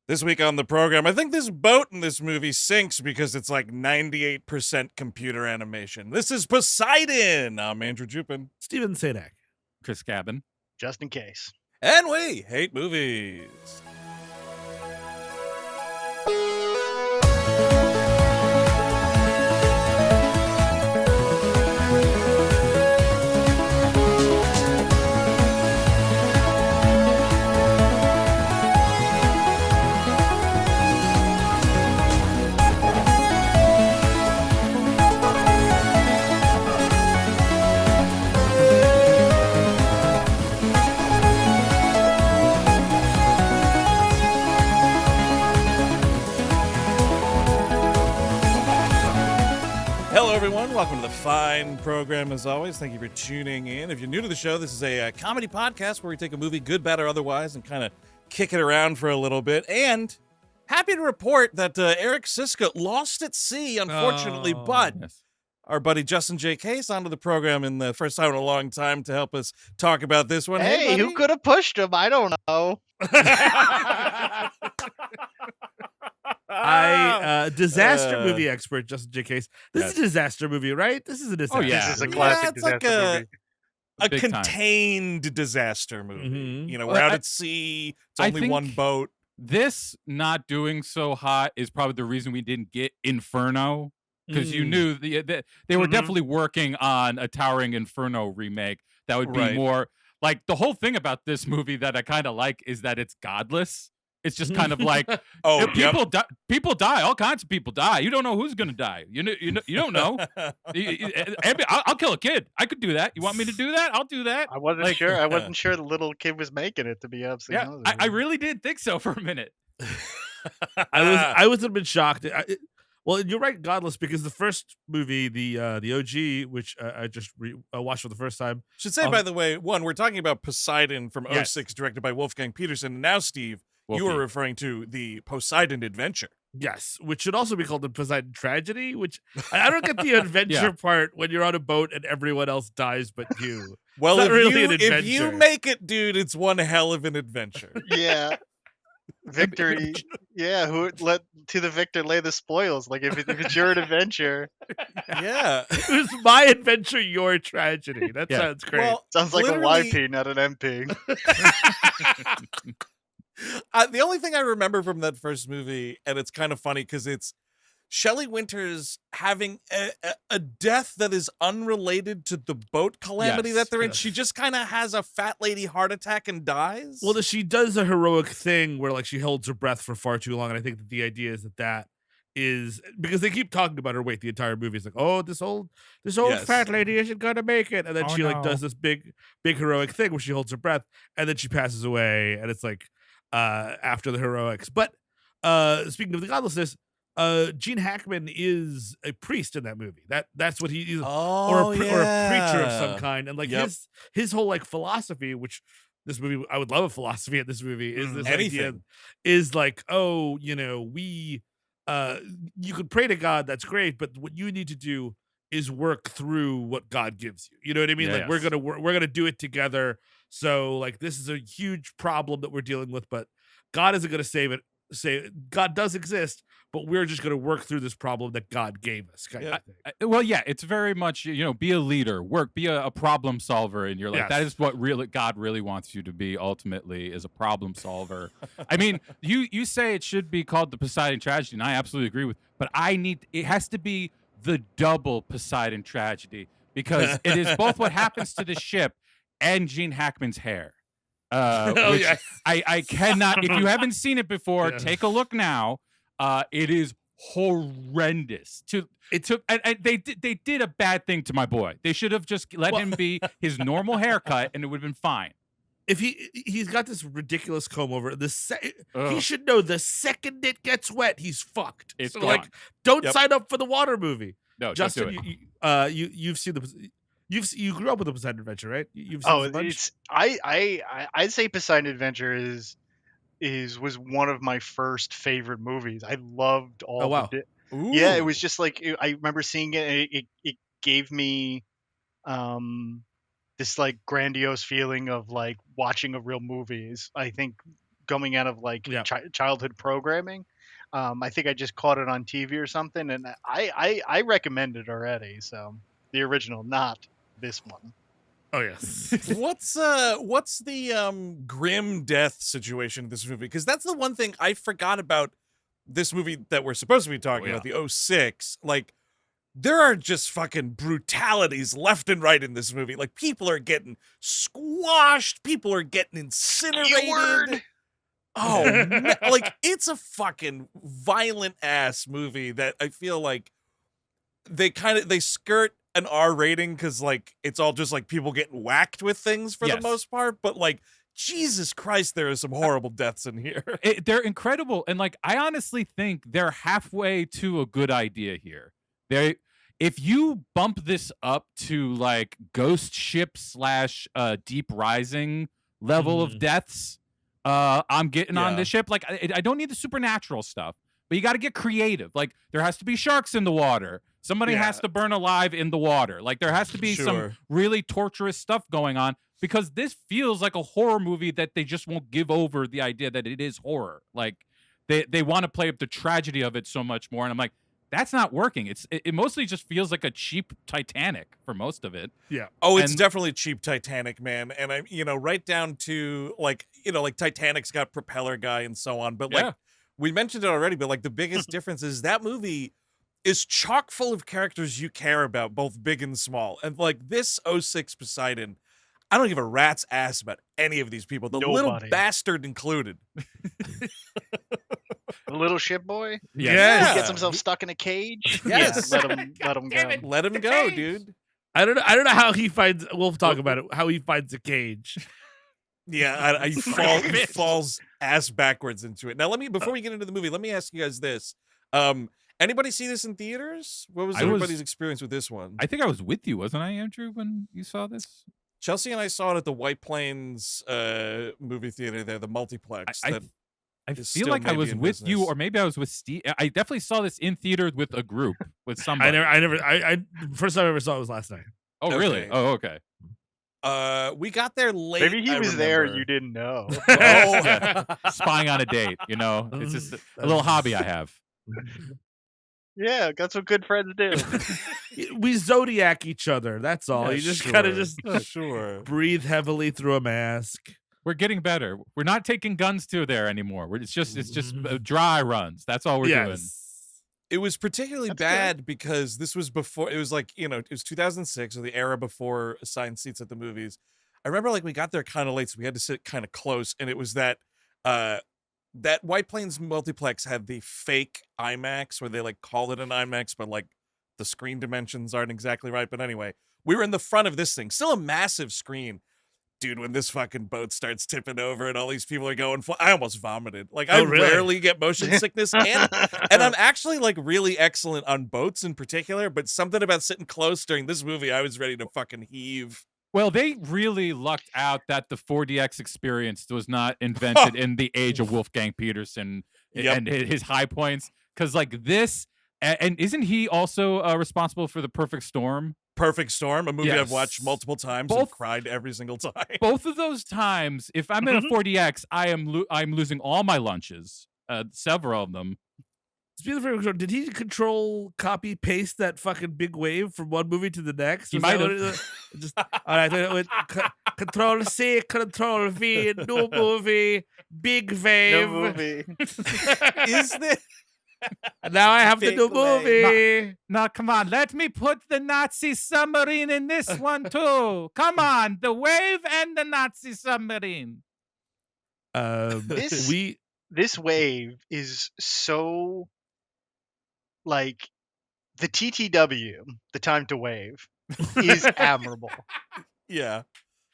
This week on the program, I think this boat in this movie sinks because it's like 98% computer animation. This is Poseidon. I'm Andrew Jupin. Steven Sadak. Chris Cabin. Just in case. And we hate movies. Hello, everyone. Welcome to the fine program, as always. Thank you for tuning in. If you're new to the show, this is a comedy podcast where we take a movie, good, bad, or otherwise, and kind of kick it around for a little bit. And happy to report that Eric Siska lost at sea, unfortunately, but our buddy Justin J.K. is onto the program in the first time in a long time to help us talk about this one. Hey, who could have pushed him? I don't know. Disaster movie expert, Justin J.K. This is a disaster movie, right? This is a disaster. This is a classic it's disaster like a Big contained disaster movie. Mhm. You know, Well, we're out I- at sea. It's I only think- one boat. This not doing so hot is probably the reason we didn't get Inferno, because you Mm. knew they were Mhm. definitely working on a Towering Inferno remake that would be Right. more like the whole thing about this movie that I kind of like is that it's godless. It's just kind of like Oh, people die. All kinds of people die. You don't know who's gonna die. You don't know. I'll kill a kid. I could do that. You want me to do that? I'll do that. I wasn't Like- sure. I wasn't sure the little kid was making it, to be absolutely Yeah, honest. I really did think so for a minute. I was a bit shocked. Well, you're right, godless, because the first movie, the OG, which I just watched for the first time. Should say, by the way, we're talking about Poseidon from Yes. 06, directed by Wolfgang Peterson. And now, Steve, you Wolfie. were referring to the Poseidon Adventure. Yes, which should also be called the Poseidon Tragedy, which I don't get the adventure Yeah. part when you're on a boat and everyone else dies but you. Well, It's if not really you an if you adventure. make it, dude, it's one hell of an adventure. Yeah. Victory. Yeah, who let to the victor lay the spoils. Like if it's your adventure, Yeah. It was my adventure, your tragedy. That Yeah. sounds great. Well, sounds like literally- a YP, not an MP. The only thing I remember from that first movie, and it's kind of funny because it's Shelley Winters having a death that is unrelated to the boat calamity Yes, that they're in. yes. She just kind of has a fat lady heart attack and dies. Well, she does a heroic thing where like she holds her breath for far too long, and I think that the idea is that is because they keep talking about her weight the entire movie. It's like, oh, this old Yes. fat lady isn't gonna make it, and then Oh, she like no. does this big heroic thing where she holds her breath, and then she passes away, and it's like after the heroics. But speaking of the godlessness, Gene Hackman is a priest in that movie. That's what he is. Or a preacher of some kind, and like Yep. his whole like philosophy, which this movie I would love a philosophy in this movie is this idea Anything. is like, oh, we you could pray to God, that's great, but what you need to do is work through what God gives you. You know what I mean? Like we're Yes. gonna do it together. So like this is a huge problem that we're dealing with, but God isn't gonna save it. Say God does exist, but we're just gonna work through this problem that God gave us. Kind Yeah. of thing. Well, yeah, it's very much, be a leader, be a problem solver in your life. Yes. That is what really God really wants you to be ultimately, is a problem solver. I mean, you say it should be called the Poseidon Tragedy, and I absolutely agree with, but it has to be the double Poseidon Tragedy, because it is both what happens to the ship and Gene Hackman's hair. Which yes. I cannot, if you haven't seen it before, Yeah. take a look now. It is horrendous. And they did a bad thing to my boy. They should have just let him be his normal haircut, and it would have been fine. If he's got this ridiculous comb over he Ugh. should know the second it gets wet, he's fucked. It's so gone. like, don't Yep. sign up for the water movie. No, Justin, don't do it. you've seen you grew up with the Poseidon Adventure, right? You've seen Oh, this a bunch? it's I'd say Poseidon Adventure was one of my first favorite movies. I loved all. Oh, wow. Yeah, it was just like I remember seeing it. And it gave me this like grandiose feeling of like watching a real movie. I think coming out of like Yeah. childhood programming. I think I just caught it on TV or something, and I recommend it already. So the original, not this one. Oh yes. What's the grim death situation in this movie? Because that's the one thing I forgot about this movie that we're supposed to be talking about, the 06. Like, there are just fucking brutalities left and right in this movie. Like, people are getting squashed, people are getting incinerated. Oh, man. Like, it's a fucking violent ass movie that I feel like they skirt an R rating because like it's all just like people getting whacked with things for the most part, but like Jesus Christ, there are some horrible deaths in here. They're incredible, and like I honestly think they're halfway to a good idea here. If you bump this up to like Ghost Ship / Deep Rising level of deaths, I'm getting on this ship. Like I don't need the supernatural stuff, but you got to get creative. Like there has to be sharks in the water. Somebody has to burn alive in the water. Like there has to be some really torturous stuff going on, because this feels like a horror movie that they just won't give over the idea that it is horror. Like they want to play up the tragedy of it so much more. And I'm like, that's not working. It mostly just feels like a cheap Titanic for most of it. Yeah. Oh, it's definitely cheap Titanic, man. And I, right down to like, like Titanic's got propeller guy and so on. But like we mentioned it already, but like the biggest difference is that movie is chock full of characters you care about, both big and small. And like this 06 Poseidon, I don't give a rat's ass about any of these people. The little bastard included. The little ship boy? Yes. He gets himself stuck in a cage? Yes. Let him go. Let him go, dude. I don't know how he finds. We'll talk about it. How he finds a cage. Yeah, he falls ass backwards into it. Now, before we get into the movie, let me ask you guys this. Anybody see this in theaters? What was everybody's experience with this one? I think I was with you, wasn't I, Andrew, when you saw this? Chelsea and I saw it at the White Plains movie theater there, the multiplex. I feel like I was with you, or maybe I was with Steve. I definitely saw this in theater with a group, with somebody. I first time I ever saw it was last night. Oh, really? Oh, okay. We got there late. Maybe he was there, you didn't know. Spying on a date, It's just a little hobby I have. Yeah, that's what good friends do. We Zodiac each other. That's all. You just kind of just breathe heavily through a mask. We're getting better. We're not taking guns to there anymore. It's just dry runs. That's all we're doing. It was particularly bad because this was before. It was like it was 2006, or the era before assigned seats at the movies. I remember like we got there kind of late, so we had to sit kind of close, and it was that White Plains multiplex had the fake IMAX where they like call it an IMAX, but like the screen dimensions aren't exactly right. But anyway, we were in the front of this thing, still a massive screen. Dude, when this fucking boat starts tipping over and all these people are going, I almost vomited. Like, I rarely get motion sickness, and I'm actually like really excellent on boats in particular. But something about sitting close during this movie, I was ready to fucking heave. Well, they really lucked out that the 4DX experience was not invented in the age of Wolfgang Peterson and his high points. Because like this, and isn't he also responsible for The Perfect Storm? Perfect Storm, a movie I've watched multiple times and cried every single time. Both of those times, if I'm in a 4DX, I'm losing all my lunches, several of them. Speaking of Storm, did he control, copy, paste that fucking big wave from one movie to the next? He might have. Just all right. Control C, Control V, new movie, big wave. No movie. Is this? Now I have the new movie. Now, come on. Let me put the Nazi submarine in this one, too. Come on. The wave and the Nazi submarine. This wave is so, like, the TTW, the time to wave, is admirable. Yeah.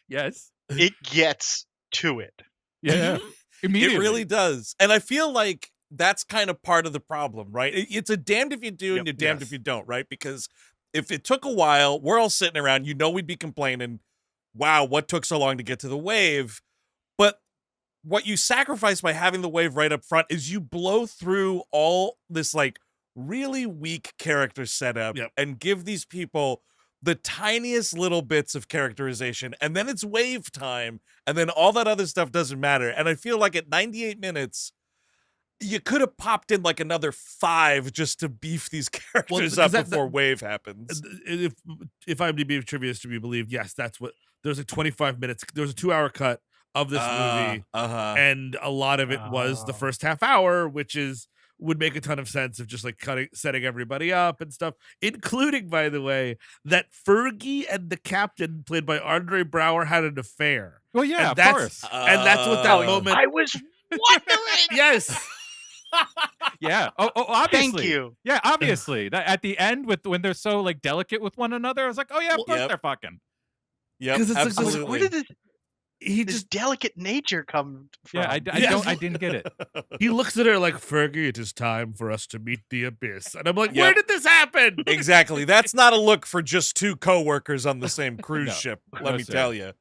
Yes. It gets to it. Yeah. Immediately. It really does. And I feel like that's kind of part of the problem, right? It's a damned if you do and you're damned if you don't, right? Because if it took a while, we're all sitting around, we'd be complaining, wow, what took so long to get to the wave? But what you sacrifice by having the wave right up front is you blow through all this like really weak character setup and give these people the tiniest little bits of characterization, and then it's wave time, and then all that other stuff doesn't matter. And I feel like at 98 minutes, you could have popped in like another 5 just to beef these characters up before wave happens. If IMDb trivia is to be believed, yes, that's what. There's a 25 minutes. There was a 2-hour cut of this movie, and a lot of it was the first half hour, which would make a ton of sense of just like setting everybody up and stuff, including, by the way, that Fergie and the captain, played by Andre Brauer, had an affair. Well, yeah, and of course. And that's what that moment. I was wondering. Yes. Yeah. Oh, obviously. Thank you. Yeah, obviously. That at the end, when they're so like delicate with one another, I was like, oh yeah, of course they're fucking. Yep, it's absolutely. Like, where did this delicate nature come from? Yeah, I didn't get it. He looks at her like, Fergie, it is time for us to meet the abyss. And I'm like, where did this happen? Exactly. That's not a look for just 2 coworkers on the same cruise ship, let me tell you.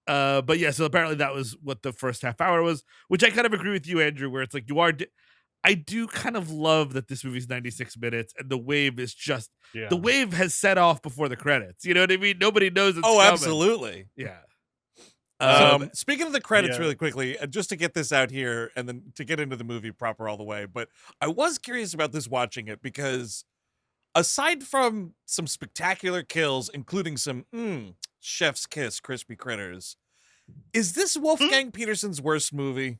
But yeah, so apparently that was what the first half hour was, which I kind of agree with you, Andrew, where it's like I do kind of love that this movie's 96 minutes and the wave is just the wave has set off before the credits. You know what I mean? Nobody knows it's coming. Absolutely. Yeah. Speaking of the credits really quickly, just to get this out here and then to get into the movie proper all the way, but I was curious about this watching it because aside from some spectacular kills, including some chef's kiss crispy critters, is this Wolfgang Peterson's worst movie?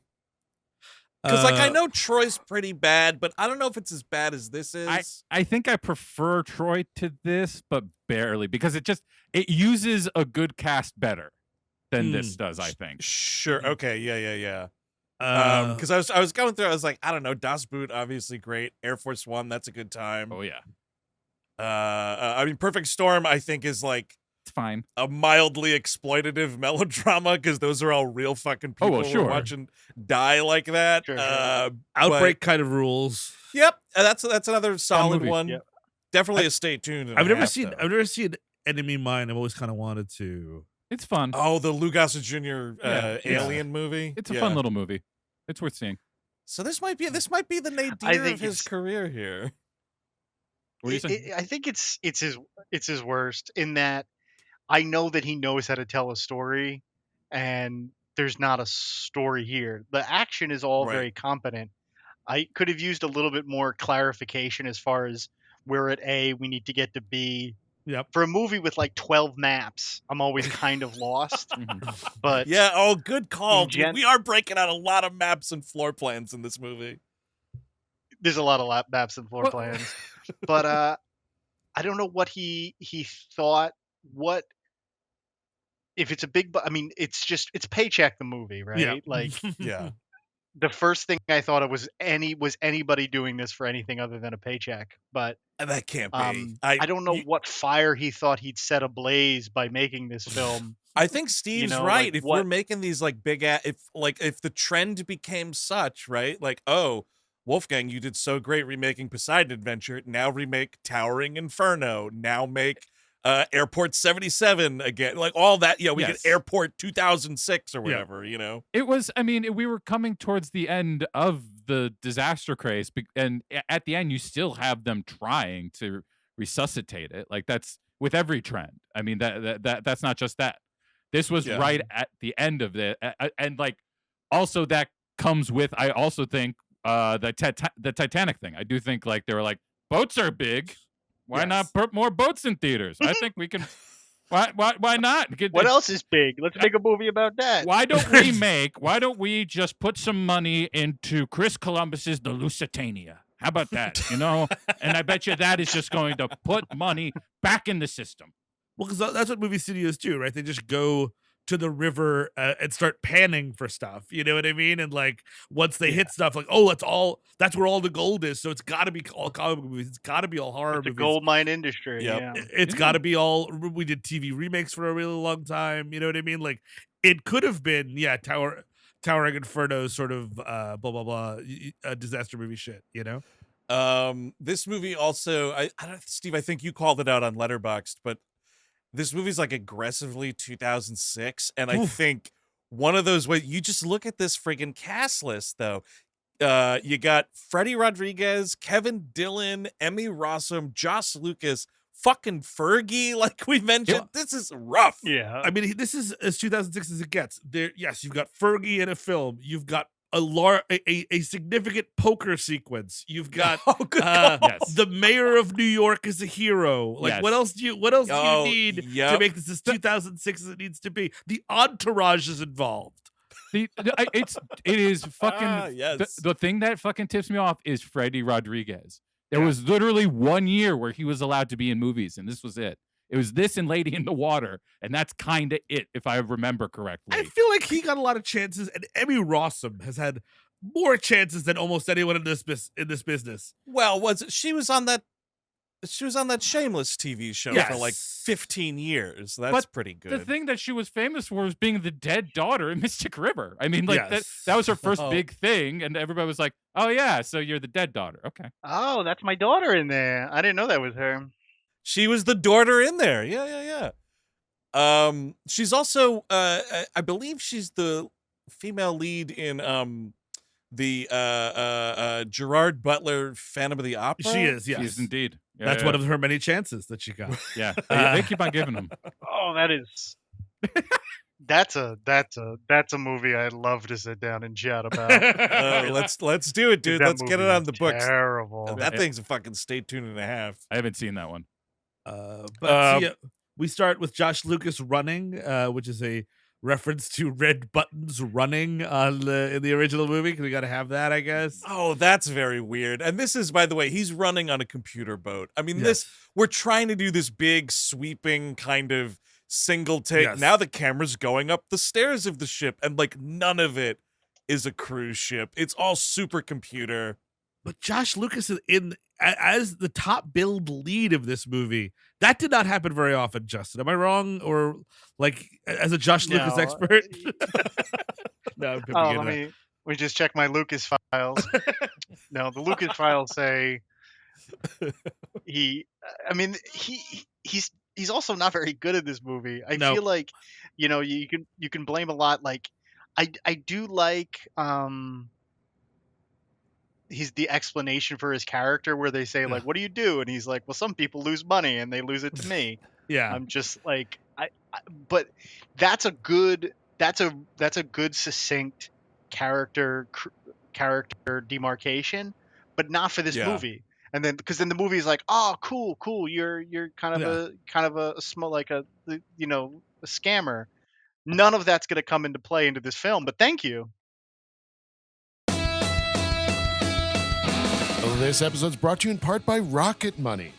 Because like I know Troy's pretty bad, but I don't know if it's as bad as this is. I think I prefer Troy to this, but barely, because it uses a good cast better than this does, I think. Sure. Okay. Yeah. Because I was going through, I was like, I don't know, Das Boot, obviously great. Air Force One, that's a good time. Oh yeah. I mean, Perfect Storm, I think is like it's fine. A mildly exploitative melodrama because those are all real fucking people we're watching die like that. Sure. Outbreak kind of rules. Yep, that's another solid one. Yep. Definitely a stay tuned. I've never seen Enemy Mine. I've always kind of wanted to. It's fun. Oh, the Lou Gossett Jr. Alien movie. It's a fun little movie. It's worth seeing. So this might be the nadir of his career here. I think it's his worst in that I know that he knows how to tell a story, and there's not a story here. The action is all very competent. I could have used a little bit more clarification as far as we're at A, we need to get to B. Yep. For a movie with like 12 maps, I'm always kind of lost. But yeah, good call. We are breaking out a lot of maps and floor plans in this movie. There's a lot of maps and floor plans. But I don't know what he thought. What if it's a big? I mean, it's Paycheck the movie, right? Yeah. Like, yeah. The first thing I thought of was anybody doing this for anything other than a paycheck, but that can't be. I don't know what fire he thought he'd set ablaze by making this film. I think Steve's right. Like, if we're making these like big, if the trend became such, right? Like, oh, Wolfgang, you did so great remaking Poseidon Adventure. Now remake Towering Inferno. Now make Airport 77 again. Like all that. Yeah, we get Airport 2006 or whatever, you know? It was, I mean, we were coming towards the end of the disaster craze. And at the end, you still have them trying to resuscitate it. Like that's with every trend. I mean, that's not just that. This was right at the end of it. And like, also that comes with, I also think, the Titanic thing. I do think like they were like, boats are big. Why not put more boats in theaters? I think we can. Why not? What else is big? Let's make a movie about that. Why don't we just put some money into Chris Columbus's The Lusitania? How about that? You know, and I bet you that is just going to put money back in the system. Well, because that's what movie studios do, right? They just go to the river and start panning for stuff. You know what I mean? And like once they hit stuff, like, oh, that's where all the gold is. So it's got to be all comic movies. It's got to be all horror movies. The gold mine industry. Yep. Yeah. It's got to be all. We did TV remakes for a really long time. You know what I mean? Like it could have been, Towering Inferno sort of blah blah blah disaster movie shit. You know. This movie also, I don't, Steve, I think you called it out on Letterboxd, but this movie's like aggressively 2006, and I think one of those ways, you just look at this friggin' cast list, though. You got Freddy Rodríguez, Kevin Dillon, Emmy Rossum, Josh Lucas, fucking Fergie, like we mentioned. This is rough. Yeah. I mean, this is as 2006 as it gets. There, yes, you've got Fergie in a film. You've got a significant poker sequence. You've got the mayor of New York is a hero. Like, what else do you need to make this as 2006 as it needs to be? The entourage is involved. It is fucking the thing that fucking tips me off is Freddy Rodríguez. There was literally 1 year where he was allowed to be in movies, and this was it. It was this and Lady in the Water, and that's kind of it, if I remember correctly. I feel like he got a lot of chances, and Emmy Rossum has had more chances than almost anyone in this business. Well, she was on that Shameless TV show for like 15 years. That's pretty good. The thing that she was famous for was being the dead daughter in Mystic River. I mean, like that was her first big thing, and everybody was like, "Oh yeah, so you're the dead daughter." Okay. Oh, that's my daughter in there. I didn't know that was her. She was the daughter in there. Yeah. She's also, I believe she's the female lead in the Gerard Butler Phantom of the Opera. She is, yes. She is indeed. Yeah, that's one of her many chances that she got. Yeah, they keep on giving them. Oh, that's a movie I'd love to sit down and chat about. Let's do it, dude. Let's get it on the books. Terrible. That thing's a fucking stay tuned and a half. I haven't seen that one. We start with Josh Lucas running, which is a reference to Red Buttons running in the original movie, because we got to have that, I guess. Oh, that's very weird. And this is, by the way, he's running on a computer boat. I mean, we're trying to do this big sweeping kind of single take. Yes. Now the camera's going up the stairs of the ship, and like none of it is a cruise ship. It's all super computer. But Josh Lucas is as the top billed lead of this movie. That did not happen very often, Justin. Am I wrong? Or like as a Josh Lucas expert? No, let me just check my Lucas files. No, the Lucas files say he's also not very good at this movie. I feel like, you can blame a lot. Like I do like he's the explanation for his character where they say like, what do you do? And he's like, well, some people lose money and they lose it to me. Yeah. I'm just like, but that's a good succinct character demarcation, but not for this movie. And then, because then the movie is like, oh, cool. You're kind of a small, like a scammer. None of that's going to come into play into this film, but thank you. This episode's brought to you in part by Rocket Money.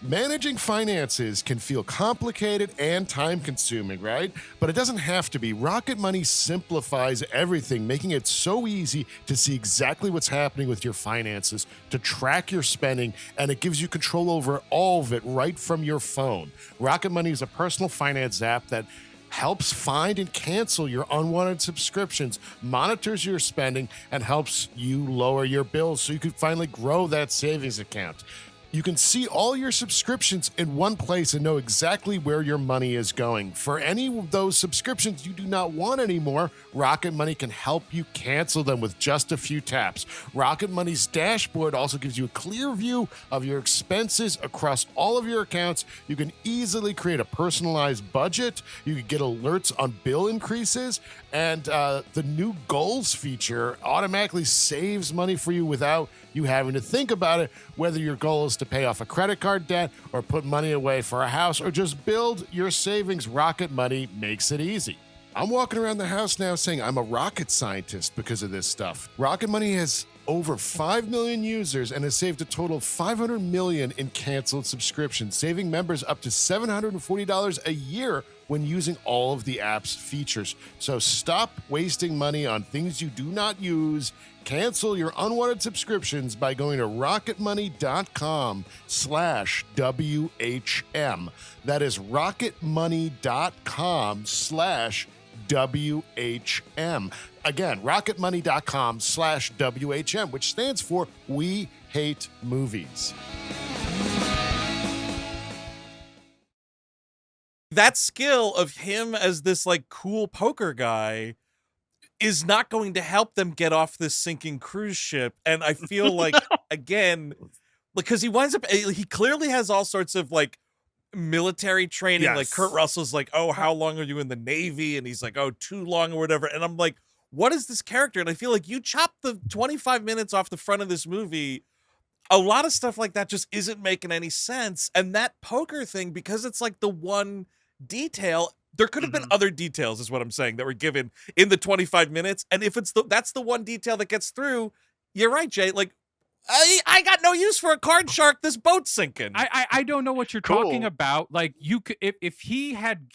Managing finances can feel complicated and time-consuming, right? But it doesn't have to be. Rocket Money simplifies everything, making it so easy to see exactly what's happening with your finances, to track your spending, and it gives you control over all of it right from your phone. Rocket Money is a personal finance app that helps find and cancel your unwanted subscriptions, monitors your spending, and helps you lower your bills so you can finally grow that savings account. You can see all your subscriptions in one place and know exactly where your money is going. For any of those subscriptions you do not want anymore, Rocket Money can help you cancel them with just a few taps. Rocket Money's dashboard also gives you a clear view of your expenses across all of your accounts. You can easily create a personalized budget. You can get alerts on bill increases. And the new goals feature automatically saves money for you without you having to think about it, whether your goal is to pay off a credit card debt or put money away for a house or just build your savings. Rocket Money makes it easy. I'm walking around the house now saying I'm a rocket scientist because of this stuff. Rocket Money has over 5 million users and has saved a total of $500 million in canceled subscriptions, saving members up to $740 a year when using all of the app's features. So stop wasting money on things you do not use. Cancel your unwanted subscriptions by going to rocketmoney.com/WHM. That is rocketmoney.com/WHM. Again, rocketmoney.com/WHM, which stands for We Hate Movies. That skill of him as this like cool poker guy is not going to help them get off this sinking cruise ship. And I feel like, again, because he clearly has all sorts of like military training. Like Yes. Kurt Russell's like, oh, how long are you in the Navy? And he's like, oh, too long or whatever. And I'm like, what is this character? And I feel like you chopped the 25 minutes off the front of this movie. A lot of stuff like that just isn't making any sense. And that poker thing, because it's like the one detail, there could have been other details, is what I'm saying, that were given in the 25 minutes. And if that's the one detail that gets through, you're right, Jay. Like, I got no use for a card shark. This boat's sinking. I don't know what you're talking about. Like, you could, if he had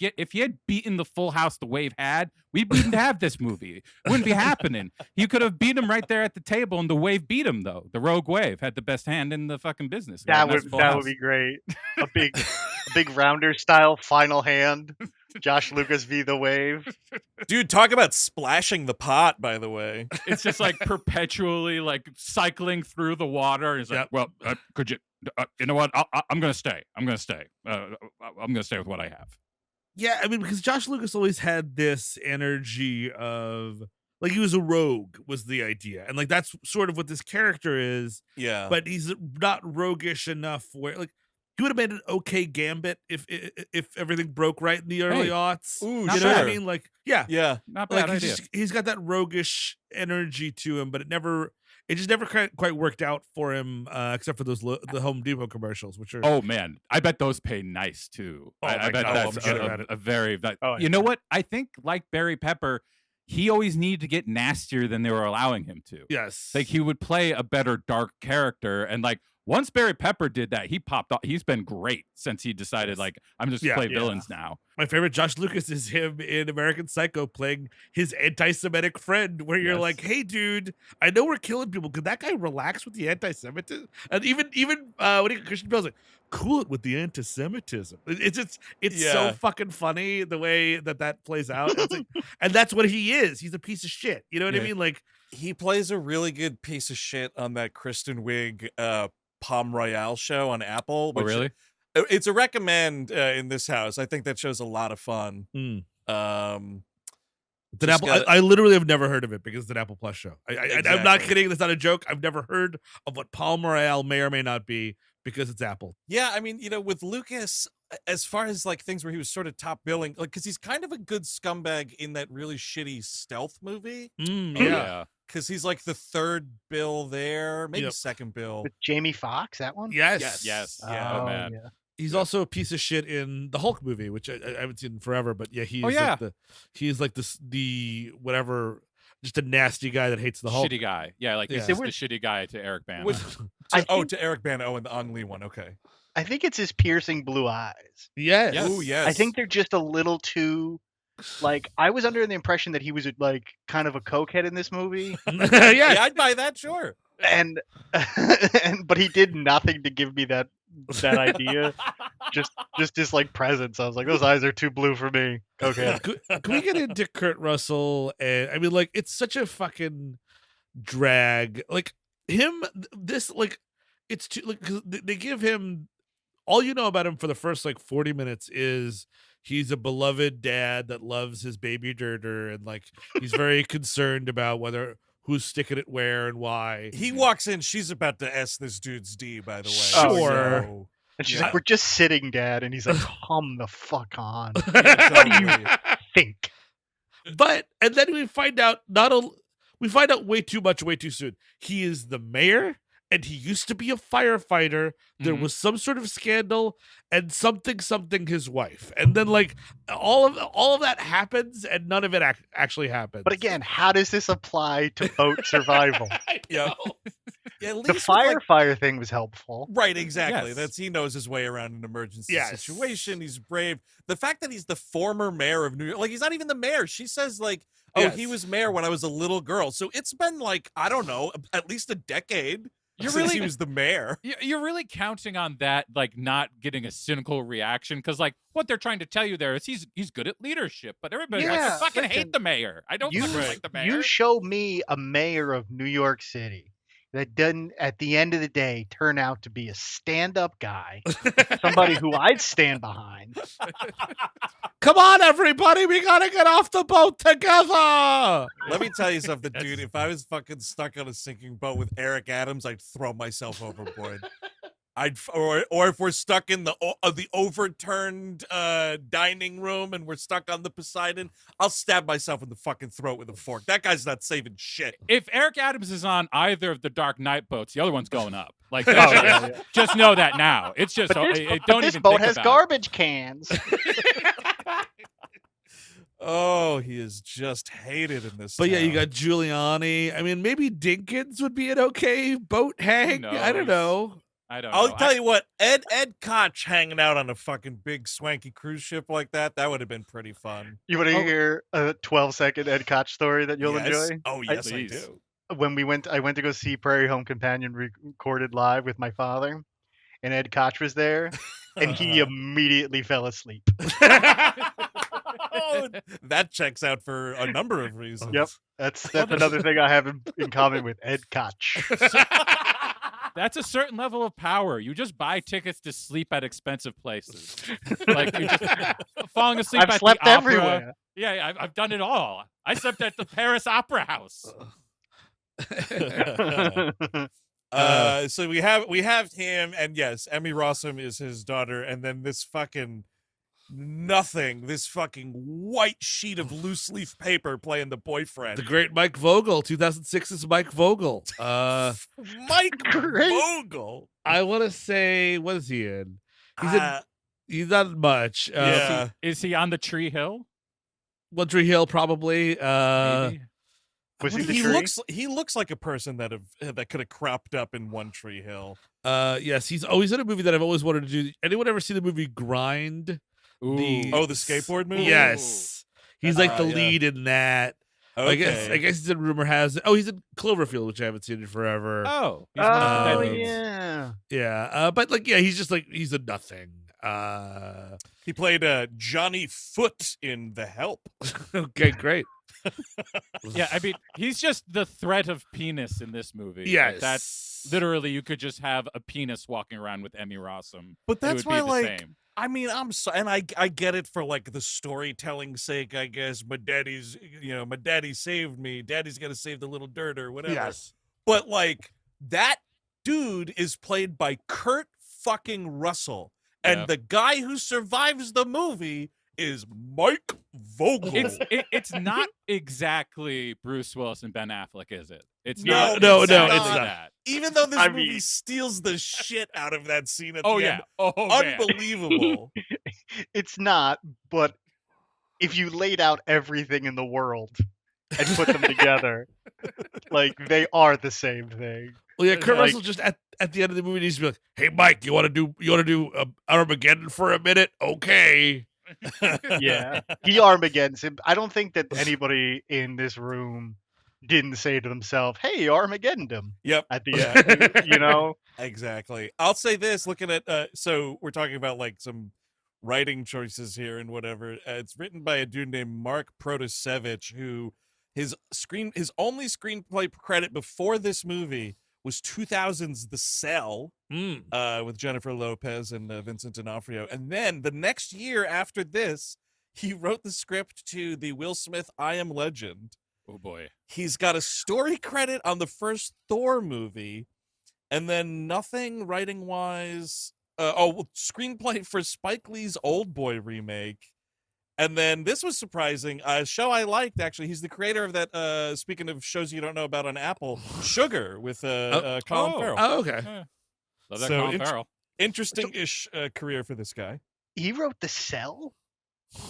beaten the Full House the Wave had, we wouldn't have this movie. It wouldn't be happening. You could have beat him right there at the table, and the Wave beat him though. The Rogue Wave had the best hand in the fucking business. That would be great. A big rounder style final hand. Josh Lucas v. the Wave. Dude, talk about splashing the pot, by the way. It's just like perpetually like cycling through the water. And it's like, well, could you, you know what? I'm going to stay. I'm going to stay. I'm going to stay with what I have. Yeah, I mean, because Josh Lucas always had this energy of, like, he was a rogue, was the idea. And, like, that's sort of what this character is. Yeah. But he's not roguish enough where, like, he would have made an okay Gambit if everything broke right in the early aughts. Ooh, you know what I mean? Like, yeah. Not bad idea. He's got that roguish energy to him, but it just never quite worked out for him, except for the Home Depot commercials, which are. Oh man, I bet those pay nice too. Oh, I bet God, that's a a very. Oh, you know what? I think like Barry Pepper, he always needed to get nastier than they were allowing him to. Yes, Like he would play a better dark character, and like once Barry Pepper did that, he popped off. He's been great since he decided like I'm just play villains now. My favorite Josh Lucas is him in American Psycho playing his anti-Semitic friend, where you're like, "Hey, dude, I know we're killing people. Could that guy relax with the anti-Semitism?" And even Christian Bale's like, "Cool it with the anti-Semitism." It's so fucking funny the way that plays out. It's like, and that's what he is. He's a piece of shit. You know what I mean? Like he plays a really good piece of shit on that Kristen Wiig Palm Royale show on Apple. Oh, really? It's a recommend in this house. I think that show's a lot of fun. I literally have never heard of it because it's an Apple Plus show. I'm not kidding. That's not a joke. I've never heard of what Palm Royale may or may not be because it's Apple. Yeah, I mean, with Lucas, as far as like things where he was sort of top billing, like because he's kind of a good scumbag in that really shitty stealth movie. Yeah. Because he's like the third bill there, maybe second bill. With Jamie Foxx, that one? Yes. Yeah. Oh man. Yeah. He's also a piece of shit in the Hulk movie, which I haven't seen in forever. But yeah, he's just a nasty guy that hates the Hulk. Shitty guy. Yeah, like he's the shitty guy to Eric Bana. To Eric Bana. Oh, and the Ang Lee one. Okay. I think it's his piercing blue eyes. Yes. Oh, yes. I think they're just a little too. Like, I was under the impression that he was like kind of a cokehead in this movie. Yeah, I'd buy that, sure. But he did nothing to give me that idea. just his like presence. I was like, those eyes are too blue for me. Okay. Can we get into Kurt Russell? And I mean, like, it's such a fucking drag. Like him, this like, it's too like 'cause they give him all you know about him for the first like 40 minutes is he's a beloved dad that loves his baby Durder, and like he's very concerned about who's sticking it where and why. He walks in, she's about to S this dude's D, by the way. Sure. So, And she's like, we're just sitting, Dad. And he's like, come the fuck on. what do you think? And then we find out way too much, way too soon. He is the mayor, and he used to be a firefighter. There was some sort of scandal and something his wife. And then like all of that happens and none of it actually happens. But again, how does this apply to boat survival? Yeah. At The fire thing was helpful. Right, exactly. Yes. He knows his way around an emergency Yes. situation. He's brave. The fact that he's the former mayor of New York, like he's not even the mayor. She says like, oh, Yes. he was mayor when I was a little girl. So it's been like, I don't know, at least a decade since he was the mayor. You're really counting on that, like not getting a cynical reaction, because like what they're trying to tell you there is he's good at leadership, but everybody's like, I fucking hate the mayor. I don't fucking like the mayor. You show me a mayor of New York City that doesn't, at the end of the day, turn out to be a stand-up guy, somebody who I'd stand behind. Come on, everybody, we gotta get off the boat together. Let me tell you something, dude. If I was fucking stuck on a sinking boat with Eric Adams, I'd throw myself overboard. Or if we're stuck in the overturned dining room and we're stuck on the Poseidon, I'll stab myself in the fucking throat with a fork. That guy's not saving shit. If Eric Adams is on either of the Dark Knight boats, the other one's going up. Like, yeah. just know that now. It's just But don't this even boat think has about garbage cans. Oh, he is just hated in this. But yeah, you town. got Giuliani. I mean, maybe Dinkins would be an okay boat hang. I don't know. I don't I'll know. tell you what, Ed Koch hanging out on a fucking big swanky cruise ship like that would have been pretty fun. You want to hear a 12-second Ed Koch story that you'll Yes. enjoy? Oh yes, I Please. do. When I went to go see Prairie Home Companion recorded live with my father, and Ed Koch was there, and he immediately fell asleep. Oh, that checks out for a number of reasons. Yep, that's another thing I have in common with Ed Koch. That's a certain level of power. You just buy tickets to sleep at expensive places. Like, you just falling asleep I've at slept the opera. everywhere. Yeah, I've done it all. I slept at the Paris Opera House. So we have him, and yes, Emmy Rossum is his daughter, and then this fucking this fucking white sheet of loose leaf paper playing the boyfriend. The great Mike Vogel, 2006's Mike Vogel. Mike Vogel. I want to say, what is he in? Uh, He's not much. Yeah. Is he on the Tree Hill? One Tree Hill, probably. Maybe. Was he the he tree? he looks like a person that could have cropped up in One Tree Hill. Yes, he's always in a movie that I've always wanted to do. Anyone ever see the movie Grind? Ooh. The skateboard movie? Yes. He's like the Yeah. lead in that. Okay. I guess he's in Rumor Has It. Oh, he's in Cloverfield, which I haven't seen in forever. Oh. He's one of the Oh, dead dudes. yeah. Yeah. But like, yeah, he's just like, he's a nothing. He played Johnny Foot in The Help. Okay, great. Yeah, I mean, he's just the threat of penis in this movie. Yes. Like, that's literally, you could just have a penis walking around with Emmy Rossum. But that's it would why, be the like, same. I mean, I'm so, and I get it for like the storytelling sake, I guess. My daddy saved me. Daddy's got to save the little dirt or whatever. Yes. But like that dude is played by Kurt fucking Russell, and Yeah. the guy who survives the movie is Mike Vogel. It's not exactly Bruce Willis and Ben Affleck, is it? It's No, not. no, exactly it's not. that. Even though this I movie mean- steals the shit out of that scene at Oh the yeah. end. Oh man. Unbelievable. It's not, but if you laid out everything in the world and put them together, like they are the same thing. Well, yeah, Kurt Like- Russell just at the end of the movie needs to be like, "Hey, Mike, you want to do Armageddon for a minute? Okay." Yeah, he Armageddon's him. I don't think that anybody in this room didn't say to themselves, "Hey, Armageddon him." Yep. At the end, you know. Exactly. I'll say this, looking at so we're talking about like some writing choices here and whatever. It's written by a dude named Mark Protasevich, who his only screenplay credit before this movie was 2000's The Cell with Jennifer Lopez and Vincent D'Onofrio. And then the next year after this, he wrote the script to the Will Smith I Am Legend. Oh boy. He's got a story credit on the first Thor movie, and then nothing writing wise. Screenplay for Spike Lee's Old Boy remake. And then this was surprising. A show I liked, actually. He's the creator of that, speaking of shows you don't know about on Apple, Sugar with Colin Farrell. Oh, okay. Yeah. Love that So Colin Farrell. Interesting-ish career for this guy. He wrote The Cell.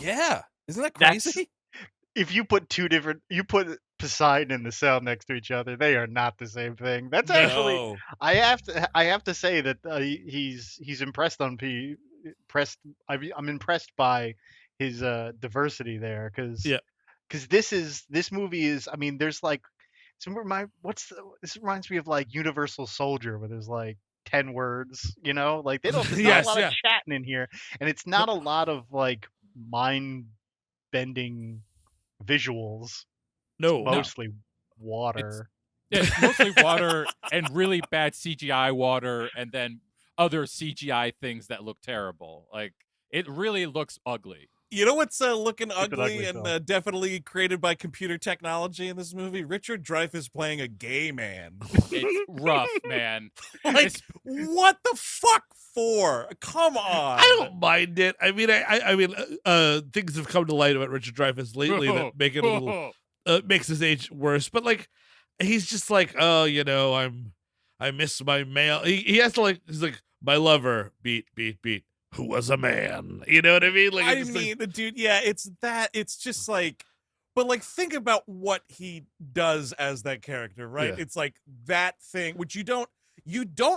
Yeah. Isn't that That's- crazy? If you put you put Poseidon and The Cell next to each other, they are not the same thing. That's actually. No. I have to say that he's impressed on I'm impressed by his diversity there because this movie is, I mean, there's like this reminds me of like Universal Soldier, where there's like 10 words, you know, like there's not Yes, a lot yeah. of chatting in here, and it's not a lot of like mind bending visuals. No. Mostly water. Yeah, it's mostly water and really bad CGI water, and then other CGI things that look terrible. Like, it really looks ugly. You know what's looking an ugly ugly and film. definitely created by computer technology in this movie? Richard Dreyfuss playing a gay man. It's rough, man. Like, what the fuck for? Come on. I don't mind it. I mean, I mean, things have come to light about Richard Dreyfuss lately that make it a little makes his age worse. But like, he's just like, oh, you know, I miss my male. He has to like, he's like, my lover, beat, who was a man. You know what I mean? Like, I it's mean, the dude, yeah, it's just like, but like, think about what he does as that character, right? Yeah. It's like that thing, which you don't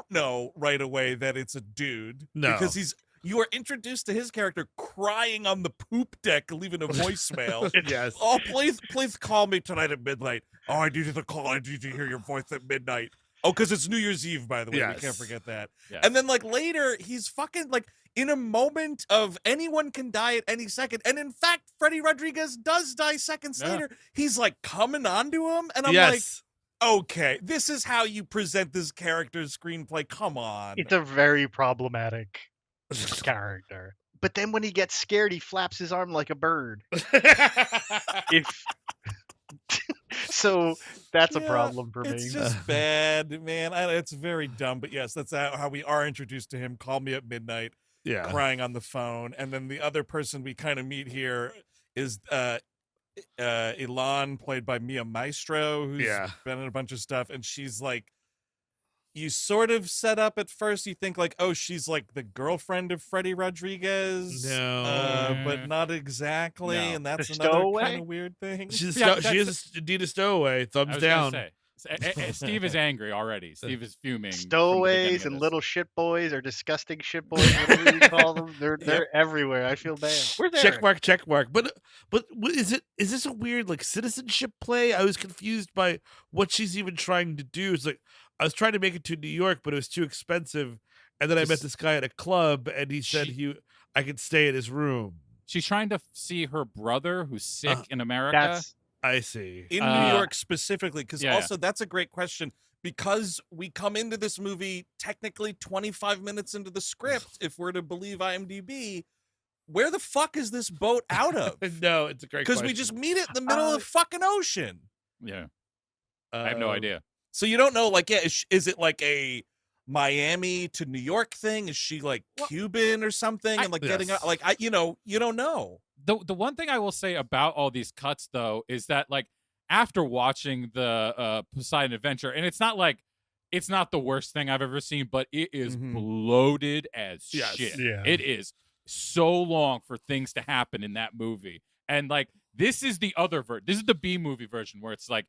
know right away that it's a dude. No. Because you are introduced to his character crying on the poop deck, leaving a voicemail. yes. Oh, please call me tonight at midnight. Oh, I need you to call. I need to hear your voice at midnight. Oh, because it's New Year's Eve, by the way. Yes. We can't forget that. Yes. And then, like, later, he's fucking, like, in a moment of anyone can die at any second. And in fact, Freddy Rodríguez does die seconds later. He's, like, coming onto him. And I'm like, okay, this is how you present this character's screenplay. Come on. It's a very problematic character. But then when he gets scared, he flaps his arm like a bird. So that's a problem for me. It's just bad, man. It's very dumb. But yes, that's how we are introduced to him. Call me at midnight. Yeah. Crying on the phone. And then the other person we kind of meet here is Elan, played by Mia Maestro, who's been in a bunch of stuff. And she's like, you sort of set up at first, you think like, oh, she's like the girlfriend of Freddy Rodríguez. No. But not exactly. No. And that's The another stowaway? kind of weird thing. She is that's- indeed a stowaway. I Thumbs was gonna down. say, Steve is angry already. Steve is fuming. from the Stowaways beginning and of this. little shit boys or disgusting shit boys, whatever you call them. They're everywhere. I feel bad. Where's Eric? Check mark. But is this a weird like citizenship play? I was confused by what she's even trying to do. It's like I was trying to make it to New York, but it was too expensive. And then I met this guy at a club, and he said I could stay in his room. She's trying to see her brother who's sick in America. I see. In New York specifically, because yeah. also that's a great question, because we come into this movie technically 25 minutes into the script, if we're to believe IMDb. Where the fuck is this boat out of? No, it's a great question. Because we just meet it in the middle of the fucking ocean. Yeah. I have no idea. So you don't know, like, yeah, is it like a Miami to New York thing? Is she like Cuban or something? And like getting out, like, you don't know. The one thing I will say about all these cuts though is that like after watching the Poseidon Adventure, and it's not the worst thing I've ever seen, but it is bloated as shit. Yeah. It is so long for things to happen in that movie. And like this is the other this is the B movie version where it's like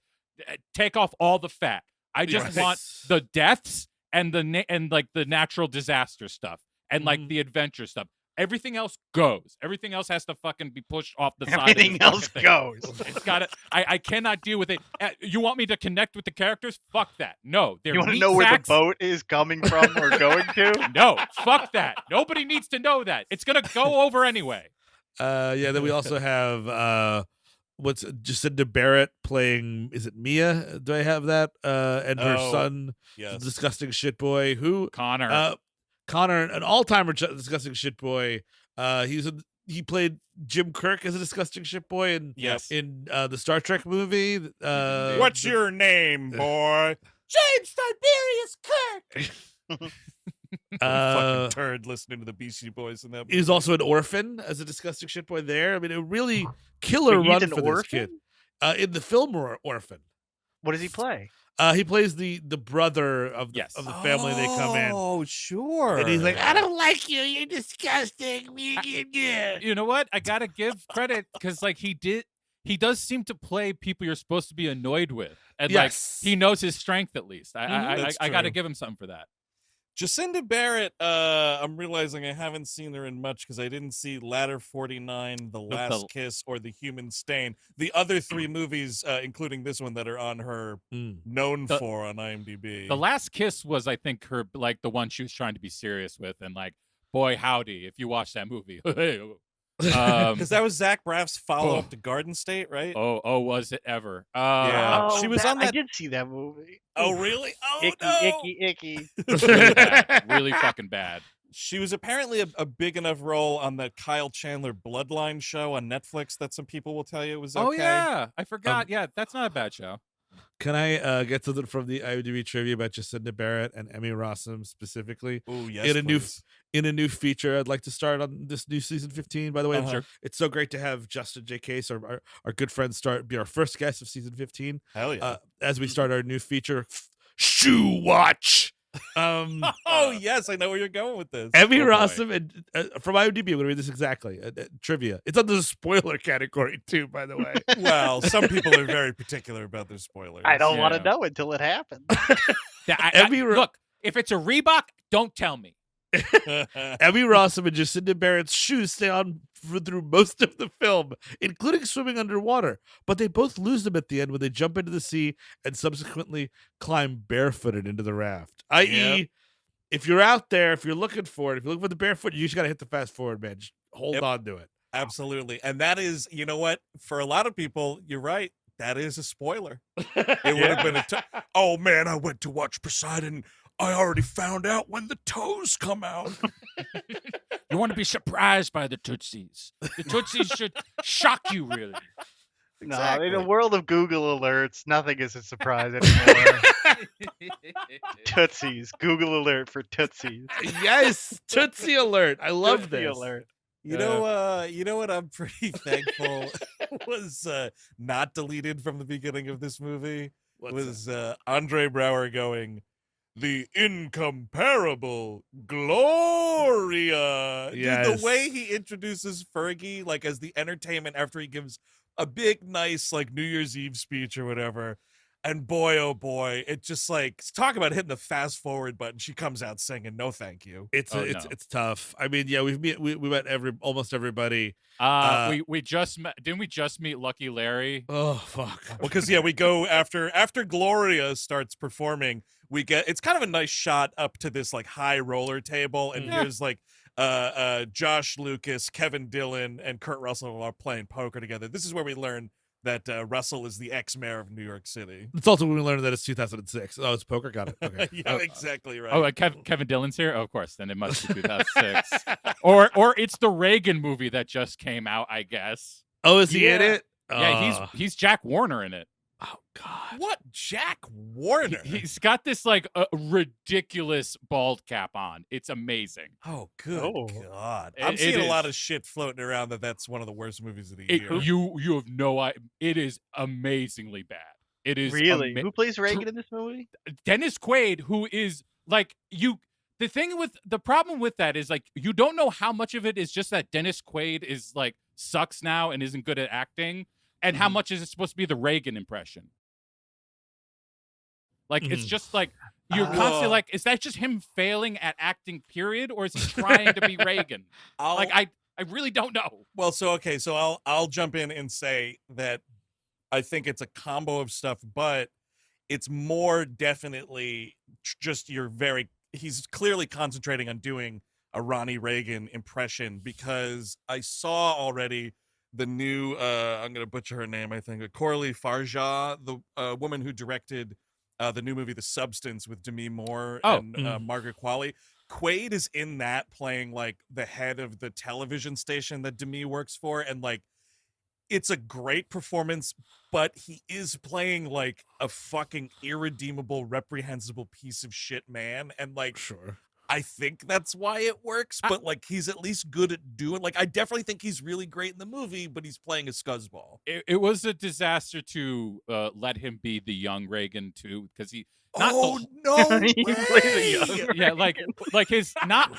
take off all the fat. I just want the deaths and the natural disaster stuff and like the adventure stuff. Everything else goes. Everything else has to fucking be pushed off the side. Everything else goes. It's got to. I cannot deal with it. You want me to connect with the characters? Fuck that. No. You want to know where the boat is coming from or going to? No. Fuck that. Nobody needs to know that. It's gonna go over anyway. Then we also have what's Jacinda Barrett playing? Is it Mia? Do I have that? And her son, the disgusting shit boy, who Connor, an all-timer disgusting shit boy. He played Jim Kirk as a disgusting shit boy in the Star Trek movie. What's your name, boy? James Tiberius Kirk. Fucking turd listening to the Beastie Boys in that movie. He's also an orphan as a disgusting shit boy there. I mean, a really killer run for this kid. In the film Orphan. What does he play? He plays the brother of the family they come in. Oh, sure. And he's like, I don't like you. You're disgusting. You know what? I gotta give credit because like he does seem to play people you're supposed to be annoyed with, and like he knows his strength at least. I gotta give him something for that. Jacinda Barrett, I'm realizing I haven't seen her in much because I didn't see Ladder 49, The Last Kiss, or The Human Stain. The other three movies, including this one, that are on her known for on IMDb. The Last Kiss was, I think, her like the one she was trying to be serious with, and like, boy howdy, if you watch that movie. Because that was Zach Braff's follow-up to Garden State, right? Oh, was it ever? She was on that. I did see that movie. Oh, really? Oh, icky, no. icky. Really bad. Really fucking bad. She was apparently a big enough role on the Kyle Chandler Bloodline show on Netflix that some people will tell you it was okay. Oh yeah, I forgot. Yeah, that's not a bad show. Can I get something from the IMDb trivia about Jacinda Barrett and Emmy Rossum specifically? Oh yes, in a please. in a new feature I'd like to start on this new season 15. By the way, Uh-huh. it's so great to have Justin J. Case, our good friend, be our first guest of season 15. Hell yeah. As we start our new feature, Shoe Watch. Oh yes, I know where you're going with this. Emmy Oh, boy. Rossum and from IMDb. I'm going to read this exactly. Trivia. It's under the spoiler category too, by the way. Well, some people are very particular about their spoilers. I don't want to Yeah. know until it happens. Look, if it's a Reebok, don't tell me. Emmy Rossum and Jacinda Barrett's shoes stay on through most of the film, including swimming underwater. But they both lose them at the end when they jump into the sea and subsequently climb barefooted into the raft. I.e., if you're out there, if you're looking for it, if you're looking for the barefoot, you just got to hit the fast forward, man. Just hold on to it. Absolutely. And that is, you know what? For a lot of people, you're right. That is a spoiler. It would have been oh man, I went to watch Poseidon. I already found out when the toes come out. You want to be surprised by the Tootsies. The Tootsies should shock you, really. No, in a world of Google alerts, nothing is a surprise anymore. Tootsies. Google alert for Tootsies. Yes, Tootsie Alert. I love Tootsie this. alert. You know what I'm pretty thankful was not deleted from the beginning of this movie. Was Andre Brauer going, the incomparable Gloria. Yes. Dude, the way he introduces Fergie, like as the entertainment after he gives a big, nice, like New Year's Eve speech or whatever. And boy, oh boy, it just like talk about hitting the fast forward button. She comes out singing, "No, thank you." It's tough. I mean, yeah, we met almost everybody. We just met, didn't we just meet Lucky Larry? Oh fuck. Well, because we go after Gloria starts performing. It's kind of a nice shot up to this like high roller table, and here's like Josh Lucas, Kevin Dillon, and Kurt Russell are playing poker together. This is where we learn that Russell is the ex-mayor of New York City. It's also when we learned that it's 2006. Oh, it's poker. Got it. Okay. Yeah, exactly right. Oh, Kevin Dillon's here? Oh, of course. Then it must be 2006. or it's the Reagan movie that just came out, I guess. Oh, is he in it? Yeah, he's Jack Warner in it. Oh God. What? Jack Warner? He's got this like ridiculous bald cap on. It's amazing. Oh, good God. It I'm seeing a is. lot of shit floating around that's one of the worst movies of the year. You have no idea. It is amazingly bad. It is Really? Who plays Reagan in this movie? Dennis Quaid, who is like the problem with that is like you don't know how much of it is just that Dennis Quaid is like sucks now and isn't good at acting, and how much is it supposed to be the Reagan impression. Like it's just like you're constantly like, is that just him failing at acting, period, or is he trying to be Reagan? I really don't know. Well, so I'll jump in and say that I think it's a combo of stuff, but it's more definitely just he's clearly concentrating on doing a Ronnie Reagan impression, because I saw already the new I'm gonna butcher her name, I think Coralie Farja, the woman who directed the new movie The Substance with Demi Moore and Margaret Qualley. Quaid is in that playing like the head of the television station that Demi works for, and like it's a great performance, but he is playing like a fucking irredeemable, reprehensible piece of shit man, and like Sure. I think that's why it works, but like he's at least good at doing, like I definitely think he's really great in the movie, but he's playing a scuzzball. It was a disaster to let him be the young Reagan too, because he no He plays a young yeah, like his not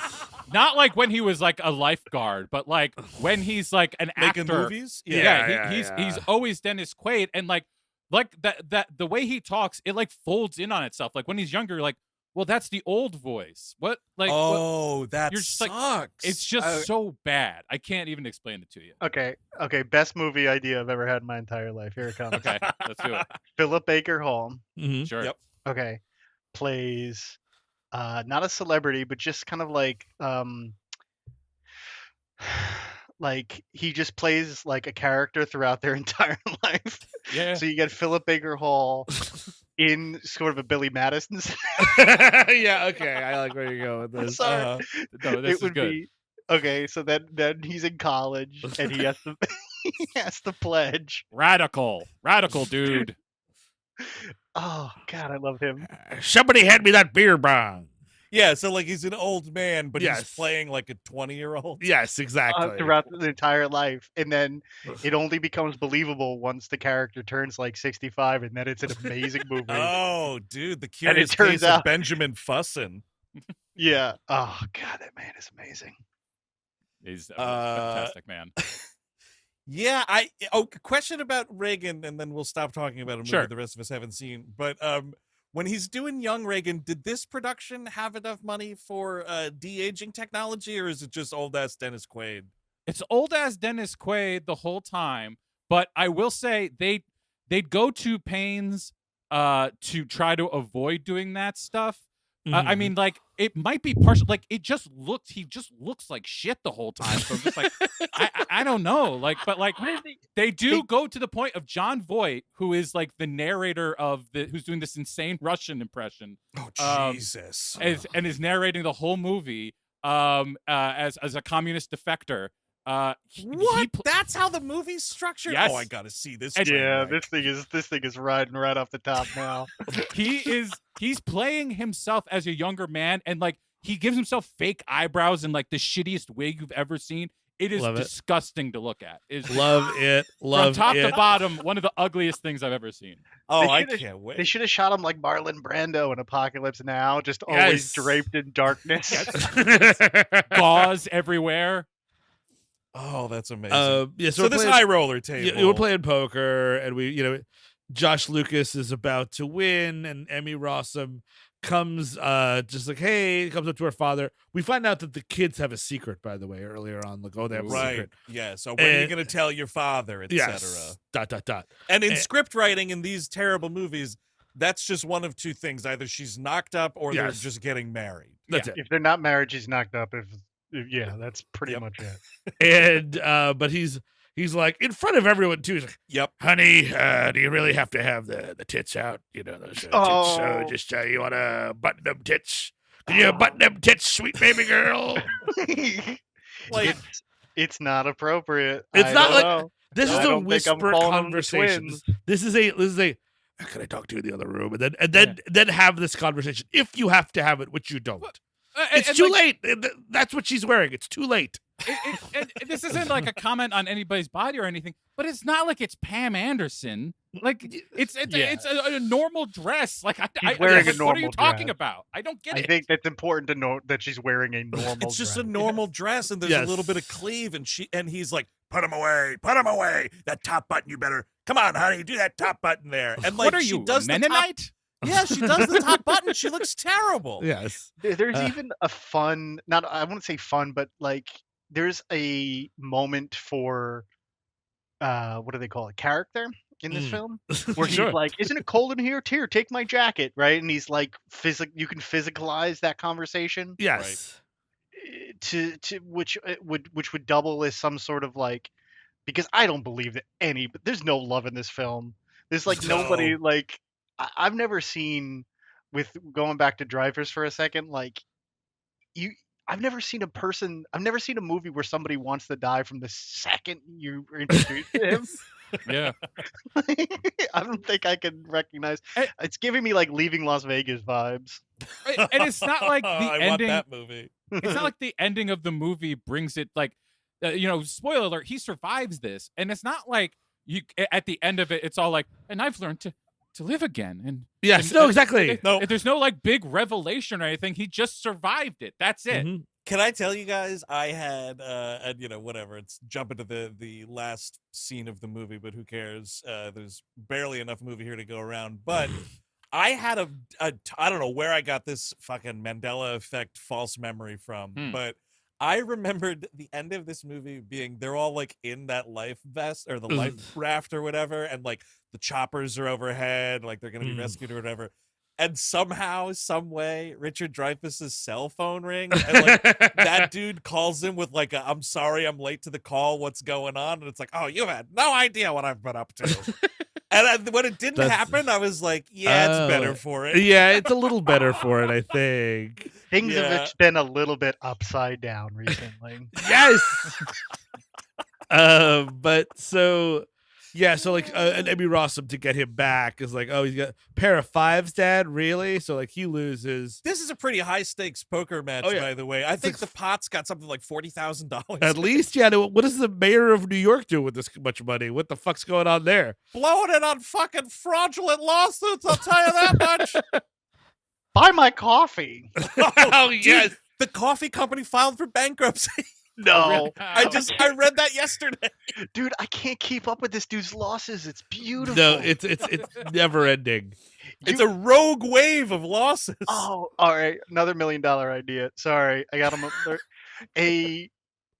like when he was like a lifeguard, but like when he's like an Making actor. movies. He's always Dennis Quaid, and like that the way he talks, it like folds in on itself. Like when he's younger, like, well, that's the old voice. What? Like, that you're just sucks. like, it's just so bad. I can't even explain it to you. Okay. Best movie idea I've ever had in my entire life. Here it comes. Okay, let's do it. Philip Baker Hall. Sure. Yep. Okay. Plays not a celebrity, but just kind of like like he just plays like a character throughout their entire life. Yeah. So you get Philip Baker Hall in sort of a Billy Madison. Yeah, okay. I like where you go with this. Sorry. No, this It is would good. be okay. So then he's in college and he has to he has to pledge. Radical dude. Oh God, I love him. Somebody hand me that beer bong. Yeah, so like he's an old man, but he's Yes. playing like a 20-year-old. Yes, exactly. Throughout the entire life, and then it only becomes believable once the character turns like 65, and then it's an amazing movie. Oh, dude, the And it curious turns case of out- Benjamin Fussin. Yeah. Oh God, that man is amazing. He's a fantastic man. Yeah, question about Reagan, and then we'll stop talking about a movie Sure. the rest of us haven't seen. But when he's doing young Reagan, did this production have enough money for de-aging technology, or is it just old ass Dennis Quaid? It's old ass Dennis Quaid the whole time, but I will say they'd go to pains to try to avoid doing that stuff. I mean, like, it might be partial. Like, he just looks like shit the whole time. So I'm just like, I don't know. Like, but like, they do go to the point of John Voight, who is like the narrator of who's doing this insane Russian impression. Oh, Jesus. And is narrating the whole movie as a communist defector. What? That's how the movie's structured? Yes. Oh, I gotta see this. And- train Yeah, wreck. this thing is riding right off the top now. He's playing himself as a younger man, and like he gives himself fake eyebrows and like the shittiest wig you've ever seen. It is Love it. disgusting to look at. It's Love it. Love from top it. to bottom, one of the ugliest things I've ever seen. Oh, They I should've- can't wait. They should have shot him like Marlon Brando in Apocalypse Now, just always Yes. draped in darkness. Gauze everywhere. Oh, that's amazing. Yeah, so we're this playing- high roller table. Yeah, we're playing poker, and Josh Lucas is about to win, and Emmy Rossum comes just like, hey, comes up to her father. We find out that the kids have a secret, by the way, earlier on. Like, oh, they have a Right. secret. Yeah. So when are you And- going to tell your father, etc.? Yes. Dot, dot, dot. And in And- script writing in these terrible movies, that's just one of two things: either she's knocked up, or they're Yes. just getting married. That's it. If they're not married, she's knocked up. If yeah, that's pretty Yep. much it. And but he's like in front of everyone too. He's like, Yep. honey, do you really have to have the tits out? You know, those tits. Oh. So just you want to button them tits? Can you button them tits, sweet baby girl? Like, It's not appropriate. It's I not don't like- know. This I is a don't think I'm whisper calling them the conversation. twins. This is a. Can I talk to you in the other room? And then have this conversation if you have to have it, which you don't. It's too late. That's what she's wearing. It's too late. And this isn't like a comment on anybody's body or anything, but it's not like it's Pam Anderson. Like it's a normal dress. Like She's wearing a what are you normal talking dress. about? I don't get I it. think that's important to note that she's wearing a normal. it's just a dress. normal dress, and there's a little bit of cleave, and he's like, put him away. That top button, you better. Come on, honey, do that top button there. And like, what are she you, does the top, Mennonite? yeah, she does the top button. She looks terrible. Yes. There's even a fun, not I wouldn't say fun, but like there's a moment for what do they call it? Character in this film where he's Sure. like, "Isn't it cold in here? Here, take my jacket," right? And he's like, you can physicalize that conversation Yes. to which would double as some sort of like, because I don't believe that but there's no love in this film. There's like nobody No. like I've never seen, with going back to Dreyfuss for a second, like I've never seen a movie where somebody wants to die from the second you introduce him. Yeah. I don't think I can recognize. It's giving me like Leaving Las Vegas vibes. And it's not like the I ending. want that movie. It's not like the ending of the movie brings it like, spoiler alert, he survives this, and it's not like at the end of it, it's all like, and I've learned to live again, and Yes. and- No. and- Exactly. No. There's no like big revelation or anything. He just survived it. That's it. Mhm. Can I tell you guys, I had, and whatever, it's jumping to the last scene of the movie, but who cares? There's barely enough movie here to go around. But I had I don't know where I got this fucking Mandela effect false memory from, but I remembered the end of this movie being, they're all like in that life vest or the life raft or whatever, and like the choppers are overhead, like they're going to be rescued or whatever. and somehow, some way, Richard Dreyfuss's cell phone rings, and like that dude calls him with like I'm sorry, I'm late to the call. What's going on? And it's like, oh, you had no idea what I've been up to. And when it didn't happen, I was like, yeah, it's better for it. Yeah, it's a little better for it, I think. Things have just been a little bit upside down recently. Yes. But so like an Emmy Rossum to get him back is like, oh, he's got a pair of fives, Dad. Really? So like he loses. This is a pretty high stakes poker match, by the way. I think the pot's got something like $40,000. At least, yeah. What does the mayor of New York do with this much money? What the fuck's going on there? Blowing it on fucking fraudulent lawsuits. I'll tell you that much. Buy my coffee. Oh yes, dude, the coffee company filed for bankruptcy. No, I read that yesterday. Dude, I can't keep up with this dude's losses. It's beautiful. No, it's never ending. It's a rogue wave of losses. Oh, all right. Another $1 million idea. Sorry, I got him up there. A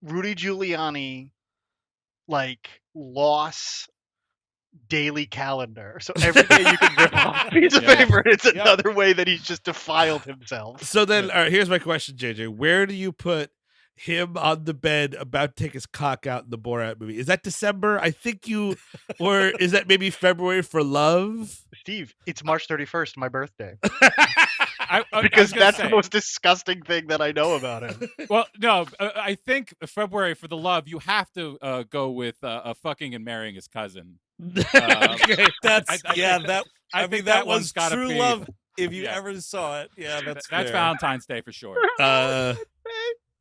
Rudy Giuliani like loss daily calendar. So every day you can rip off a piece of paper. It's another way that he's just defiled himself. So then, all right, here's my question, JJ. Where do you put him on the bed about to take his cock out in the Borat movie? Is that December? I think or is that maybe February for love? Steve, it's March 31st, my birthday. Because that's the most disgusting thing that I know about him. Well, no, I think February for the love, you have to go with fucking and marrying his cousin. Okay. I mean, that was true love. If you Yeah. ever saw it, that's fair. Valentine's Day for sure.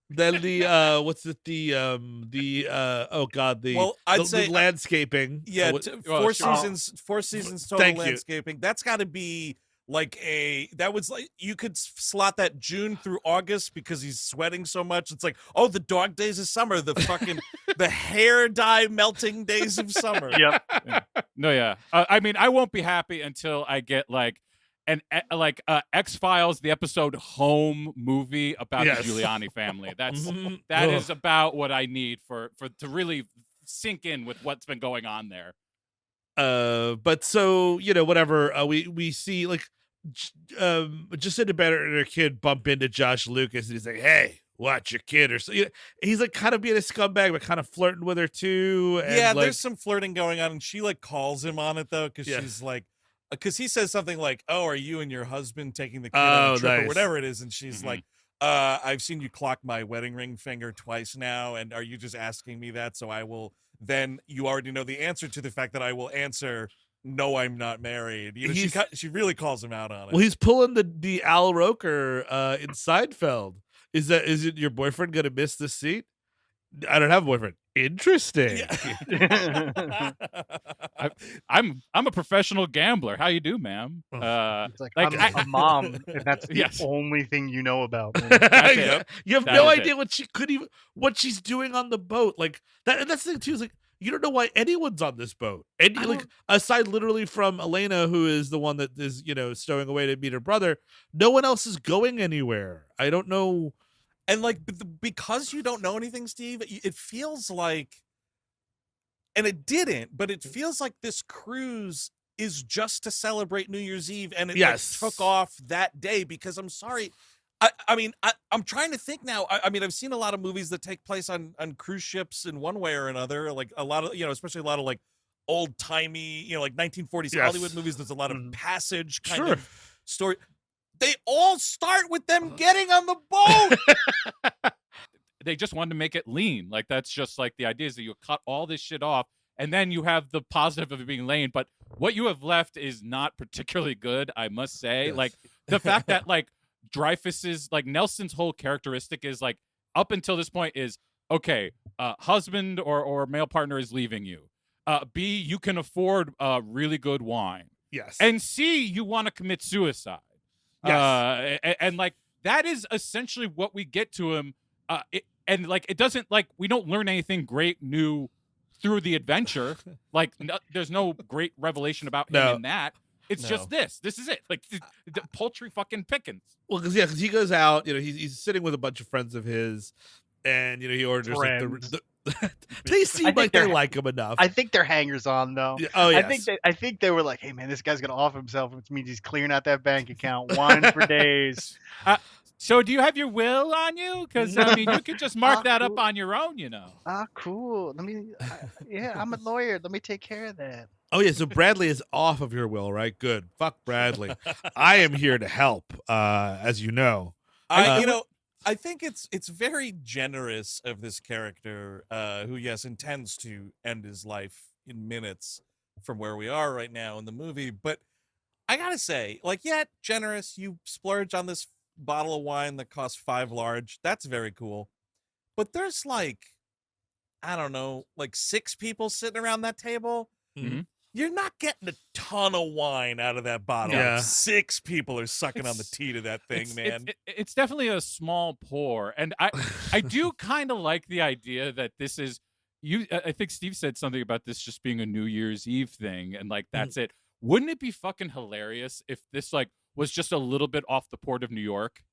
Then the what's it oh god the landscaping. Yeah, What- four seasons total Thank you. landscaping. That's got to be like you could slot that June through August because he's sweating so much. It's like, oh, the dog days of summer, the fucking the hair dye melting days of summer. Yep. No, yeah. I mean, I won't be happy until I get like X-Files, the episode Home movie about the Giuliani family. That is about what I need for to really sink in with what's been going on there. But so whatever. We see like Jacinda Bennett and her kid bump into Josh Lucas, and he's like, "Hey, watch your kid," or so. He's like kind of being a scumbag, but kind of flirting with her too. And yeah, like, there's some flirting going on, and she like calls him on it though, because she's like. Because he says something like, "Oh, are you and your husband taking the kid on a trip or whatever it is?" And she's like, "I've seen you clock my wedding ring finger twice now, and are you just asking me that? So I will." Then you already know the answer to the fact that I will answer, "No, I'm not married." She really calls him out on it. Well, he's pulling the Al Roker in Seinfeld. Is it your boyfriend gonna miss the seat? I don't have a boyfriend. Interesting. Yeah. I'm a professional gambler. How you do, ma'am? It's like I'm a mom, and that's the only thing you know about me. You have no idea what she's doing on the boat. Like that, and that's the thing too. Is like you don't know why anyone's on this boat. And like aside literally from Elena, who is the one that is stowing away to meet her brother, no one else is going anywhere. I don't know. And like because you don't know anything, Steve, it feels like, and it didn't, but it feels like this cruise is just to celebrate New Year's Eve, and it like, took off that day. Because I'm sorry, I mean, I'm trying to think now. I mean, I've seen a lot of movies that take place on cruise ships in one way or another. Like a lot of especially a lot of like old timey, like 1940s Hollywood movies. There's a lot of passage kind of story. They all start with them getting on the boat. They just wanted to make it lean. Like that's just like the idea is that you cut all this shit off, and then you have the positive of it being lean. But what you have left is not particularly good, I must say. Like the fact that like Dreyfuss's like Nelson's whole characteristic is like up until this point is okay. Husband or male partner is leaving you. B, you can afford really good wine. Yes. And C, you want to commit suicide. Yes. And like that is essentially what we get to him. And like it doesn't like we don't learn anything great new through the adventure. Like there's no great revelation about him in that. It's just this. This is it. Like the paltry fucking pickings. Well, because he goes out. He's sitting with a bunch of friends of his, and he orders like, They seem like they like him enough. I think they're hangers on though. Yeah, oh yes. I think they were like, hey man, this guy's gonna off himself, which means he's clearing out that bank account one for days. So do you have your will on you? Because I mean, you could just mark that up on your own, you know. Cool. Let me. Yeah, I'm a lawyer. Let me take care of that. Oh yeah, so Bradley is off of your will, right? Good. Fuck Bradley. I am here to help, as you know. I think it's very generous of this character, who intends to end his life in minutes from where we are right now in the movie. But I gotta say, generous. You splurge on this bottle of wine that costs $5 large. That's very cool. But there's I don't know, 6 people sitting around that table. Mm-hmm. You're not getting a ton of wine out of that bottle. Yeah. 6 people are sucking on the teat of that thing, man. It's definitely a small pour, and I do kind of like the idea that this is you. I think Steve said something about this just being a New Year's Eve thing, and that's it. Wouldn't it be fucking hilarious if this was just a little bit off the port of New York?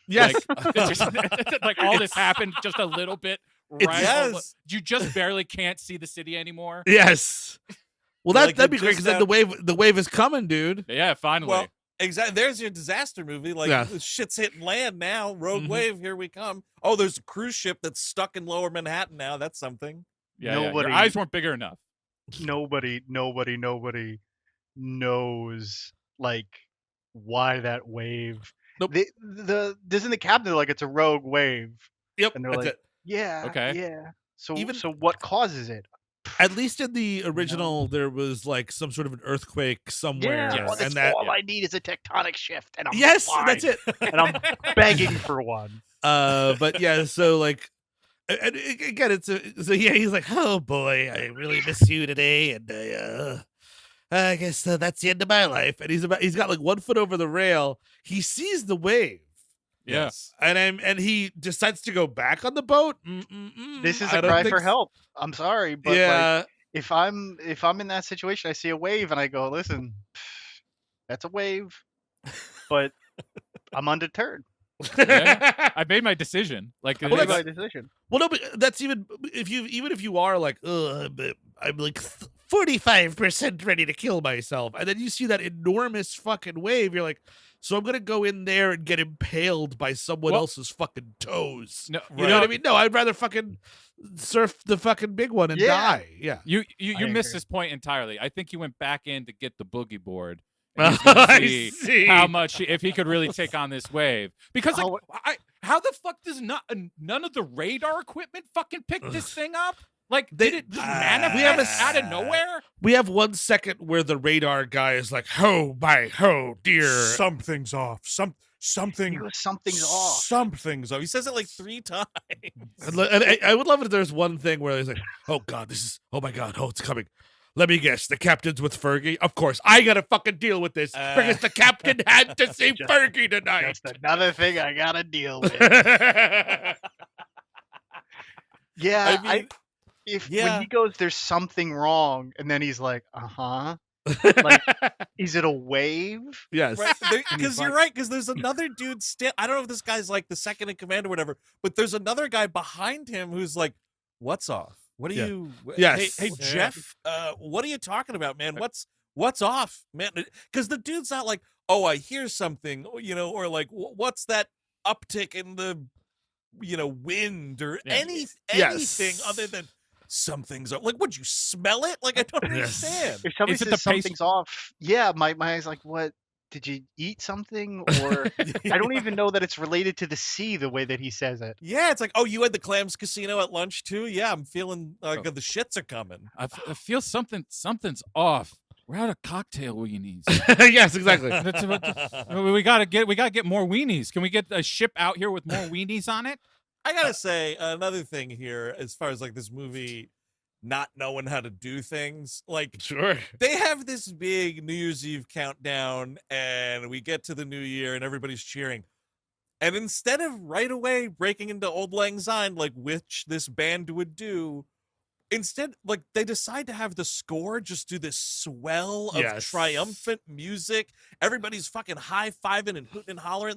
Yes. All this happened just a little bit. Right? Yes. You just barely can't see the city anymore. Yes. Well, that'd be great because then the wave is coming, dude. Yeah, finally. Well, exactly. There's your disaster movie. Shit's hitting land now. Rogue wave, here we come. Oh, there's a cruise ship that's stuck in Lower Manhattan now. That's something. Yeah, your eyes weren't bigger enough. Nobody knows why that wave. Nope. Isn't the captain it's a rogue wave? Yep. And they're that's like, it. yeah, okay, yeah. So what causes it? At least in the original, there was some sort of an earthquake somewhere. Yeah, and that all I need is a tectonic shift, and I'm fine. That's it. And I'm begging for one. But yeah, so and again, he's like, oh boy, I really miss you today, and I guess that's the end of my life. And he's got 1 foot over the rail. He sees the wave. Yes, and he decides to go back on the boat. This is a cry for help. I'm sorry, but yeah. If I'm in that situation, I see a wave and I go, listen, that's a wave, but I'm undeterred. Yeah. I made my decision. I made my decision. Well, no, but that's even if you are I'm 45% ready to kill myself, and then you see that enormous fucking wave, you're like, so I'm gonna go in there and get impaled by someone else's fucking toes. No, you know what I mean? No, I'd rather fucking surf the fucking big one and die. Yeah. You missed this point entirely. I think he went back in to get the boogie board. I see how much if he could really take on this wave, because how the fuck does none of the radar equipment fucking pick this thing up? Did it just manifest out of nowhere? We have 1 second where the radar guy is like, "Ho, my ho, dear, something's off. Something's off. Something's off." He says it 3 times. And I would love it if there's one thing where he's like, "Oh God, oh my God, it's coming." Let me guess, the captain's with Fergie? Of course, I gotta fucking deal with this because the captain had to see Fergie tonight. That's another thing I gotta deal with. Yeah, I mean, when he goes, there's something wrong, and then he's like, is it a wave? Yes. Because you're right, because there's another dude I don't know if this guy's the second in command or whatever, but there's another guy behind him who's like, what's off? What are you? Yes. Hey, Jeff. What are you talking about, man? What's off, man? Because the dude's not like, oh, I hear something, or what's that uptick in the, wind or anything other than something's off. Would you smell it? I don't understand. If somebody says something's off, yeah, my eyes what? Did you eat something? Or I don't even know that it's related to the sea the way that he says it. Yeah, it's oh, you had the Clams Casino at lunch too? Yeah, I'm feeling the shits are coming. I feel something's off. We're out of cocktail weenies. Yes, exactly. we gotta get more weenies. Can we get a ship out here with more weenies on it? I gotta say another thing here, as far as this movie not knowing how to do things. Sure. They have this big New Year's Eve countdown and we get to the new year and everybody's cheering. And instead of right away breaking into Old Lang Syne, which this band would do, instead, they decide to have the score just do this swell of triumphant music. Everybody's fucking high-fiving and hooting and hollering.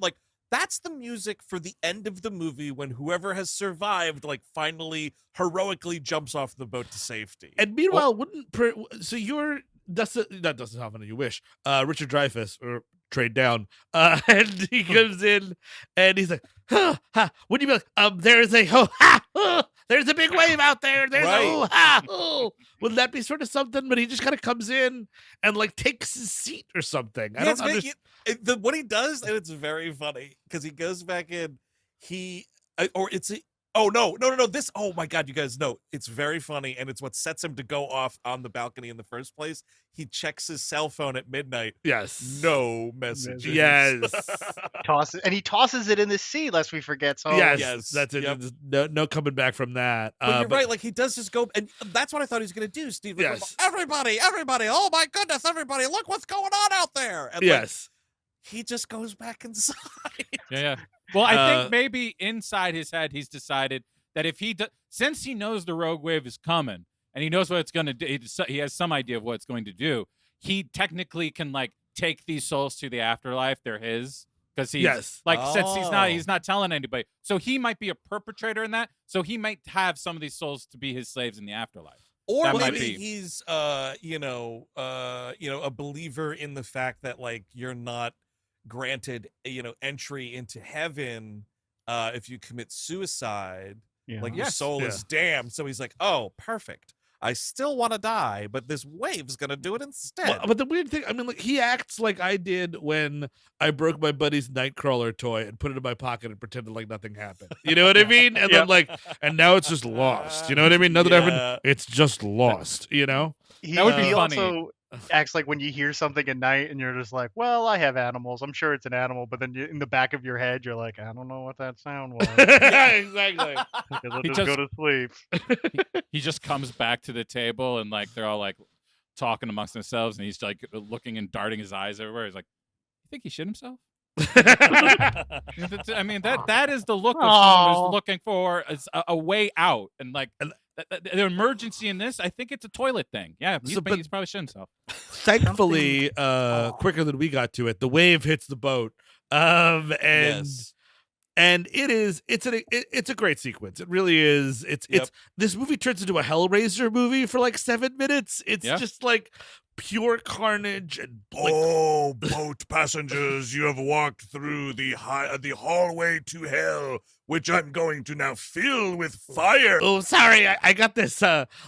that's the music for the end of the movie when whoever has survived like finally heroically jumps off the boat to safety. And meanwhile, so you're not Dustin Hoffman, you wish, Richard Dreyfuss, or trade down, and he comes in and he's like, huh, ha, wouldn't you be like, there's a there's a big wave out there, there's a wouldn't that be sort of something? But he just kind of comes in and like takes his seat or something. I don't understand what he does, and it's very funny because he goes back in, this, oh my god, you guys know, it's very funny, and it's what sets him to go off on the balcony in the first place. He checks his cell phone at midnight. Yes. No messages. Yes. He tosses it in the sea lest we forget. So Yes, that's it. Yep. No coming back from that. But you're right, like he does just go, and that's what I thought he was gonna do, Steve. Like, yes. Everybody, oh my goodness, everybody, look what's going on out there. And yes. He just goes back inside. Yeah. Well, I think maybe inside his head, he's decided that if since he knows the rogue wave is coming and he knows what it's going to do, he has some idea of what it's going to do. He technically can like take these souls to the afterlife. They're his because he's since he's not telling anybody. So he might be a perpetrator in that. So he might have some of these souls to be his slaves in the afterlife. Or that maybe he's a believer in the fact that like you're not granted entry into heaven if you commit suicide. Like your soul is damned. So he's like, oh, perfect, I still want to die, but this wave's gonna do it instead. But the weird thing, I mean, like he acts like I did when I broke my buddy's Nightcrawler toy and put it in my pocket and pretended like nothing happened. You know what I mean? And then like, and now it's just lost. You know what I mean? Nothing happened. It's just lost. You know? That would be funny. Also acts like when you hear something at night and you're just like, well, I have animals, I'm sure it's an animal, but then in the back of your head you're like, I don't know what that sound was. Exactly. I'll just go to sleep. He just comes back to the table and like they're all like talking amongst themselves and he's like looking and darting his eyes everywhere. He's like, you think he shit himself? I mean, that is the look of someone who's looking for a way out, and like the emergency in this, I think it's a toilet thing. Yeah, he's probably shit himself. Thankfully, quicker than we got to it, the wave hits the boat, and it's a great sequence. It really is. It's this movie turns into a Hellraiser movie for like 7 minutes. It's just like pure carnage and boat passengers, you have walked through the hallway to hell, which I'm going to now fill with fire. Oh, sorry, I got this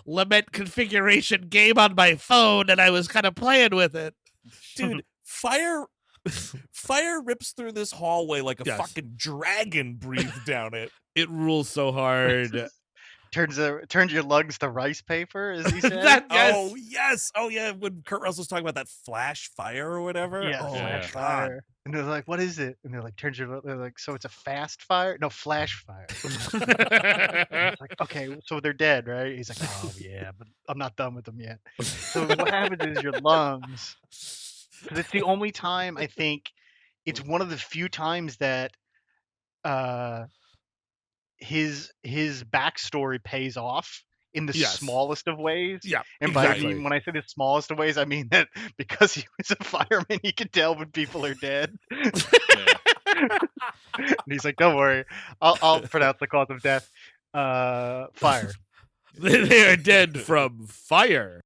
lament configuration game on my phone and I was kind of playing with it. Dude, fire rips through this hallway like a fucking dragon breathed down it. It rules so hard. Turns your lungs to rice paper, as he said. Oh yes, oh yeah. When Kurt Russell's talking about that flash fire or whatever, flash fire, and they're like, "What is it?" And they're like, they're like, "So it's a fast fire? No, flash fire." Like, okay, so they're dead, right? He's like, "Oh yeah, but I'm not done with them yet." So what happens is your lungs, because it's the only time I think, it's one of the few times that his backstory pays off in the smallest of ways. Yeah, and when I say the smallest of ways, I mean that because he was a fireman, he can tell when people are dead. And he's like, "Don't worry, I'll pronounce the cause of death. Fire. They are dead from fire."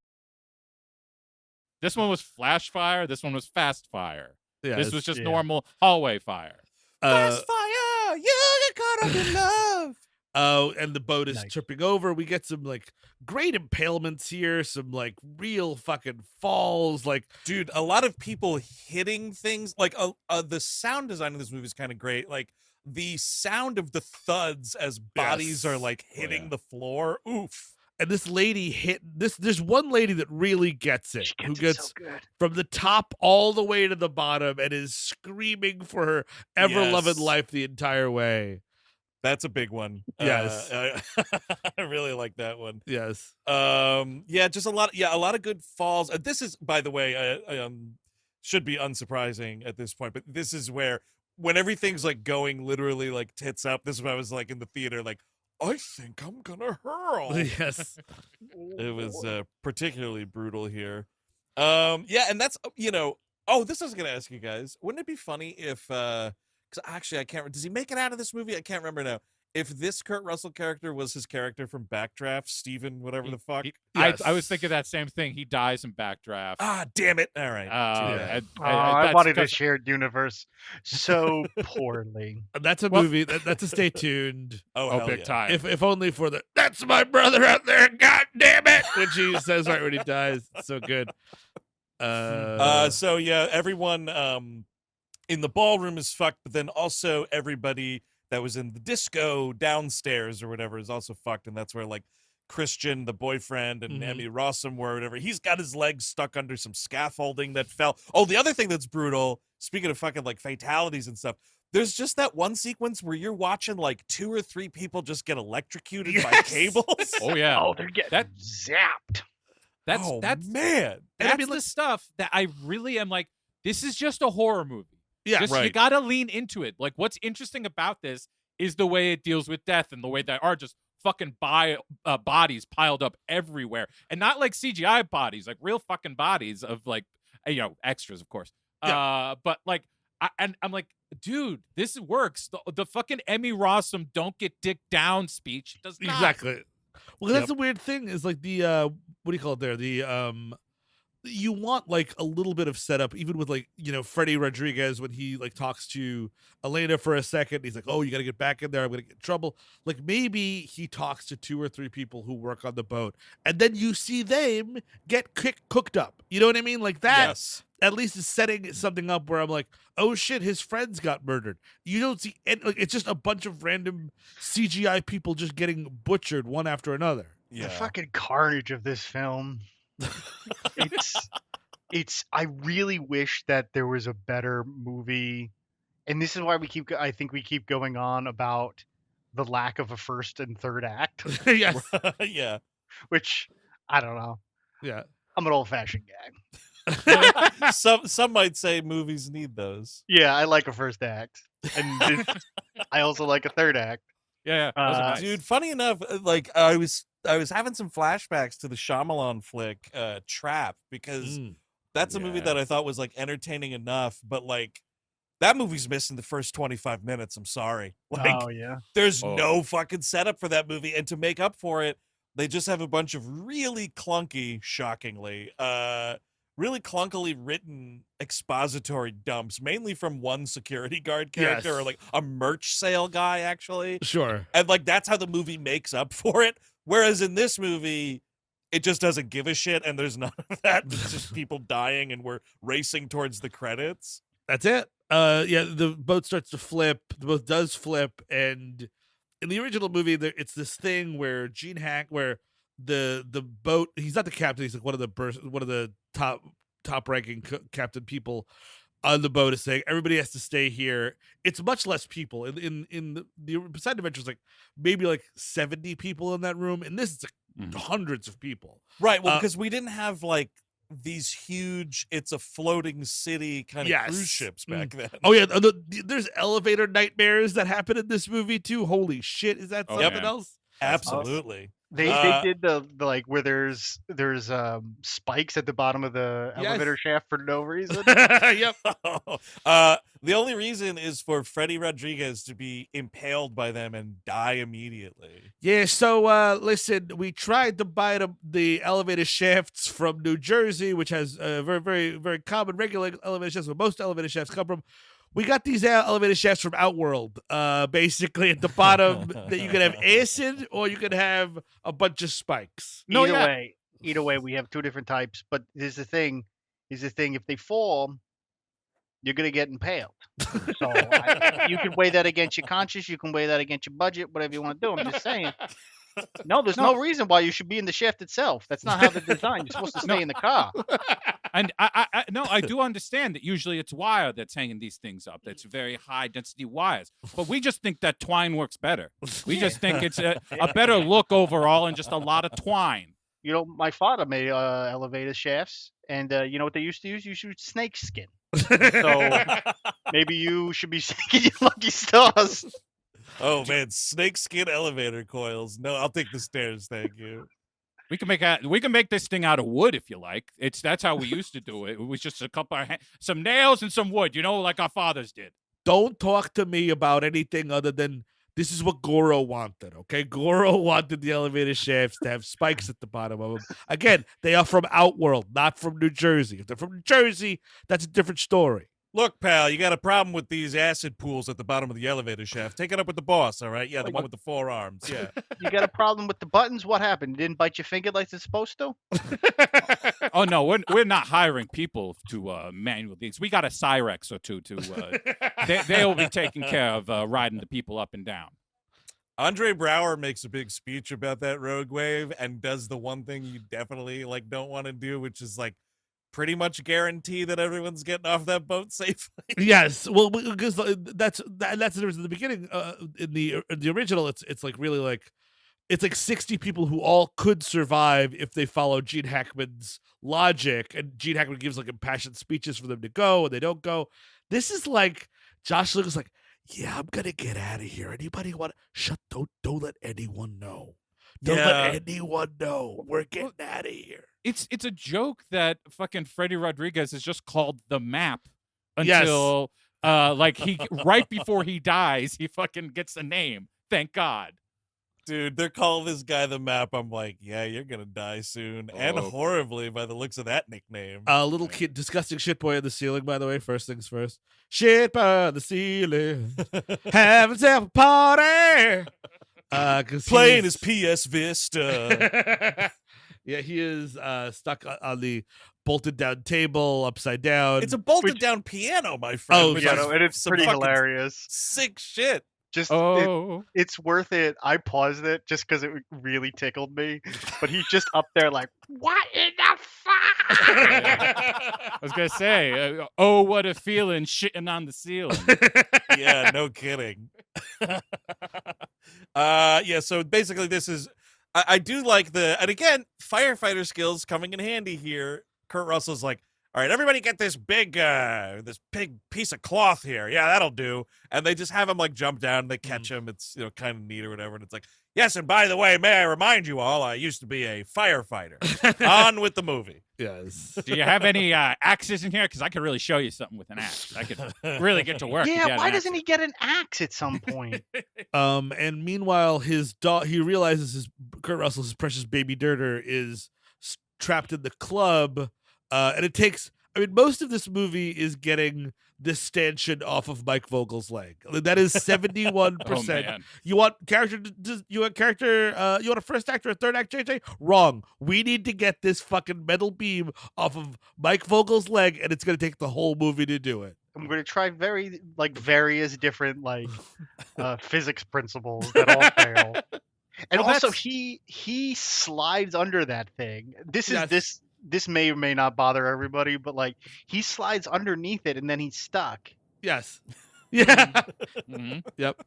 This one was flash fire. This one was fast fire. Yeah, this was just normal hallway fire. Fast fire, you get caught up in love. Oh, and the boat is tripping over. We get some like great impalements here, some like real fucking falls. Like, dude, a lot of people hitting things. Like, the sound design of this movie is kind of great. Like the sound of the thuds as bodies are like hitting the floor. Oof. And this lady hit this. There's one lady that really gets it, who gets from the top all the way to the bottom and is screaming for her ever-loving life the entire way. That's a big one. Yes, I really like that one. Yes. Just a lot of good falls. This is, by the way, should be unsurprising at this point, but this is where when everything's like going literally like tits up. This is when I was like in the theater, like, I think I'm gonna hurl. Yes. It was particularly brutal here. And that's, this I was gonna ask you guys, wouldn't it be funny if because actually I can't. Does he make it out of this movie? I can't remember now. If this Kurt Russell character was his character from Backdraft, Steven, whatever the fuck. I was thinking that same thing. He dies in Backdraft. Ah, damn it! All right. I wanted a shared universe so poorly. That's a movie. That's a stay tuned. Oh, big time. If only for the "that's my brother out there, god damn it," which he says right when he dies. It's so good. So yeah, everyone in the ballroom is fucked, but then also everybody that was in the disco downstairs or whatever is also fucked, and that's where like Christian, the boyfriend, and Emmy Rossum were, or whatever. He's got his legs stuck under some scaffolding that fell. Oh, the other thing that's brutal, speaking of fucking like fatalities and stuff, there's just that one sequence where you're watching like 2 or 3 people just get electrocuted by cables. Oh yeah. Oh, they're getting zapped. That's man. That's the stuff that I really am like, this is just a horror movie. Yeah, just, you gotta lean into it. Like, what's interesting about this is the way it deals with death and the way that are just fucking bodies piled up everywhere, and not like CGI bodies, like real fucking bodies of like, extras, of course. Yeah. But like, I'm like, dude, this works. The fucking Emmy Rossum "don't get dick down" speech does not. Exactly. Well, that's the weird thing is like the what do you call it there? The you want like a little bit of setup, even with like, Freddy Rodríguez when he like talks to Elena for a second. He's like, "Oh, you got to get back in there. I'm gonna get in trouble." Like maybe he talks to 2 or 3 people who work on the boat, and then you see them get cooked up. You know what I mean? Like that. Yes. At least is setting something up where I'm like, oh shit, his friends got murdered. You don't see any, like, it's just a bunch of random CGI people just getting butchered one after another. Yeah. The fucking carnage of this film. It's I really wish that there was a better movie, and this is why I think we keep going on about the lack of a first and third act. Yes. Yeah. Which I don't know. Yeah. I'm an old-fashioned guy. Some might say movies need those. Yeah, I like a first act, and I also like a third act. Yeah, those are nice. Dude, funny enough, like I was having some flashbacks to the Shyamalan flick Trap, because that's a movie that I thought was like entertaining enough, but like that movie's missing the first 25 minutes. I'm sorry. Like, there's no fucking setup for that movie, and to make up for it, they just have a bunch of really clunky, shockingly, really clunkily written expository dumps, mainly from one security guard character or like a merch sale guy, actually. Sure. And like that's how the movie makes up for it. Whereas in this movie, it just doesn't give a shit, and there's none of that. It's just people dying, and we're racing towards the credits. That's it. The boat starts to flip. The boat does flip, and in the original movie, it's this thing where where the boat, he's not the captain, he's like one of the top ranking captain people on the boat is saying everybody has to stay here. It's much less people in the Poseidon Adventure is like maybe like 70 people in that room, and this is like hundreds of people, right? Well, because we didn't have like these huge it's a floating city kind of cruise ships back then. Oh yeah, there's elevator nightmares that happen in this movie too. Holy shit, is that something else? Absolutely. They did the like where there's spikes at the bottom of the elevator shaft for no reason. Yep. The only reason is for Freddy Rodríguez to be impaled by them and die immediately. Yeah, so listen, we tried to buy the elevator shafts from New Jersey, which has very, very, very common regular elevator shafts where most elevator shafts come from. We got these elevator shafts from Outworld, basically at the bottom that you can have acid or you can have a bunch of spikes. Either way, we have 2 different types. But here's the thing: if they fall, you're gonna get impaled. So you can weigh that against your conscience. You can weigh that against your budget. Whatever you want to do. I'm just saying. No, there's no reason why you should be in the shaft itself. That's not how they're designed. You're supposed to stay in the car. And I do understand that usually it's wire that's hanging these things up. That's very high density wires. But we just think that twine works better. We just think it's a better look overall and just a lot of twine. My father made elevator shafts, and you know what they used to use? You should snake skin. So maybe you should be shaking your lucky stars. Oh man, snakeskin elevator coils. No, I'll take the stairs, thank you. We can make this thing out of wood if you like. That's how we used to do it. It was just a couple of some nails and some wood, like our fathers did. don't talk to me about anything other than this is what Goro wanted, okay? Goro wanted the elevator shafts to have spikes at the bottom of them. Again, they are from Outworld, not from New Jersey. If they're from New Jersey, that's a different story. Look, pal, you got a problem with these acid pools at the bottom of the elevator shaft. Take it up with the boss, all right? Yeah, the one with the 4 arms. Yeah. You got a problem with the buttons? What happened? You didn't bite your finger like it's supposed to? Oh no, we're not hiring people to manual these. We got a Cyrex or two to they'll be taking care of riding the people up and down. Andre Brauer makes a big speech about that rogue wave and does the one thing you definitely don't want to do, which is pretty much guarantee that everyone's getting off that boat safely. Yes, well, because that's the difference in the beginning. In the original, it's really it's 60 people who all could survive if they follow Gene Hackman's logic, and Gene Hackman gives impassioned speeches for them to go, and they don't go. This is Josh Lucas yeah, I'm gonna get out of here. Anybody want? Don't let anyone know. Don't let anyone know. We're getting out of here. It's a joke that fucking Freddy Rodríguez is just called the map until he right before he dies, he fucking gets a name. Thank God. Dude, they're calling this guy the map. I'm like, yeah, you're gonna die soon, and horribly by the looks of that nickname. Little kid, disgusting shit boy on the ceiling. By the way, first things first, shit boy on the ceiling, having himself a party. Playing his PS Vista. Yeah, he is stuck on the bolted down table, upside down. It's a bolted down piano, my friend. Oh, yeah, and it's pretty hilarious. Sick shit. Just it's worth it. I paused it just because it really tickled me. But he's just up there what in the fuck? I was gonna say, what a feeling shitting on the ceiling. Yeah, no kidding. Yeah, so basically this is I do like and again, firefighter skills coming in handy here. Kurt Russell's all right, everybody get this big piece of cloth here. Yeah, that'll do. And they just have him jump down, they catch him. It's kind of neat or whatever. And it's yes, and by the way, may I remind you all, I used to be a firefighter. On with the movie. Yes. Do you have any axes in here? Because I could really show you something with an axe. I could really get to work. Yeah, why doesn't he get an axe at some point? And meanwhile, his dog, he realizes Kurt Russell's precious baby Dirter is trapped in the club. And it takes, most of this movie is getting this stanchion off of Mike Vogel's leg. That is 71%. Man. You want you want a first act or a third act, JJ? Wrong. We need to get this fucking metal beam off of Mike Vogel's leg, and it's going to take the whole movie to do it. I'm going to try various different physics principles that all fail. And also he slides under that thing. This may or may not bother everybody, but he slides underneath it and then he's stuck. Yes. Yeah. Mm-hmm. Yep.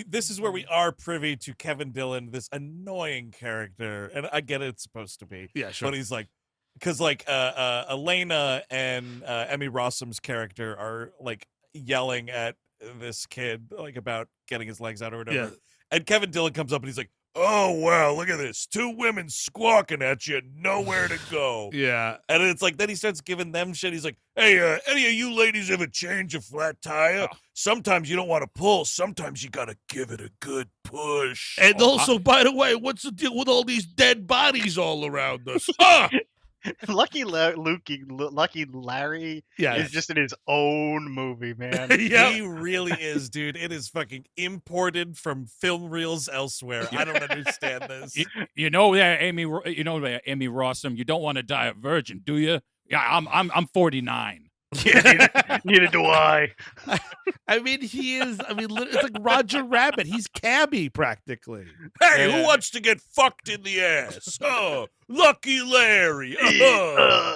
This is where we are privy to Kevin Dillon, this annoying character, and I get it's supposed to be. Yeah, sure. But he's because Elena and Emmy Rossum's character are yelling at this kid about getting his legs out or whatever. Yeah. And Kevin Dillon comes up and he's oh, wow, look at this. 2 women squawking at you, nowhere to go. Yeah. And it's then he starts giving them shit. He's hey, any of you ladies ever change a flat tire? Sometimes you don't want to pull. Sometimes you got to give it a good push. And also, by the way, what's the deal with all these dead bodies all around us? Lucky Larry is just in his own movie, man. Yep. He really is, dude. It is fucking imported from film reels elsewhere. I don't understand this. Amy Rossum, you don't want to die a virgin, do you? Yeah, I'm 49. Yeah, neither do I. He is. It's like Roger Rabbit. He's Cabby practically. Hey, who wants to get fucked in the ass? Oh, Lucky Larry. I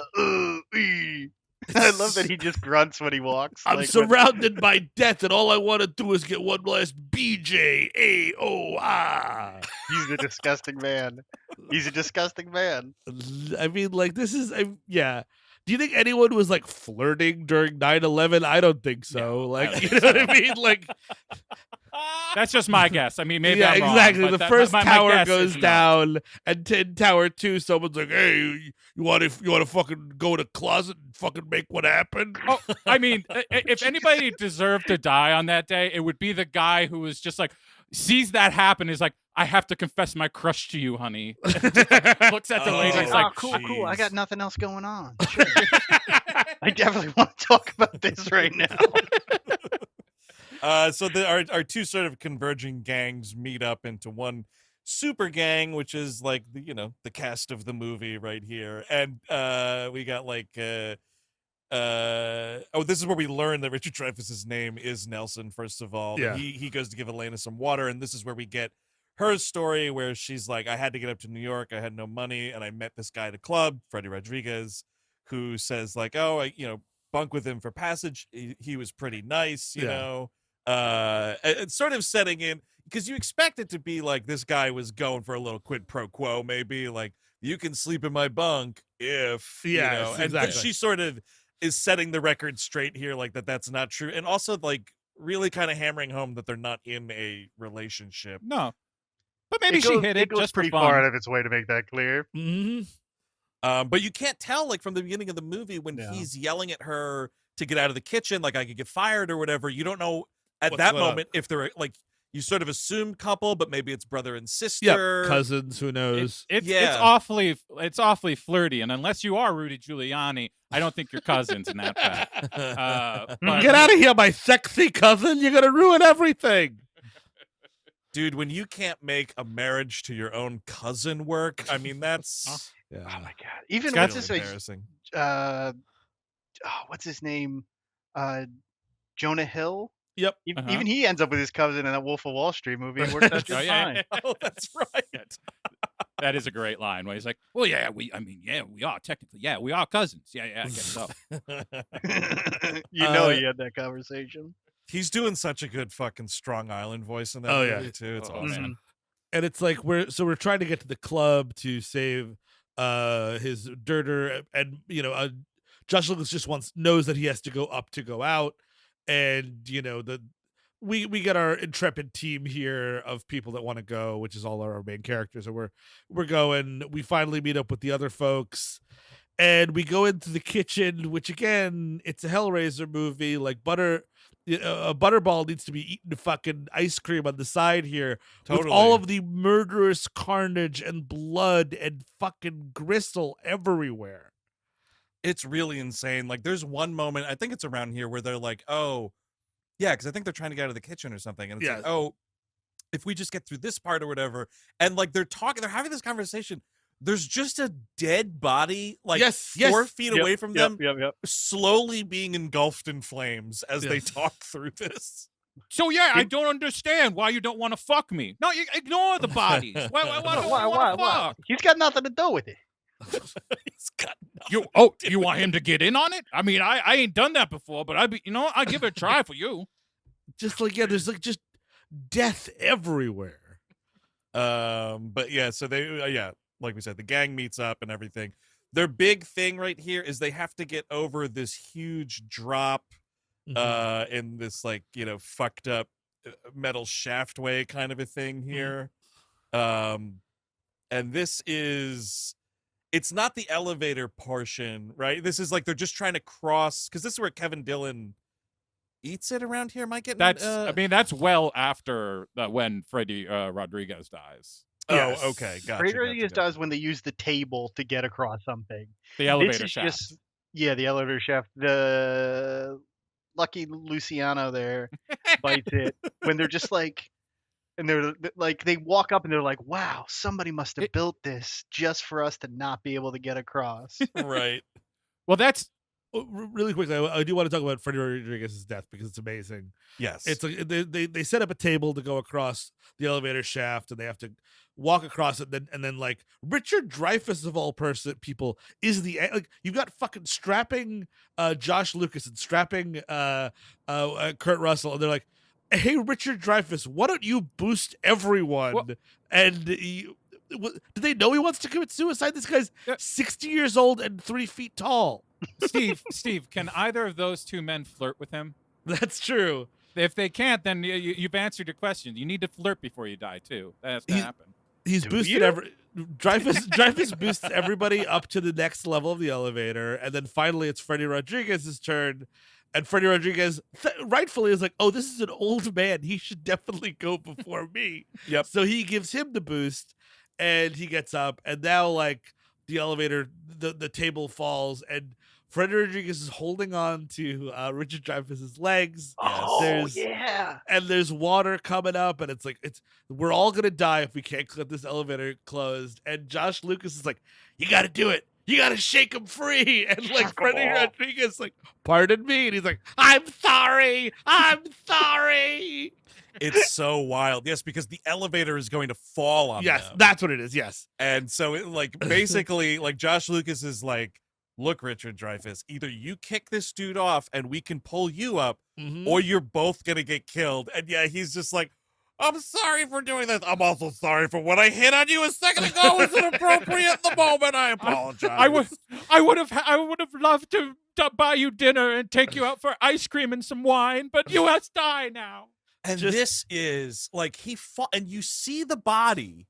love that he just grunts when he walks. I'm surrounded by death, and all I want to do is get one last BJAOR. He's a disgusting man. This is, yeah. Do you think anyone was like flirting during 9/11? I don't think so. No, like, I don't you think know what so. I mean? Like, That's just my guess. I mean, maybe yeah, I'm wrong, exactly. but The that- first my tower guess goes is no. down, and in Tower 2, someone's like, "Hey, you want to fucking go in a closet and fucking make what happen?" Oh, I mean, if anybody deserved to die on that day, it would be the guy who was just like, sees that happen, is like, I have to confess my crush to you, honey. Looks at the Oh, lady, He's it's like, like, oh, cool. I jeez. got nothing else going on. Sure. I definitely want to talk about this right now. So our two sort of converging gangs meet up into one super gang, which is like the cast of the movie right here, and we got like this is where we learn that Richard Dreyfuss's name is Nelson. First of all, Yeah. he goes to give Elena some water, and this is where we get her story, where she's like, I had to get up to New York, I had no money, and I met this guy at a club, Freddy Rodríguez, who says like, oh, I bunk with him for passage. He was pretty nice, you know. It's sort of setting in, because you expect it to be like this guy was going for a little quid pro quo, maybe like, you can sleep in my bunk if Yes, and exactly. she sort of is setting the record straight here, like that's not true, and also like really kind of hammering home that they're not in a relationship. no. But maybe she hit it goes just for pretty fun. far out of its way to make that clear. Mhm. But you can't tell, like from the beginning of the movie when Yeah. he's yelling at her to get out of the kitchen, like I could get fired or whatever. You don't know at What's that going on? moment if they're like, you sort of assume couple, but maybe it's brother and Yep, sister. cousins. Who knows? It's Yeah. it's awfully flirty, and unless you are Rudy Giuliani, I don't think you're cousins in that fact. But- Get out of here, my sexy cousin! You're gonna ruin everything. Dude, when you can't make a marriage to your own cousin work, I mean that's Oh my god! Even really what's his name? embarrassing. What's his name? Jonah Hill. Yep. Even he ends up with his cousin in that Wolf of Wall Street movie. It worked out Oh, just yeah. fine. Oh, that's right. That is a great line where he's like, well, yeah, we are technically, we are cousins. Yeah, I guess so. You know he had that conversation. He's doing such a good fucking Strong Island voice in that Oh, movie yeah. too. It's Oh, awesome. man. And it's like we're trying to get to the club to save his dirter, and Josh Lucas just knows that he has to go out, and we get our intrepid team here of people that want to go, which is all our main characters, and we're going. We finally meet up with the other folks, and we go into the kitchen, which again, it's a Hellraiser movie. Like a butterball needs to be eating fucking ice cream on the side here, with all of the murderous carnage and blood and fucking gristle everywhere. It's really insane. Like there's one moment, I think it's around here, where they're like, oh yeah, because I think they're trying to get out of the kitchen or something, and it's like, oh, if we just get through this part or whatever, and like they're having this conversation, there's just a dead body like 4 feet away from them, slowly being engulfed in flames as they talk through this. So yeah, I don't understand why you don't want to fuck me. No, you ignore the bodies. Why don't you want to fuck? He's got nothing to do with it. He's got You want him to get in on it? I mean, I ain't done that before, but I'll give it a try for you. Just like there's like just death everywhere. But yeah, so they like we said, the gang meets up and everything. Their big thing right here is they have to get over this huge drop in this like fucked up metal shaft way kind of a thing here. And this is, it's not the elevator portion, right? This is like they're just trying to cross, because this is where Kevin Dillon eats it around here. Am I getting that's well after when Freddy Rodríguez dies. Yes. Oh, okay, gotcha. Rodríguez does when they use the table to get across something. The elevator shaft. The elevator shaft. The lucky Luciano there bites it when they're just like, and they're like, they walk up and they're like, wow, somebody must have built this just for us to not be able to get across. Right. Well, that's really quickly. I do want to talk about Freddy Rodríguez's death because it's amazing. Yes. It's like they set up a table to go across the elevator shaft, and they have to walk across it. And then like Richard Dreyfuss of all people is like, you've got fucking strapping Josh Lucas and strapping Kurt Russell, and they're like, hey, Richard Dreyfuss, why don't you boost everyone? Well, and do they know he wants to commit suicide? This guy's 60 years old and 3 feet tall. Steve, can either of those two men flirt with him? That's true. If they can't, then you've answered your question. You need to flirt before you die too. That has to happen. He's boosted Dreyfuss boosts everybody up to the next level of the elevator, and then finally it's Freddy Rodríguez's turn. And Freddy Rodríguez rightfully is like, oh, this is an old man. He should definitely go before me. Yep. So he gives him the boost, and he gets up. And now, like, the elevator, the table falls, and Freddy Rodríguez is holding on to Richard Dreyfuss's legs. Oh, yeah. And there's water coming up, and we're all gonna die if we can't get this elevator closed. And Josh Lucas is like, you gotta do it. You gotta shake him free. And like Freddy Rodríguez, like, pardon me. And he's like, I'm sorry. It's so wild. Yes, because the elevator is going to fall on them. Yes, that's what it is. Yes. And so it, like, basically, like, Josh Lucas is like, look, Richard Dreyfuss, either you kick this dude off and we can pull you up, or you're both gonna get killed. And yeah, he's just like, I'm sorry for doing this. I'm also sorry for what I hit on you a second ago. Was inappropriate at the moment. I apologize. I would have loved to buy you dinner and take you out for ice cream and some wine, but you must die now. And this is like he fought, and you see the body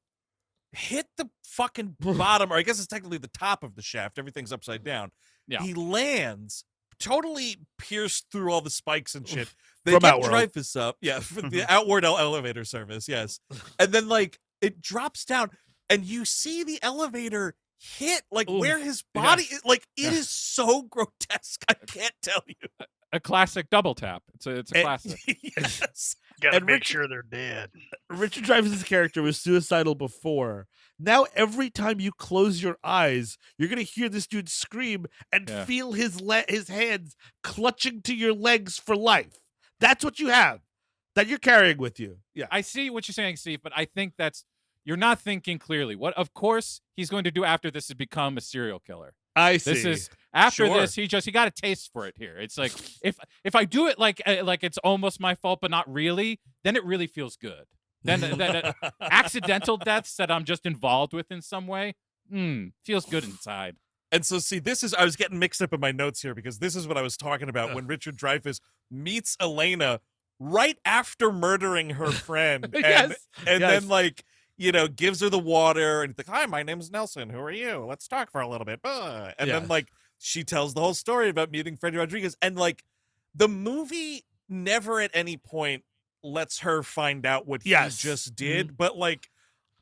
hit the fucking bottom, or I guess it's technically the top of the shaft. Everything's upside down. Yeah. He lands, totally pierced through all the spikes and shit. They From get Outworld. Dreyfuss up. Yeah, for the Outward elevator service, yes. And then, like, it drops down, and you see the elevator hit, like, where his body is. Like, it is so grotesque. I can't tell you. A classic double tap. It's a classic. Yes. Gotta make sure they're dead. Richard Dreyfuss's character was suicidal before. Now, every time you close your eyes, you're gonna hear this dude scream and feel his hands clutching to your legs for life. That's what you have, that you're carrying with you. Yeah, I see what you're saying, Steve, but I think you're not thinking clearly. What, of course, he's going to do after this is become a serial killer. I see. This is after this. He got a taste for it here. It's like if I do it like it's almost my fault, but not really, then it really feels good. Then accidental deaths that I'm just involved with in some way, feels good inside. And so, see, I was getting mixed up in my notes here because this is what I was talking about when Richard Dreyfuss meets Elena right after murdering her friend. And then, like, you know, gives her the water and he's like, hi, my name's Nelson. Who are you? Let's talk for a little bit. And then, like, she tells the whole story about meeting Freddy Rodríguez. And, like, the movie never at any point lets her find out what he just did. But, like,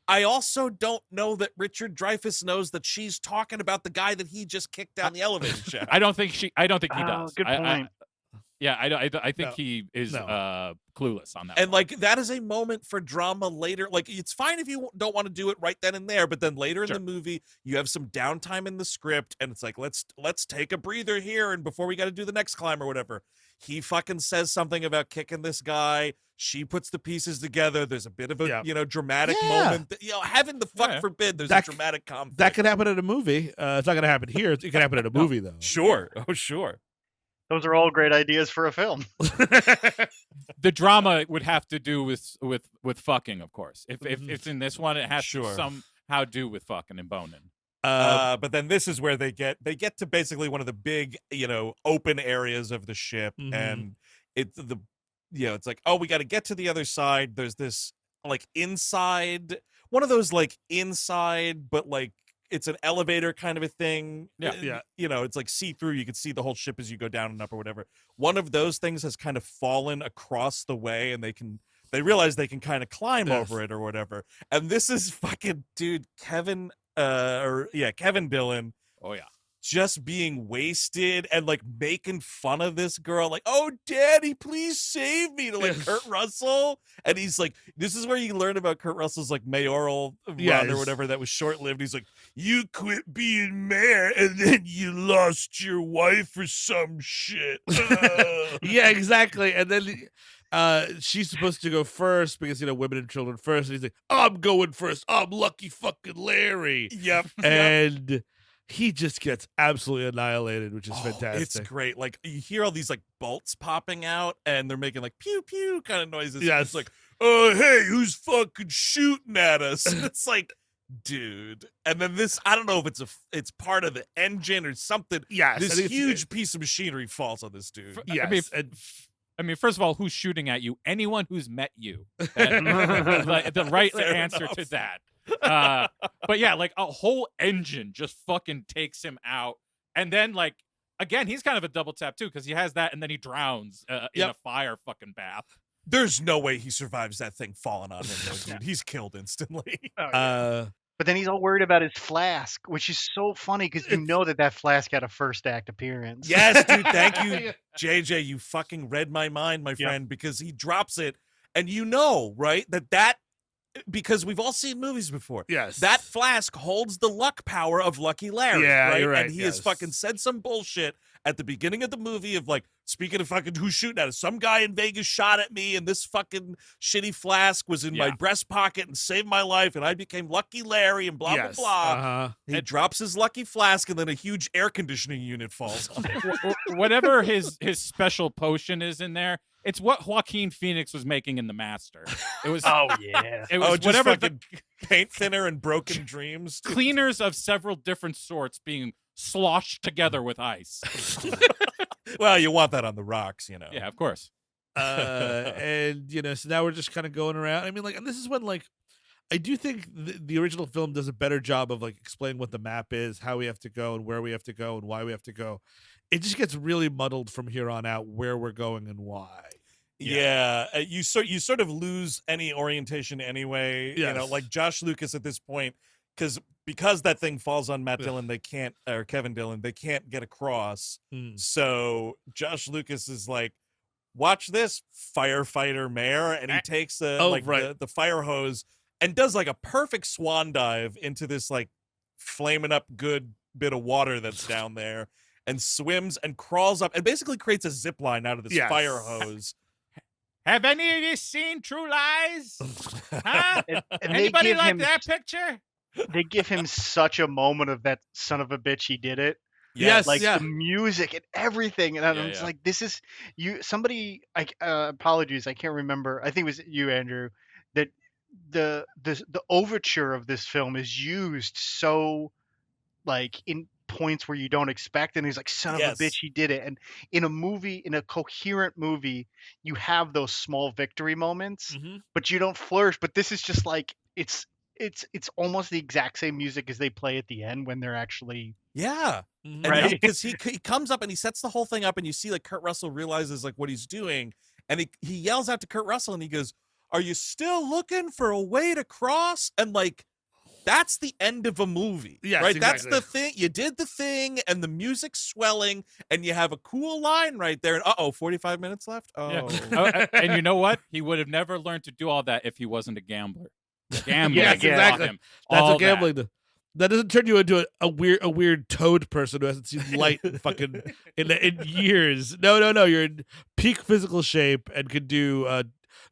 I also don't know that Richard Dreyfuss knows that she's talking about the guy that he just kicked down the elevator shaft. I don't think he does. Good point. I think he is clueless on that. And like that is a moment for drama later. Like it's fine if you don't want to do it right then and there, but then later in the movie you have some downtime in the script, and it's like let's take a breather here, and before we got to do the next climb or whatever, he fucking says something about kicking this guy. She puts the pieces together. There's a bit of a dramatic moment. That, heaven the fuck forbid there's a dramatic conflict. That could happen in a movie. It's not going to happen here. It can happen in a movie though. Sure. Oh, sure. Those are all great ideas for a film. The drama would have to do with fucking, of course. If it's in this one, it has to somehow do with fucking and boning. But then this is where they get to basically one of the big, open areas of the ship, and it's like, oh, we got to get to the other side. There's this like inside, one of those like inside, but like it's an elevator kind of a thing. Yeah. It's like see-through. You can see the whole ship as you go down and up or whatever. One of those things has kind of fallen across the way, and they realize they can kind of climb over it or whatever. And this is fucking dude, Kevin Dillon. Oh yeah. Just being wasted and like making fun of this girl, like, oh, daddy, please save me, to like Kurt Russell. And he's like, this is where you learn about Kurt Russell's like mayoral run or whatever that was short-lived. He's like, you quit being mayor and then you lost your wife or some shit. Yeah, exactly. And then she's supposed to go first because women and children first, and he's like, I'm going first, I'm lucky fucking Larry. Yep. And he just gets absolutely annihilated, which is fantastic. It's great. Like you hear all these like bolts popping out, and they're making like pew pew kind of noises. Yeah, it's like, oh hey, who's fucking shooting at us? And it's like, dude. And then this, I don't know if it's part of the engine or something. Yes, This huge piece of machinery falls on this dude. Yes. I mean, first of all, who's shooting at you? Anyone who's met you. The right Fair answer enough. to that. But yeah, like a whole engine just fucking takes him out. And then like, again, he's kind of a double tap too, because he has that and then he drowns in a fire fucking bath. There's no way he survives that thing falling on him, though, dude. He's killed instantly. But then he's all worried about his flask, which is so funny because you know that flask had a first act appearance. Yes, dude. Thank you, JJ. You fucking read my mind, my friend, because he drops it. And you know, right, that because we've all seen movies before. Yes. That flask holds the luck power of Lucky Larry. Yeah, right? you're right, And he has fucking said some bullshit at the beginning of the movie of like, speaking of fucking who's shooting at us, some guy in Vegas shot at me and this fucking shitty flask was in my breast pocket and saved my life and I became Lucky Larry and blah, blah, blah. He drops his lucky flask and then a huge air conditioning unit falls on him. Whatever his special potion is in there, it's what Joaquin Phoenix was making in The Master. It was it was just whatever fucking paint thinner and broken dreams. cleaners of several different sorts being sloshed together with ice. Well, you want that on the rocks, you know. Yeah, of course. And so now we're just kind of going around. I mean, like, and this is when, like, I do think the original film does a better job of like explaining what the map is, how we have to go, and where we have to go, and why we have to go. It just gets really muddled from here on out where we're going and why. Yeah, you sort of lose any orientation anyway. Yes. You know, like Josh Lucas at this point, because that thing falls on Matt Dillon, they can't, or Kevin Dillon, they can't get across. So Josh Lucas is like, watch this, firefighter mayor, and he takes the fire hose and does like a perfect swan dive into this like flaming up good bit of water that's down there and swims and crawls up and basically creates a zip line out of this fire hose. Have any of you seen True Lies? Huh? And Anybody like that picture? They give him such a moment of that son of a bitch, he did it. Yes, like the music and everything, and I'm just like, this is you. Somebody, apologies, I can't remember. I think it was you, Andrew. That the overture of this film is used so like in points where you don't expect, and he's like, son of a bitch, he did it. And in a movie, in a coherent movie, you have those small victory moments, but you don't flourish. But this is just like it's almost the exact same music as they play at the end when they're actually right, because he comes up and he sets the whole thing up and you see like Kurt Russell realizes like what he's doing and he yells out to Kurt Russell and he goes, are you still looking for a way to cross? And like that's the end of a movie. Yes, right, exactly. that's the thing. You did the thing and the music's swelling and you have a cool line right there and 45 minutes left. And you know what, he would have never learned to do all that if he wasn't a gambler. Gambling, exactly. Him that's all what gambling does. That doesn't turn you into a weird toad person who hasn't seen light in years. No. You're in peak physical shape and can do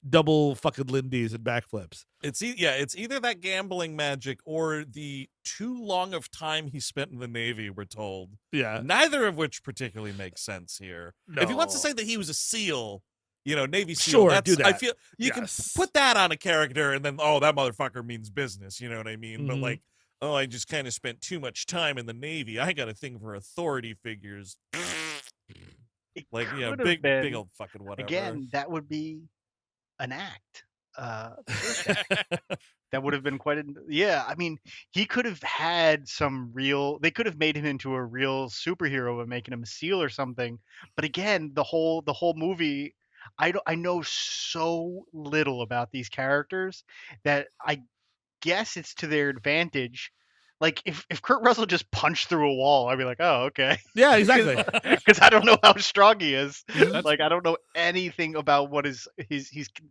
double fucking Lindy's and backflips. It's either that gambling magic or the too long of time he spent in the Navy, we're told. Yeah. Neither of which particularly makes sense here. No. If he wants to say that he was a SEAL, Navy SEAL, sure, do that. I feel you can put that on a character and then, that motherfucker means business, you know what I mean? But like, I just kind of spent too much time in the Navy. I got a thing for authority figures. Like, big old fucking whatever. Again, that would be an act. That would have been quite I mean, he could have had they could have made him into a real superhero by making him a SEAL or something. But again, the whole movie, I know so little about these characters that I guess it's to their advantage. Like if Kurt Russell just punched through a wall, I'd be like, oh, okay. Yeah, exactly. Because I don't know how strong he is. Like I don't know anything about what he's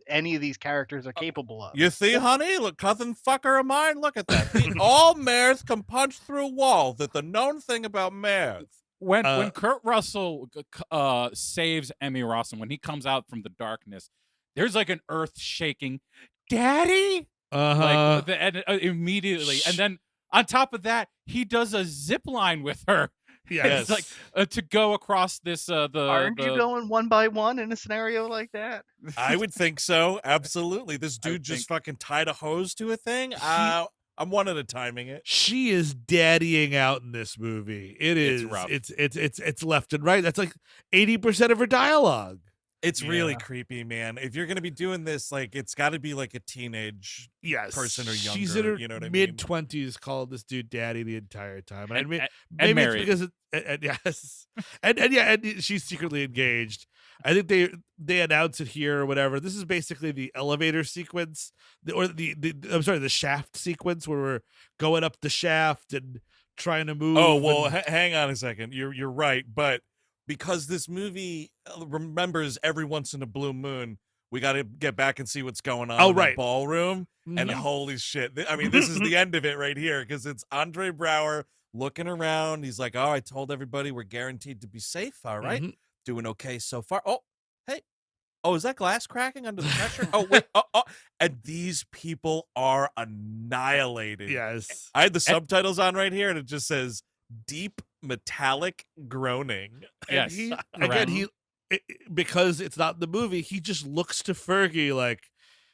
any of these characters are capable of. You see, honey, look, cousin fucker of mine, look at that. All mares can punch through a wall. That's the known thing about mares. When Kurt Russell saves Emmy Rossum, when he comes out from the darkness, there's like an earth shaking, Daddy, like immediately, and then on top of that, he does a zip line with her. Yes, it's like to go across this. Aren't you going one by one in a scenario like that? I would think so. Absolutely, this dude just fucking tied a hose to a thing. I'm one at a timing it. She is daddying out in this movie. It's rough. It's left and right. That's like 80% of her dialogue. It's really creepy, man. If you're gonna be doing this, like, it's got to be like a teenage person or younger. She's in her you know what I mean? mid-20s, calling this dude daddy the entire time. And maybe married. it's because and she's secretly engaged. I think they announce it here or whatever. This is basically the elevator sequence, the shaft sequence where we're going up the shaft and trying to move. Oh well, hang on a second. You're right, but because this movie remembers every once in a blue moon, we got to get back and see what's going on in the ballroom. And holy shit, I mean, this is the end of it right here because it's Andre Brauer looking around. He's like, "Oh, I told everybody we're guaranteed to be safe. All right. Doing okay so far. Oh, hey. Oh, is that glass cracking under the pressure? Oh, wait. Oh. And these people are annihilated. Yes. I had the subtitles on right here, and it just says deep metallic groaning. Yes. He because it's not the movie, he just looks to Fergie like,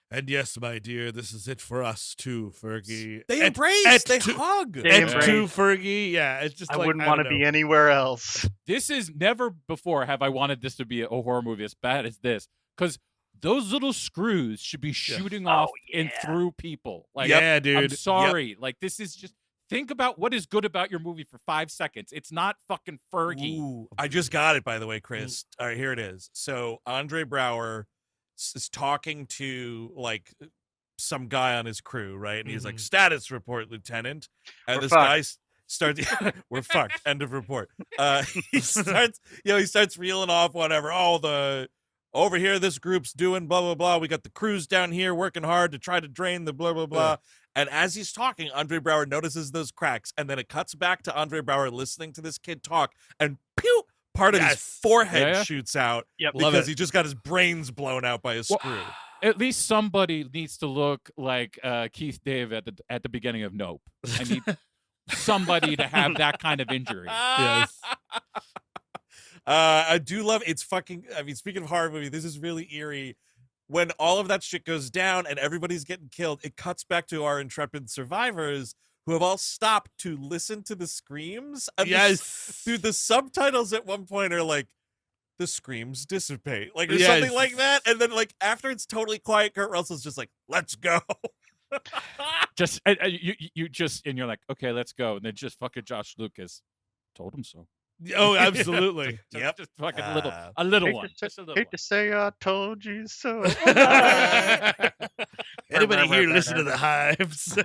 and yes, my dear, this is it for us too, Fergie. They embrace, they hug. And to Fergie, yeah. It's just I wouldn't want to be anywhere else. This is never before have I wanted this to be a horror movie as bad as this, because those little screws should be shooting off and through people. Like, yeah, dude. I'm sorry. Like, this is just, think about what is good about your movie for 5 seconds. It's not fucking Fergie. Ooh, I just got it, by the way, Chris. All right, here it is. So Andre Brauer is talking to like some guy on his crew, right? And he's like, "Status report, Lieutenant." And this guy starts, "We're fucked." End of report. He starts reeling off whatever. Oh, over here, this group's doing blah blah blah. We got the crews down here working hard to try to drain the blah blah blah. And as he's talking, Andre Brauer notices those cracks, and then it cuts back to Andre Brauer listening to this kid talk, and pew! Part of his forehead shoots out because he just got his brains blown out by a screw. At least somebody needs to look like Keith David at the beginning of Nope. I need somebody to have that kind of injury. Yes. I do love it's fucking. I mean, speaking of horror movie, this is really eerie. When all of that shit goes down and everybody's getting killed, it cuts back to our intrepid survivors who have all stopped to listen to the screams. And dude, the subtitles at one point are like, "The screams dissipate," like or something like that. And then like after it's totally quiet, Kurt Russell's just like, "Let's go." You're like, "Okay, let's go," and then just fucking Josh Lucas told him so. Oh, absolutely. Yep. Just fucking a little one. Hate to say I told you so. Anybody here listen to the Hives?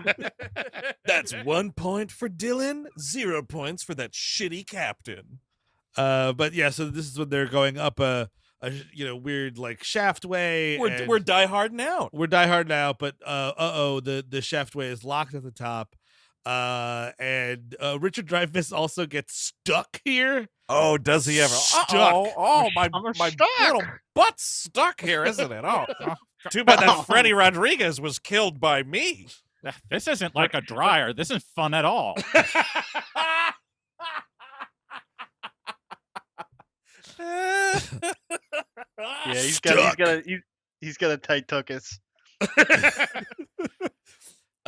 That's 1 point for Dillon, 0 points for that shitty captain. But yeah, so this is when they're going up a weird like shaft way. We're Die Hard now. We're Die Hard now, but the shaft way is locked at the top. And Richard Dreyfuss also gets stuck here. Oh, does he ever? Stuck. Oh, my little butt's stuck here, isn't it? Oh, too bad that Freddy Rodríguez was killed by me. This isn't like a dryer. This isn't fun at all. Yeah, he's got a tight tuchus.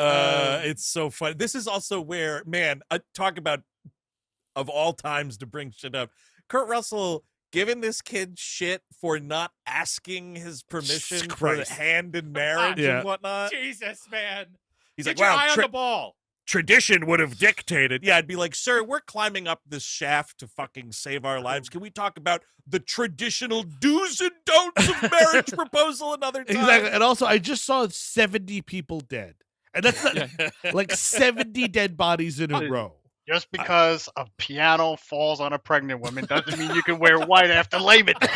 It's so funny. This is also where, man, talk about of all times to bring shit up. Kurt Russell giving this kid shit for not asking his permission for the hand in marriage and whatnot. Jesus, man. He's Get like, your wow, eye on the ball. Tradition would have dictated. Yeah, I'd be like, "Sir, we're climbing up this shaft to fucking save our lives. Can we talk about the traditional do's and don'ts of marriage proposal another time?" Exactly. And also, I just saw 70 people dead. And that's not, like 70 dead bodies in a row. Just because a piano falls on a pregnant woman doesn't mean you can wear white after Labor Day.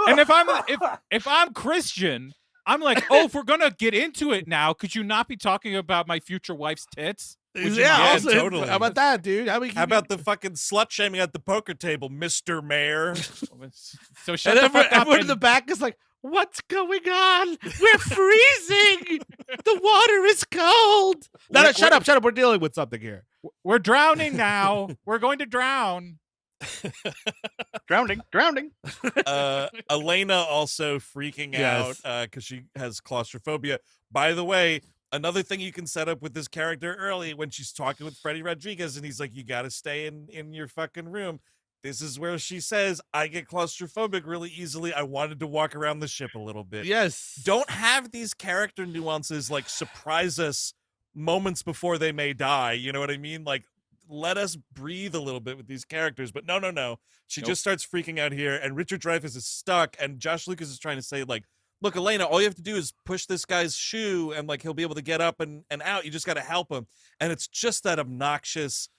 And if I'm Christian, I'm like, "Oh, if we're gonna get into it now, could you not be talking about my future wife's tits?" Also, totally. How about that, dude? How about the fucking slut shaming at the poker table, Mr. Mayor? So shut the fuck up. Everyone in the back is like, "What's going on? We're freezing. The water is cold." No, shut up. We're dealing with something here. We're drowning now. We're going to drown. Drowning. Elena also freaking out because she has claustrophobia. By the way, another thing you can set up with this character early when she's talking with Freddy Rodríguez and he's like, you got to stay in your fucking room. This is where she says, I get claustrophobic really easily. I wanted to walk around the ship a little bit. Yes. Don't have these character nuances like surprise us moments before they may die. You know what I mean? Like, let us breathe a little bit with these characters. But no. She just starts freaking out here, and Richard Dreyfuss is stuck, and Josh Lucas is trying to say, like, look, Elena, all you have to do is push this guy's shoe, and, like, he'll be able to get up and out. You just got to help him. And it's just that obnoxious,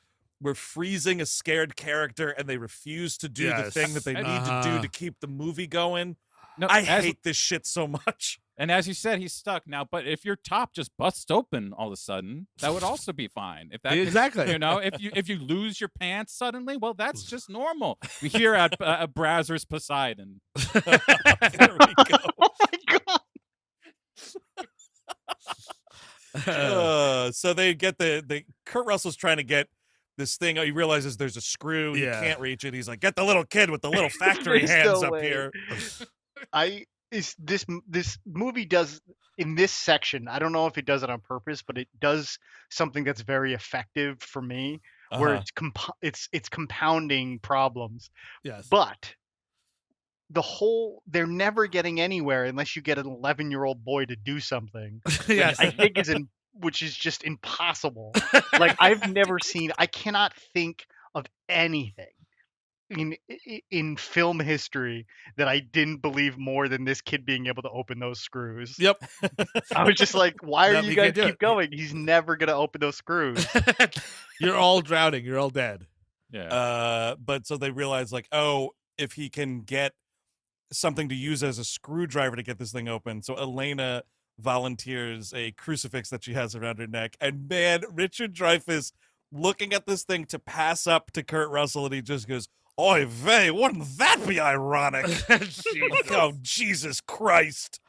we're freezing a scared character, and they refuse to do the thing that they need to do to keep the movie going. No, I hate this shit so much. And as you said, he's stuck now. But if your top just busts open all of a sudden, that would also be fine. If that exactly, you know, if you lose your pants suddenly, well, that's just normal. We hear at Brazzers Poseidon. There we go. Oh my god. So they get the Kurt Russell's trying to get this thing. He realizes there's a screw. He can't reach it. He's like, get the little kid with the little factory hands up here. This movie does in this section, I don't know if it does it on purpose, but it does something that's very effective for me, where it's compounding problems. Yes. But they're never getting anywhere unless you get an 11-year-old boy to do something. Yes. I think which is just impossible. Like, I cannot think of anything in film history that I didn't believe more than this kid being able to open those screws. Yep. I was just like, why are you guys keep going? He's never gonna open those screws. You're all drowning. You're all dead. Yeah. But so they realize, like, oh, if he can get something to use as a screwdriver to get this thing open. So Elena volunteers a crucifix that she has around her neck. And man, Richard Dreyfuss looking at this thing to pass up to Kurt Russell, and he just goes, oy vey, wouldn't that be ironic? Look, oh, Jesus Christ.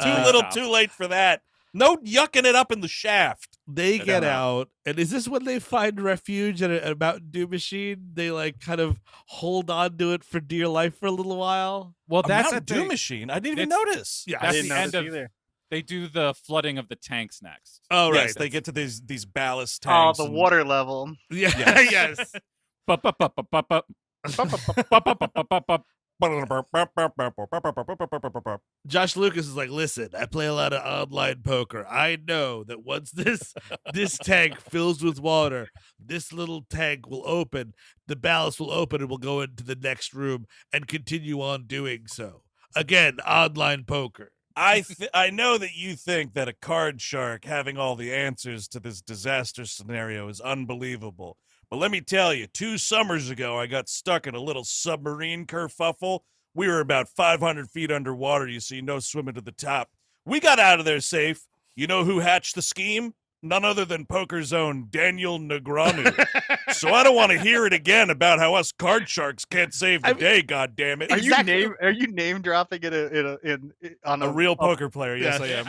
Too little, too late for that. No yucking it up in the shaft. They get out, and is this when they find refuge at a Mountain Dew machine? They, like, kind of hold on to it for dear life for a little while? Well, that's a Dew machine. I didn't even notice. Yeah, that's I didn't the end notice of either. They do the flooding of the tanks next. Oh, right. Yes, they get to these ballast Oh, tanks. the water level. Yeah, yes. Josh Lucas is like, listen, I play a lot of online poker. I know that once this tank fills with water, this little tank will open, the ballast will open, and we'll go into the next room and continue on doing so. Again, online poker. I know that you think that a card shark having all the answers to this disaster scenario is unbelievable. But let me tell you, 2 summers ago, I got stuck in a little submarine kerfuffle. We were about 500 feet underwater, you see, no swimming to the top. We got out of there safe. You know who hatched the scheme? None other than poker's own Daniel Negreanu. So I don't want to hear it again about how us card sharks can't save the day, goddammit. Are you name dropping it on a real poker player? Yes, I am.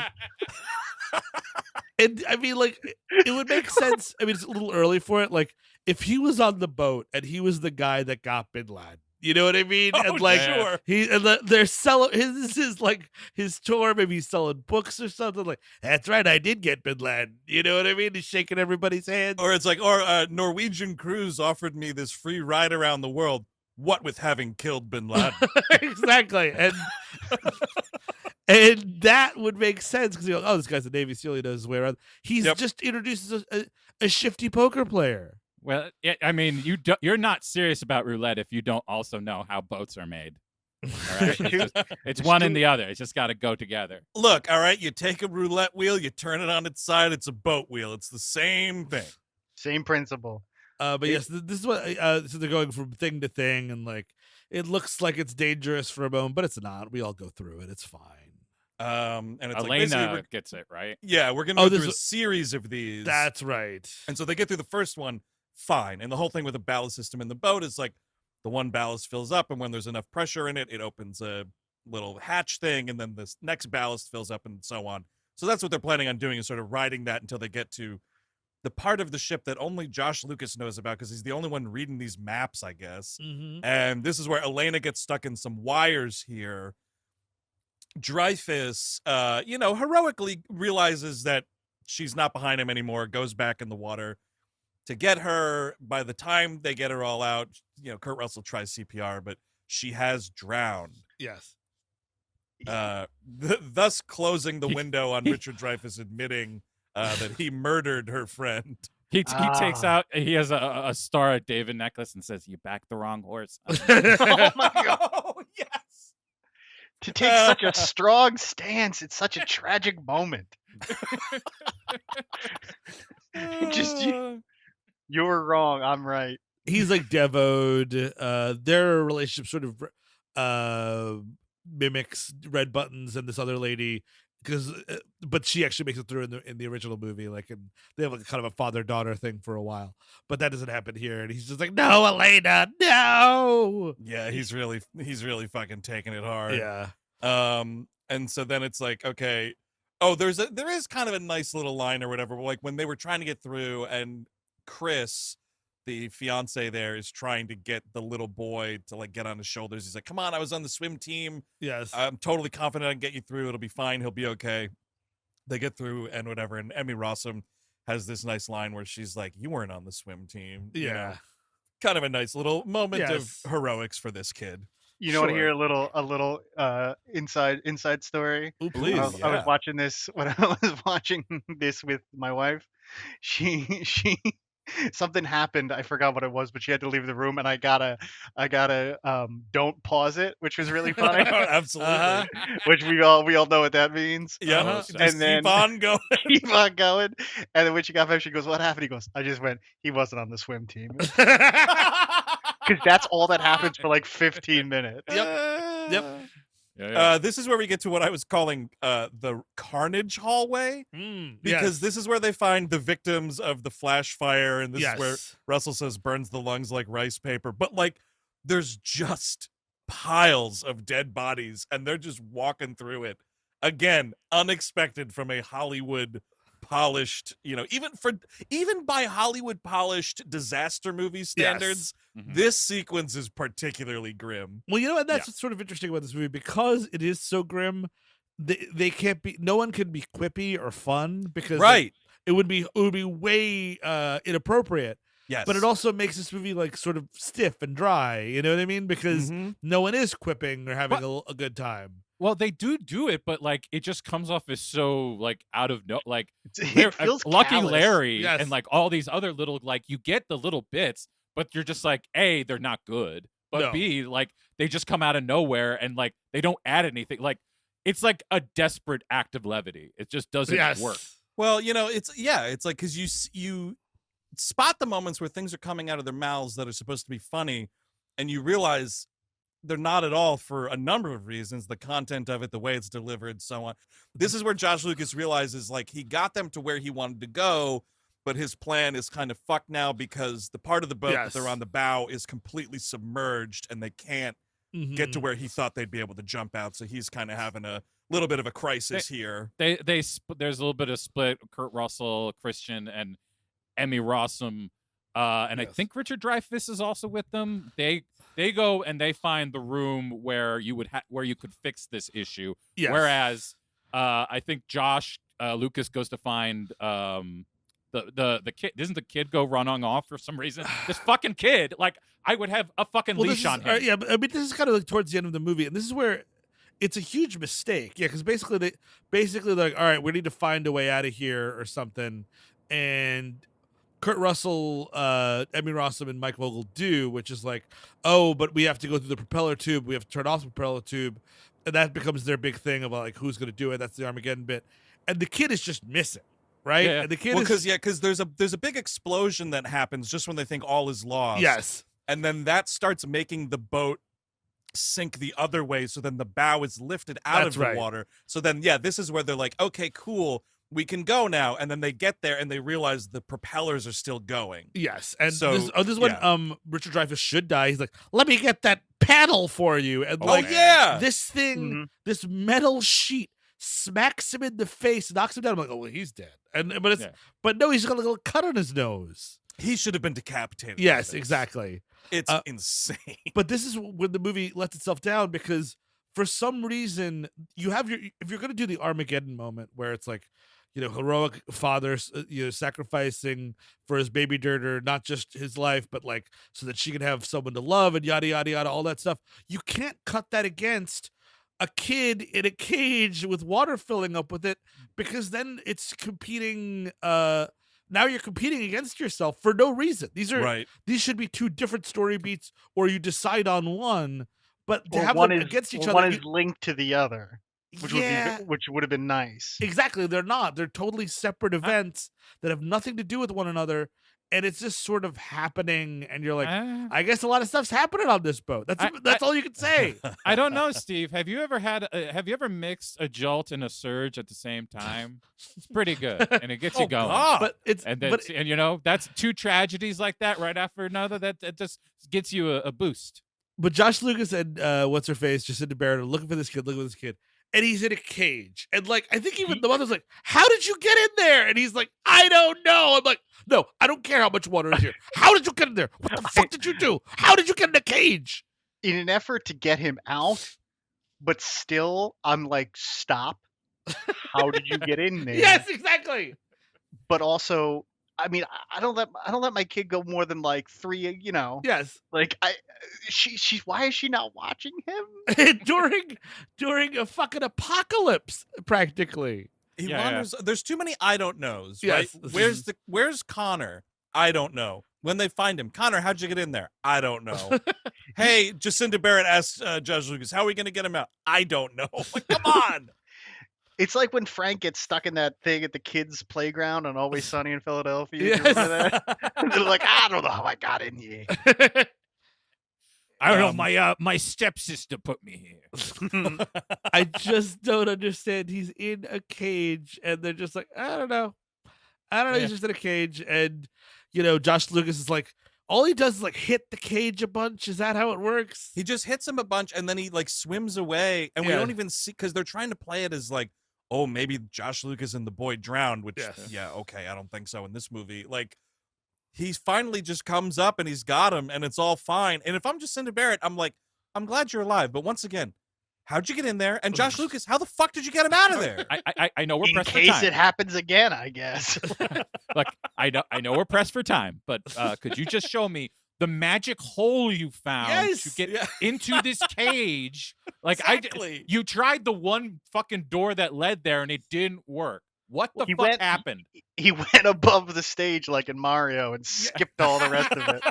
And I mean, like, it would make sense. I mean, it's a little early for it. Like, if he was on the boat and he was the guy that got Bin Laden, you know what I mean? Oh, and like, sure. They're selling this is like his tour. Maybe he's selling books or something. Like, that's right, I did get Bin Laden. You know what I mean? He's shaking everybody's hand. Or it's like, Norwegian Cruise offered me this free ride around the world. What with having killed Bin Laden? Exactly, and that would make sense because you're like, oh, this guy's a Navy SEAL. He knows his way around. He's just introduces a shifty poker player. Well, I mean, you're not serious about roulette if you don't also know how boats are made. All right? It's one and the other. It's just got to go together. Look, all right, you take a roulette wheel, you turn it on its side, it's a boat wheel. It's the same thing. Same principle. But yes, this is what so they're going from thing to thing, and like it looks like it's dangerous for a moment, but it's not. We all go through it. It's fine. And it's Elena like gets it right. Yeah, we're gonna go through a series of these. That's right. And so they get through the first one fine, and the whole thing with the ballast system in the boat is like the one ballast fills up, and when there's enough pressure in it, it opens a little hatch thing, and then this next ballast fills up, and so on. So that's what they're planning on doing, is sort of riding that until they get to the part of the ship that only Josh Lucas knows about because he's the only one reading these maps, I guess. Mm-hmm. And this is where Elena gets stuck in some wires here. Dreyfuss, heroically realizes that she's not behind him anymore, goes back in the water to get her. By the time they get her all out, Kurt Russell tries CPR, but she has drowned. Yes. Thus closing the window on Richard Dreyfuss admitting that he murdered her friend. He takes out. He has a Star of David necklace and says, "You backed the wrong horse." Oh my god! Oh, yes. To take such a strong stance, it's such a tragic moment. You're wrong. I'm right. He's like devoed. Their relationship sort of mimics Red Buttons and this other lady, but she actually makes it through in the original movie. And they have kind of a father-daughter thing for a while, but that doesn't happen here. And he's just like, "No, Elena, no." Yeah, he's really fucking taking it hard. Yeah. And so then it's like, okay, there is kind of a nice little line or whatever, like when they were trying to get through, and Chris, the fiance there, is trying to get the little boy to get on his shoulders. He's like, "Come on, I was on the swim team. Yes. I'm totally confident I can get you through. It'll be fine. He'll be okay." They get through and whatever. And Emmy Rossum has this nice line where she's like, "You weren't on the swim team." Yeah. Kind of a nice little moment of heroics for this kid. You know, want to hear a little inside story? Ooh, please. I was watching this when I was watching this with my wife. She something happened. I forgot what it was, but she had to leave the room, and I gotta don't pause it, which was really funny. Absolutely. Which we all know what that means. Yeah. And then keep on going. keep on going. And then when she got back, she goes, "What happened?" He goes, "I just went. He wasn't on the swim team." Because that's all that happens for 15 minutes. Yep. Yeah. This is where we get to what I was calling the Carnage hallway, because this is where they find the victims of the flash fire, and this is where Russell says burns the lungs like rice paper. But there's just piles of dead bodies, and they're just walking through it. Again, unexpected from a Hollywood polished, even by Hollywood polished disaster movie standards, this sequence is particularly grim. Well, and that's what's sort of interesting about this movie, because it is so grim. They can't be. No one can be quippy or fun, because it would be way inappropriate. Yes, but it also makes this movie sort of stiff and dry. You know what I mean? Because no one is quipping or having a good time. Well, they do it, but it just comes off as so out of it feels Lucky callous. Larry and all these other little you get the little bits, but you're just A, they're not good, but No. B, they just come out of nowhere and they don't add anything. It's a desperate act of levity. It just doesn't work. Well, it's because you spot the moments where things are coming out of their mouths that are supposed to be funny, and you realize they're not at all, for a number of reasons: the content of it, the way it's delivered, so on. This is where Josh Lucas realizes he got them to where he wanted to go, but his plan is kind of fucked now, because the part of the boat that they're on, the bow, is completely submerged, and they can't get to where he thought they'd be able to jump out. So he's kind of having a little bit of a crisis here. There's a little bit of split. Kurt Russell, Christian, and Emmy Rossum, and I think Richard Dreyfuss is also with them. They go and they find the room where you could fix this issue. Yes. Whereas I think Josh Lucas goes to find the kid. Doesn't the kid go running off for some reason? This fucking kid, I would have a fucking leash on him. Yeah, but I mean, this is kind of towards the end of the movie, and this is where it's a huge mistake. Yeah, because basically all right, we need to find a way out of here or something, and Kurt Russell, Emmy Rossum, and Mike Vogel do, which is but we have to go through the propeller tube. We have to turn off the propeller tube, and that becomes their big thing about who's going to do it. That's the Armageddon bit, and the kid is just missing, right? Yeah. And the kid because there's a big explosion that happens just when they think all is lost. Yes, and then that starts making the boat sink the other way. So then the bow is lifted out of the water. So then this is where they're like, okay, cool, we can go now. And then they get there and they realize the propellers are still going. Yes. And so, this is when Richard Dreyfuss should die. He's like, "Let me get that paddle for you." And this thing, this metal sheet smacks him in the face, knocks him down. I'm like, oh, well, he's dead. Yeah. But no, he's got a little cut on his nose. He should have been decapitated. Yes, exactly. It's insane. But this is when the movie lets itself down, because for some reason you have if you're going to do the Armageddon moment where it's like, heroic father, sacrificing for his baby daughter, not just his life, but like so that she can have someone to love and yada yada yada, all that stuff. You can't cut that against a kid in a cage with water filling up with it, because then it's competing. Now you're competing against yourself for no reason. These should be two different story beats, or you decide on one. But to have them against each other, one is linked to the other. Which would have been nice. Exactly. They're not. They're totally separate events that have nothing to do with one another. And it's just sort of happening. And you're like, I guess a lot of stuff's happening on this boat. That's all you can say. I don't know, Steve. Have you ever mixed a jolt and a surge at the same time? It's pretty good. And it gets you going. God. That's two tragedies like that right after another. That just gets you a boost. But Josh Lucas and what's her face, Jacinda Barrett, are looking for this kid. And he's in a cage. And like, I think even the mother's like, how did you get in there? And he's like, I don't know. I'm like, no, I don't care how much water is here. How did you get in there? What the fuck did you do? How did you get in the cage? In an effort to get him out, but still, I'm like, stop. How did you get in there? Yes, exactly. But also, I mean, I don't let my kid go more than like 3, Yes. Like she's why is she not watching him? during a fucking apocalypse, practically. He wanders. There's too many I don't knows, yes. Right? Where's Connor? I don't know. When they find him, Connor, how'd you get in there? I don't know. Hey, Jacinda Barrett asked Judge Lucas, how are we gonna get him out? I don't know. Like, come on. It's like when Frank gets stuck in that thing at the kids' playground on Always Sunny in Philadelphia. Yes. You remember that? They're like, I don't know how I got in here. I don't know. My stepsister put me here. I just don't understand. He's in a cage, and they're just like, I don't know. He's just in a cage, and Josh Lucas is like, all he does is like hit the cage a bunch. Is that how it works? He just hits him a bunch, and then he like swims away, and we don't even see, because they're trying to play it as like, oh, maybe Josh Lucas and the boy drowned, which, okay, I don't think so in this movie. Like, he finally just comes up and he's got him, and it's all fine. And if I'm Jacinda Barrett, I'm like, I'm glad you're alive. But once again, how'd you get in there? And Josh Lucas, how the fuck did you get him out of there? I know we're pressed for time. In time. case it happens again, I guess. Look, I know we're pressed for time, but could you just show me the magic hole you found to get into this cage? Like, exactly. You tried the one fucking door that led there, and it didn't work. What the fuck happened? He went above the stage like in Mario and skipped all the rest of it.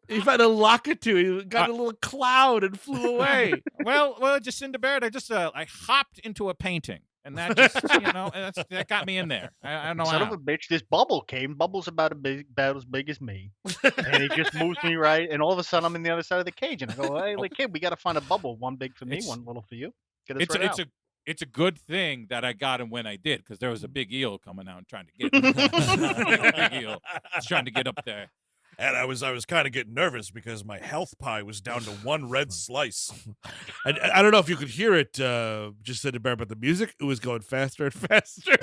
He found a Lakitu. He got a little cloud and flew away. well, Jacinda Barrett, I hopped into a painting, and that just, that got me in there. I don't know. Son of a bitch, this bubble came. Bubble's about as big as me, and it just moves me right. And all of a sudden, I'm in the other side of the cage, and I go, "Hey, kid, we got to find a bubble. One big for me, one little for you. Get us right out." It's a good thing that I got him when I did, because there was a big eel coming out and trying to get him. Big eel was trying to get up there. And I was kind of getting nervous because my health pie was down to one red slice. I don't know if you could hear it, just said about the music. It was going faster and faster.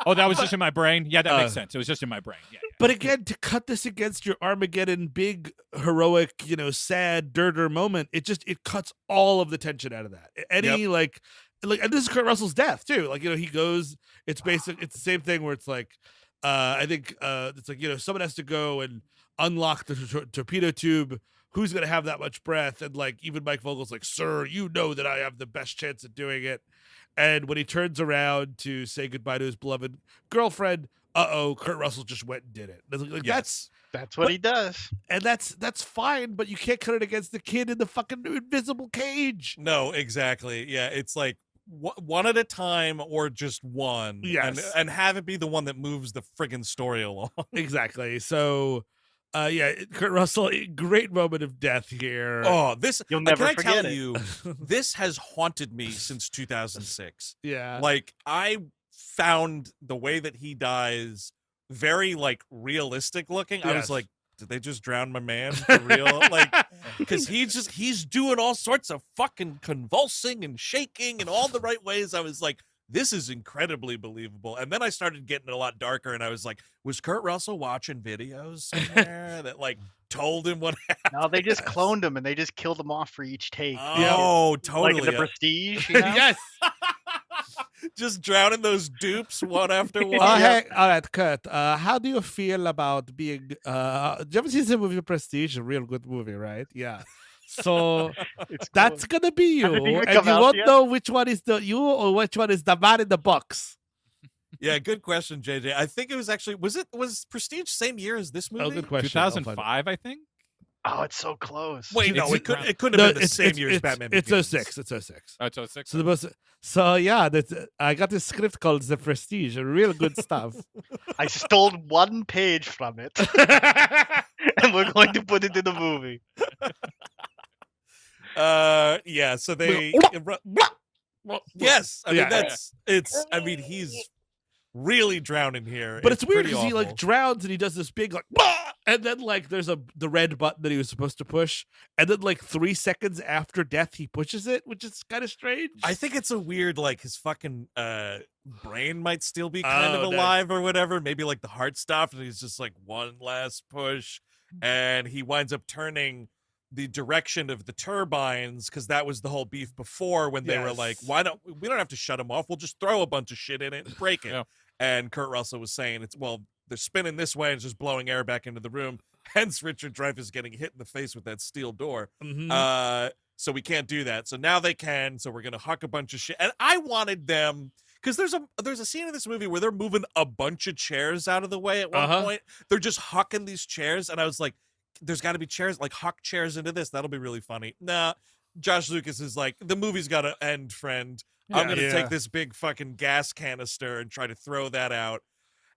Oh, that was just in my brain? Yeah, that makes sense. It was just in my brain. Yeah. But again, to cut this against your Armageddon big, heroic, sad, dirter moment, it cuts all of the tension out of that. Any, like, and this is Kurt Russell's death, too. Like, he goes, it's the same thing where it's like, I think it's like, someone has to go and unlock the torpedo tube. Who's going to have that much breath? And like, even Mike Vogel's like, sir, you know that I have the best chance of doing it. And when he turns around to say goodbye to his beloved girlfriend, Kurt Russell just went and did it. Like, yes. That's what he does. And that's fine, but you can't cut it against the kid in the fucking invisible cage. No, exactly. Yeah, it's like one at a time, or just one. Yes. And have it be the one that moves the friggin' story along. Exactly. So, Kurt Russell, great moment of death here. Oh, this, you'll never forget I tell it. you, this has haunted me since 2006. Yeah. Like, I found the way that he dies very, like, realistic looking. Yes. I was like, did they just drown my man for real? Like, because he's doing all sorts of fucking convulsing and shaking in all the right ways. I was like, this is incredibly believable. And then I started getting a lot darker, and I was like, was Kurt Russell watching videos somewhere that like told him what happened? No, they just cloned him and they just killed him off for each take. Oh, totally. Like in the Prestige, you know? Yes. Just drowning those dupes one after one. Hey, all right, Kurt. How do you feel about being? Did you ever see the movie Prestige? A real good movie, right? Yeah. So It's that's cool. gonna be you, Has it even and come you out won't yet? know which one is the you or which one is the man in the box. Yeah, good question, JJ. I think it was actually was Prestige same year as this movie? Oh, good question. I'll find it. 2005, I think. Oh, it's so close. Wait, no, It's- it couldn't have been the same year as it's, Batman It's Begins. 06. It's 06. Oh, it's 06. So yeah, I got this script called The Prestige. Real good stuff. I stole one page from it, and we're going to put it in the movie. Yeah, so they yes, I mean Yeah. he's really drowning here. But it's weird pretty because he like awful. drowns and he does this big like, "Bah!" And then like there's the red button that he was supposed to push, and then like 3 seconds after death he pushes it, which is kind of strange. I think it's a weird like his fucking brain might still be kind of Oh, nice. alive or whatever. Maybe like the heart stopped and he's just like one last push, and he winds up turning the direction of the turbines because that was the whole beef before when they were like, Yes. we don't have to shut them off, we'll just throw a bunch of shit in it and break it. Yeah. And Kurt Russell was saying they're spinning this way and it's just blowing air back into the room, hence Richard Dreyfuss getting hit in the face with that steel door. Mhm. So we can't do that. So now they can. So we're gonna huck a bunch of shit. And I wanted them because there's a scene in this movie where they're moving a bunch of chairs out of the way at one point. They're just hucking these chairs, and I was like, there's got to be chairs, like huck chairs into this. That'll be really funny. Nah, Josh Lucas is like, the movie's got to end, friend. I'm gonna Yeah. take this big fucking gas canister and try to throw that out.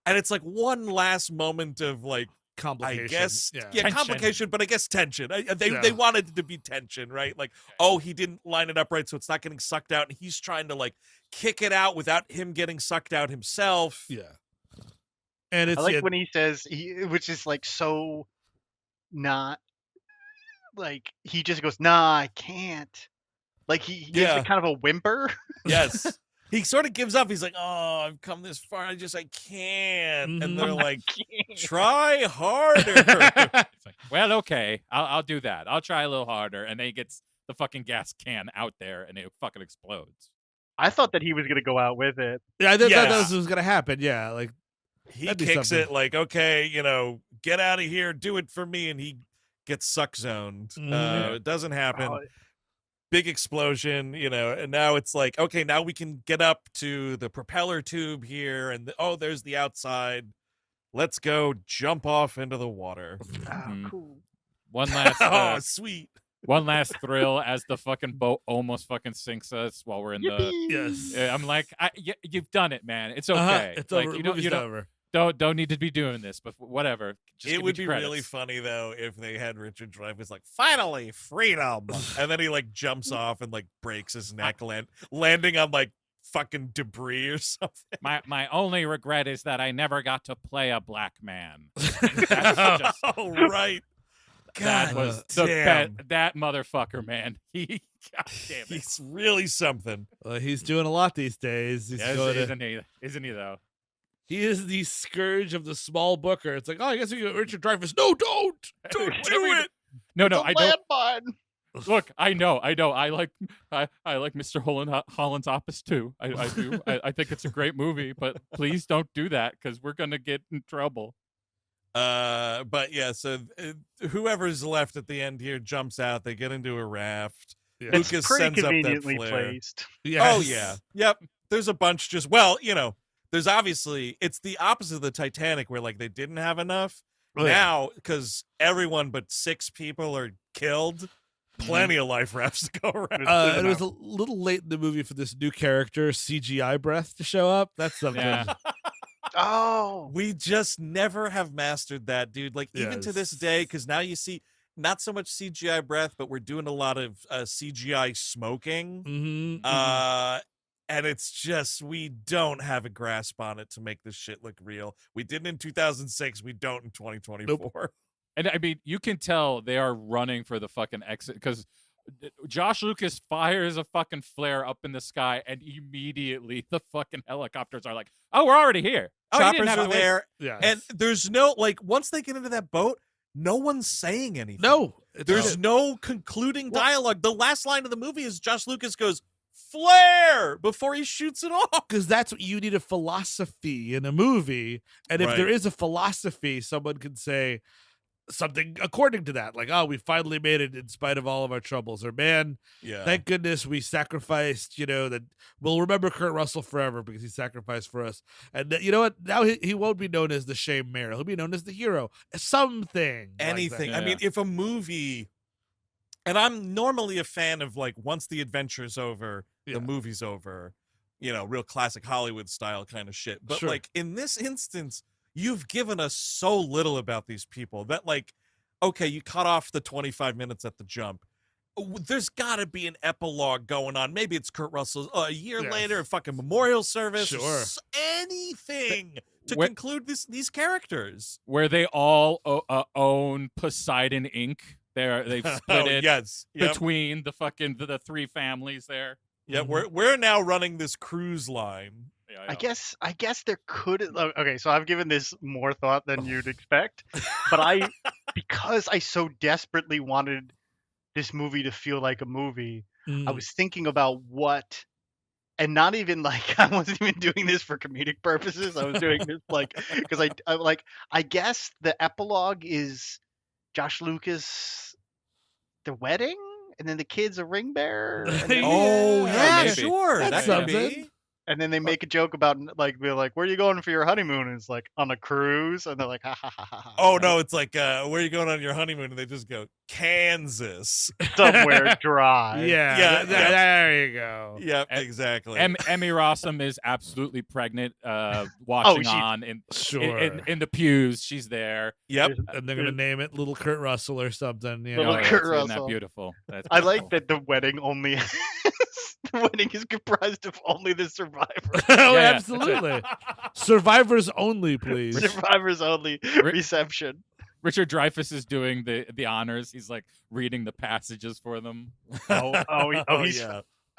And it's like one last moment of like, Complication. I guess, Yeah. yeah, Tension. complication, but I guess tension. They wanted it to be tension, right? Like, oh, he didn't line it up right, so it's not getting sucked out, and he's trying to like kick it out without him getting sucked out himself. Yeah. And it's I like when he says which is like so not like he just goes, nah, I can't. Like he gives Yeah. it kind of a whimper. Yes. He sort of gives up. He's like, oh, I've come this far. I can't. And they're like, try harder. It's like, well, okay, I'll do that. I'll try a little harder. And then he gets the fucking gas can out there and it fucking explodes. I thought that he was gonna go out with it. Yeah, I thought Yes. that was gonna happen. Yeah, like He That'd be kicks something. it like, okay, get out of here. Do it for me. And he gets suck zoned. Mhm. It doesn't happen. Oh, Big explosion, and now it's like, okay, now we can get up to the propeller tube here, and there's the outside. Let's go jump off into the water. Mhm. cool. One last Oh, sweet. one last thrill as the fucking boat almost fucking sinks us while we're in the. Yippee! yes. Yeah, I'm like, you've done it, man. It's okay. It's like over. you Movie's don't over. don't need to be doing this, but whatever. Just It give me would the be credits. really funny though if they had Richard Dreyfuss like, finally freedom, and then he like jumps off and like breaks his neck, landing on like fucking debris or something. My only regret is that I never got to play a black man. That's just, Oh right. that God was the damn. that motherfucker, man. He, God damn it. He's really something. He's doing a lot these days. He's Yes, going to- isn't he though? He is the scourge of the small booker. It's like, oh, I guess we got Richard Dreyfuss. No, don't do it. No, The I don't. landmine! Look, I know. I like Mr. Holland's Opus too. I do. I think it's a great movie, but please don't do that because we're gonna get in trouble. But yeah, so whoever's left at the end here jumps out. They get into a raft. Yeah. It's Lucas pretty sends up that conveniently flare. placed. Oh yeah, yep. There's a bunch just there's obviously it's the opposite of the Titanic where like they didn't have enough. Oh, yeah. Now, because everyone but 6 people are killed, plenty of life rafts to go around. It was a little late in the movie for this new character, CGI Breath, to show up. That's something. Yeah. Oh, We just never have mastered that, dude. Like even to this Yes. day, because now you see not so much CGI breath, but we're doing a lot of CGI smoking. Mm-hmm. And it's just we don't have a grasp on it to make this shit look real. We didn't in 2006. We don't in 2024. And I mean, you can tell they are running for the fucking exit because Josh Lucas fires a fucking flare up in the sky, and immediately the fucking helicopters are like, "Oh, we're already here." Oh, you didn't Choppers have are to wait. there, Yeah. and there's no like once they get into that boat, no one's saying anything. No, There's no concluding dialogue. The last line of the movie is Josh Lucas goes, "Flare!" before he shoots it off. because that's what you need, a philosophy in a movie. And if there Right. is a philosophy, someone can say something according to that, like, "Oh, we finally made it in spite of all of our troubles," or, "Man, Yeah. thank goodness we sacrificed, that we'll remember Kurt Russell forever because he sacrificed for us." And you know what? Now he won't be known as the shame mayor. He'll be known as the hero. Something. like that. Anything. I Yeah. mean, if a movie, and I'm normally a fan of like once the adventure's over, Yeah. the movie's over, real classic Hollywood style kind of shit. But Sure. like in this instance, you've given us so little about these people that like, okay, you cut off the 25 minutes at the jump. There's got to be an epilogue going on. Maybe it's Kurt Russell a year Yes. later, a fucking memorial service, Sure. anything to Where- conclude these characters. Where they all own Poseidon Inc. They've split it yes. Yep. between the fucking the three families there. Yeah, Mhm. we're now running this cruise line. Yeah, I guess there could. Okay, so I've given this more thought than you'd expect, but because I so desperately wanted this movie to feel like a movie, I Mm. was thinking about what, and not even like I wasn't even doing this for comedic purposes. I was doing this like because I guess the epilogue is Josh Lucas, the wedding, and then the kid's a ring bearer, and then, Oh yeah, maybe. sure. That's that could something. be. and then they make a joke about like they're like, "Where are you going for your honeymoon?" And it's like on a cruise, and they're like, "Ha ha ha ha ha." Oh no, it's like where are you going on your honeymoon? And they just go Kansas. somewhere dry. Yeah, Yeah, th- yeah. there you go. Yep, And- exactly. Emmy Rossum is absolutely pregnant, watching she's- on Sure. in the pews. She's there. Yep. And they're gonna name it Little Kurt Russell or something. You Little know? yeah, Kurt isn't that Russell. beautiful? That's I like beautiful. that the wedding only the wedding is comprised of only the survivors. Oh, Yeah. absolutely. Survivors only, please. Survivors only reception. Richard Dreyfuss is doing the honors. He's like reading the passages for them.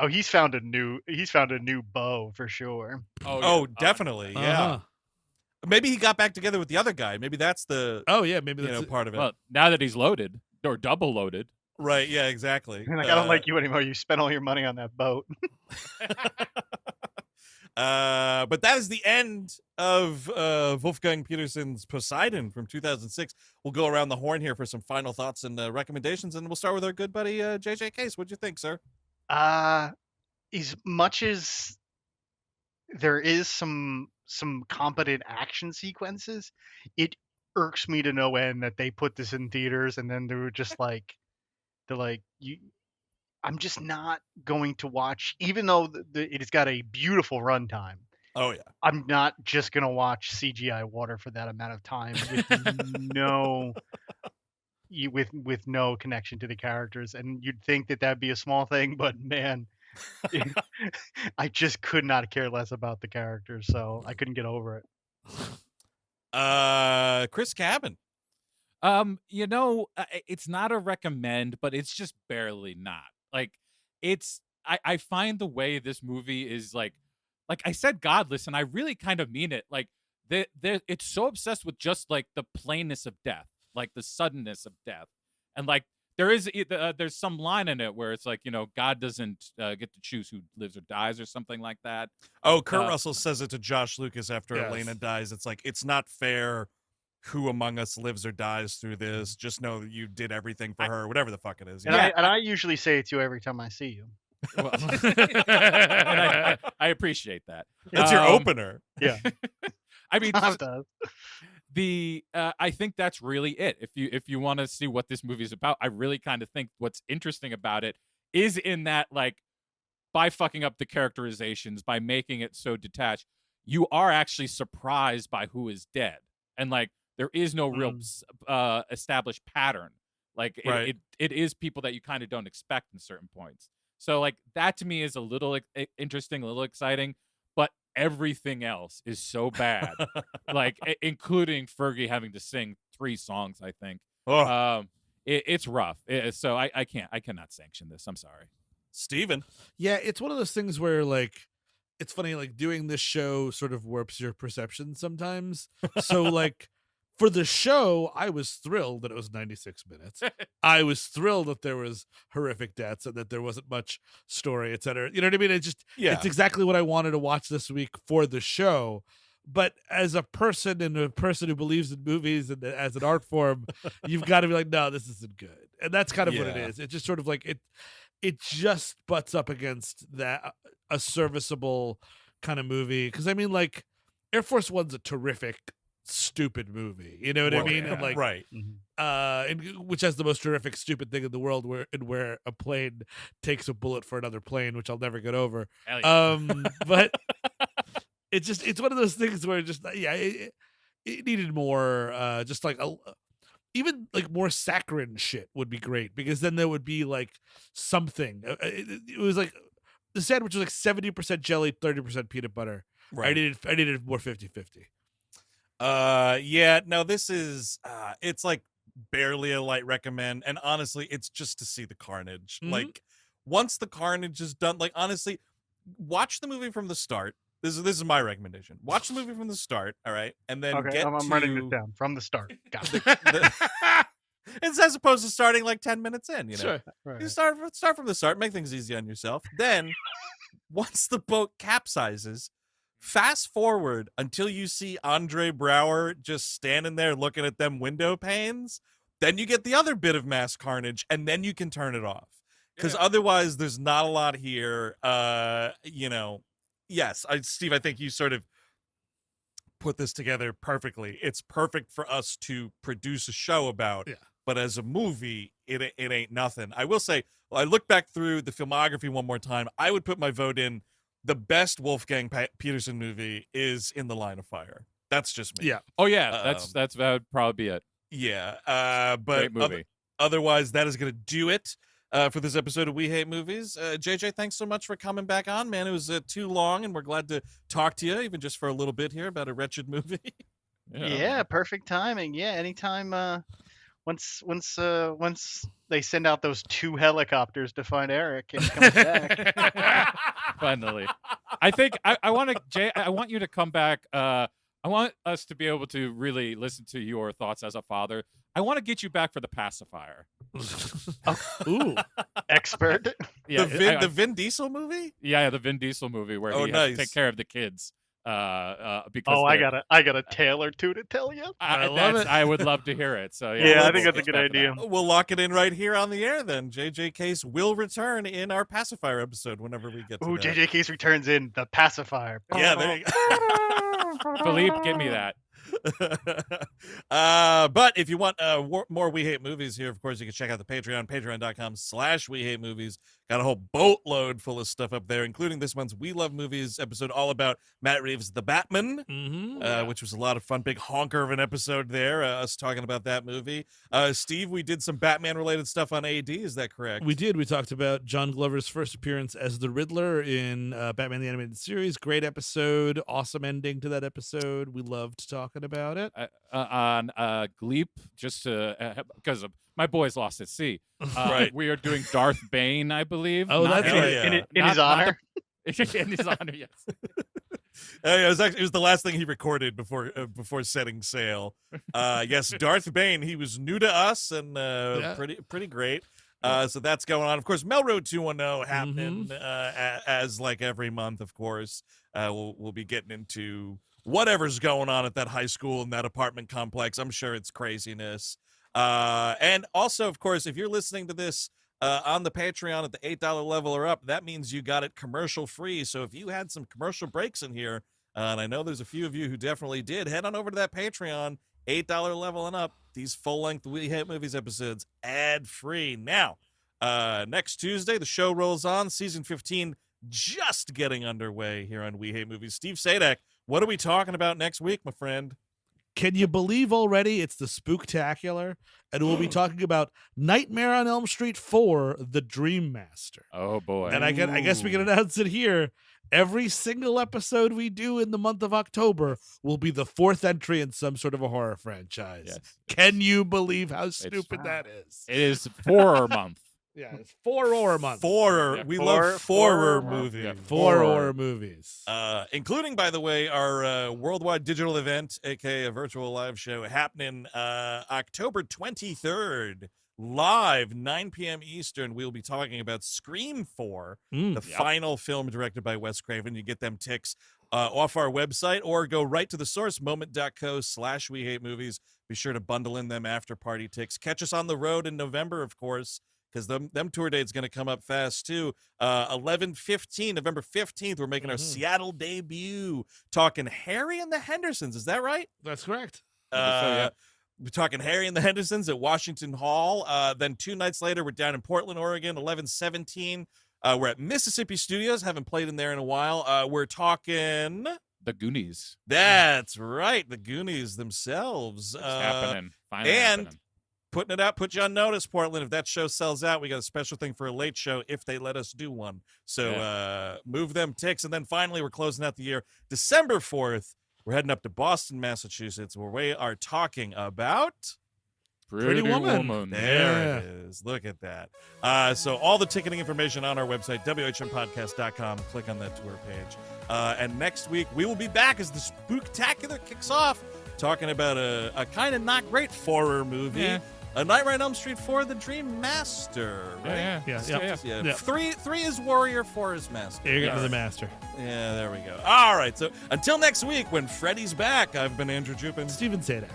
He's found a new beau for sure. Oh, definitely. Yeah. Uh-huh. Maybe he got back together with the other guy. Maybe that's the Oh yeah, maybe that's it. part of it. Well, now that he's loaded or double loaded. Right. Yeah. Exactly. Like, I don't like you anymore. You spent all your money on that boat. But that is the end of Wolfgang Peterson's Poseidon from 2006. We'll go around the horn here for some final thoughts and recommendations, and we'll start with our good buddy JJ Case. What'd you think, sir? As much as there is some competent action sequences, it irks me to no end that they put this in theaters and then they were just like, I'm just not going to watch, even though it has got a beautiful runtime. Oh yeah. I'm not just gonna watch CGI water for that amount of time with no connection to the characters. And you'd think that that'd be a small thing, but man, I just could not care less about the characters, so I couldn't get over it. Chris Cabin. It's not a recommend, but it's just barely not. Like, I find the way this movie is like I said, godless, and I really kind of mean it. Like, it's so obsessed with just like the plainness of death, like the suddenness of death, and like there's some line in it where it's like, God doesn't get to choose who lives or dies or something like that. Oh, Kurt Russell says it to Josh Lucas after Yes. Elena dies. It's like, it's not fair who among us lives or dies through this. Just know that you did everything for her, whatever the fuck it is. And Yeah. I usually say it to you every time I see you. Well, and I appreciate that. That's your Um, opener. Yeah. I mean, Tom does. I think that's really it. If you want to see what this movie is about, I really kind of think what's interesting about it is in that, like, by fucking up the characterizations, by making it so detached, you are actually surprised by who is dead, and like there is no real established pattern. Like Right. it is people that you kind of don't expect in certain points. So like that to me is a little interesting, a little exciting, but everything else is so bad. Like including Fergie having to sing 3 songs, I think, Oh, It's rough. So I cannot sanction this. I'm sorry. Steven. Yeah, it's one of those things where like it's funny, like doing this show sort of warps your perception sometimes. So like for the show, I was thrilled that it was 96 minutes. I was thrilled that there was horrific deaths and that there wasn't much story, etc. You know what I mean? It's exactly what I wanted to watch this week for the show. But as a person and a person who believes in movies and as an art form, you've got to be like, no, this isn't good. And that's kind of what it is. It's just sort of like it just butts up against that a serviceable kind of movie. Because I mean, like Air Force One's a terrific, stupid movie. You know what I mean? And like, right. Which has the most terrific, stupid thing in the world, where a plane takes a bullet for another plane, which I'll never get over. But it's one of those things where it needed more. Just like even like more saccharine shit would be great, because then there would be like something. It was like the sandwich was like 70% jelly, 30% peanut butter. Right. I needed more 50-50. Yeah, no, this is it's like barely a light recommend, and honestly it's just to see the carnage. Like once the carnage is done, like honestly, watch the movie from the start. This is my recommendation. Watch the movie from the start, all right, and then I'm writing this down from the start. Got it. It's as opposed to starting like 10 minutes in, you know. Sure. Right. You start from the start, make things easy on yourself. Then once the boat capsizes, fast forward until you see Andre Brauer just standing there looking at them window panes. Then you get the other bit of mass carnage, and then you can turn it off. Because otherwise there's not a lot here. You know, yes, Steve, I think you sort of put this together perfectly. It's perfect for us to produce a show about. Yeah. But as a movie, it ain't nothing. I will say, I look back through the filmography one more time. I would put my vote in. The best Wolfgang Peterson movie is In the Line of Fire. That's just me. Yeah. Oh yeah, that would probably be it. Yeah. But Great movie. Otherwise, that is going to do it for this episode of We Hate Movies. JJ, thanks so much for coming back on, man. It was too long, and we're glad to talk to you, even just for a little bit here about a wretched movie. Yeah, perfect timing. Yeah, anytime. Once they send out those 2 helicopters to find Eric and he comes back. Finally, I think I want to, Jay. I want you to come back. I want us to be able to really listen to your thoughts as a father. I want to get you back for the pacifier. Ooh, Expert. Yeah, the Vin Diesel movie. Yeah, the Vin Diesel movie where he has to take care of the kids. Because I got a tale or two to tell you. I love it. I would love to hear it. So I think that's a good idea. We'll lock it in right here on the air then. JJ Case will return in our pacifier episode whenever we get to that. JJ Case returns in the pacifier. Yeah, there you go. Philippe, give me that. But if you want more We Hate Movies here, of course, you can check out the Patreon, patreon.com/We Hate Movies. Got a whole boatload full of stuff up there, including this month's We Love Movies episode all about Matt Reeves' The Batman, which was a lot of fun. Big honker of an episode there, us talking about that movie. Steve, we did some Batman-related stuff on AD, is that correct? we did. We talked about John Glover's first appearance as the Riddler in Batman the Animated Series. Great episode. Awesome ending to that episode. We loved talking about it. On Gleep, just because my boys lost at sea. Right. We are doing Darth Bane, I believe. Oh, that's right. In his honor. In his honor, yes. It was the last thing he recorded before setting sail. Yes, Darth Bane. He was new to us and pretty great. So that's going on. Of course, Melroad 210 happening as like every month. Of course, we'll be getting into whatever's going on at that high school and that apartment complex. I'm sure it's craziness. And also, of course, if you're listening to this on the Patreon at the $8 level or up, that means you got it commercial free. So if you had some commercial breaks in here, and I know there's a few of you who definitely did, head on over to that Patreon, $8 level and up. These full-length We Hate Movies episodes ad-free. Now, next Tuesday, the show rolls on. Season 15 just getting underway here on We Hate Movies. Steve Sadek, what are we talking about next week, my friend? Can you believe already it's the Spooktacular? And we'll be talking about Nightmare on Elm Street 4, The Dream Master. Oh boy. And I guess we can announce it here. Every single episode we do in the month of October will be the fourth entry in some sort of a horror franchise. Yes. Can you believe how stupid that is? It is horror month. Yeah, it's 4 horror month. We love horror movies. Yeah, 4 horror movies. Including, by the way, our worldwide digital event, aka a virtual live show, happening October 23rd, live, 9 p.m. Eastern. We'll be talking about Scream 4, the final film directed by Wes Craven. You get them ticks off our website or go right to the source, moment.co/wehatemovies. Be sure to bundle in them after party ticks. Catch us on the road in November, of course, because them tour date's going to come up fast, too. 11/15, November 15th, we're making our Seattle debut, talking Harry and the Hendersons. Is that right? That's correct. We're talking Harry and the Hendersons at Washington Hall. Then 2 nights later, we're down in Portland, Oregon, 11/17. We're at Mississippi Studios. Haven't played in there in a while. We're talking... The Goonies. That's right. The Goonies themselves. It's happening. Finally and happening. putting it out, put you on notice, Portland. If that show sells out, we got a special thing for a late show if they let us do one. So move them ticks. And then finally, we're closing out the year. December 4th, we're heading up to Boston, Massachusetts, where we are talking about... Pretty Woman. There it is. Look at that. So all the ticketing information on our website, WHMpodcast.com. Click on that tour page. And next week, we will be back as the Spooktacular kicks off, talking about a kind of not great horror movie. Yeah. A Nightmare on Elm Street 4, The Dream Master. Right? Yeah. 3 is Warrior, 4 is Master. Here you go, the Master. Yeah, there we go. All right. So until next week, when Freddy's back, I've been Andrew Jupin. Steven Sadak.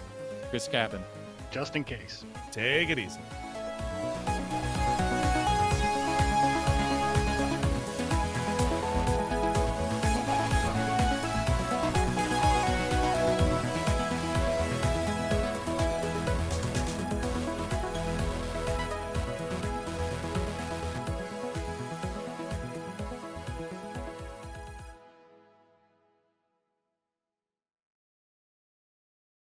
Chris Cabin. Just in case. Take it easy.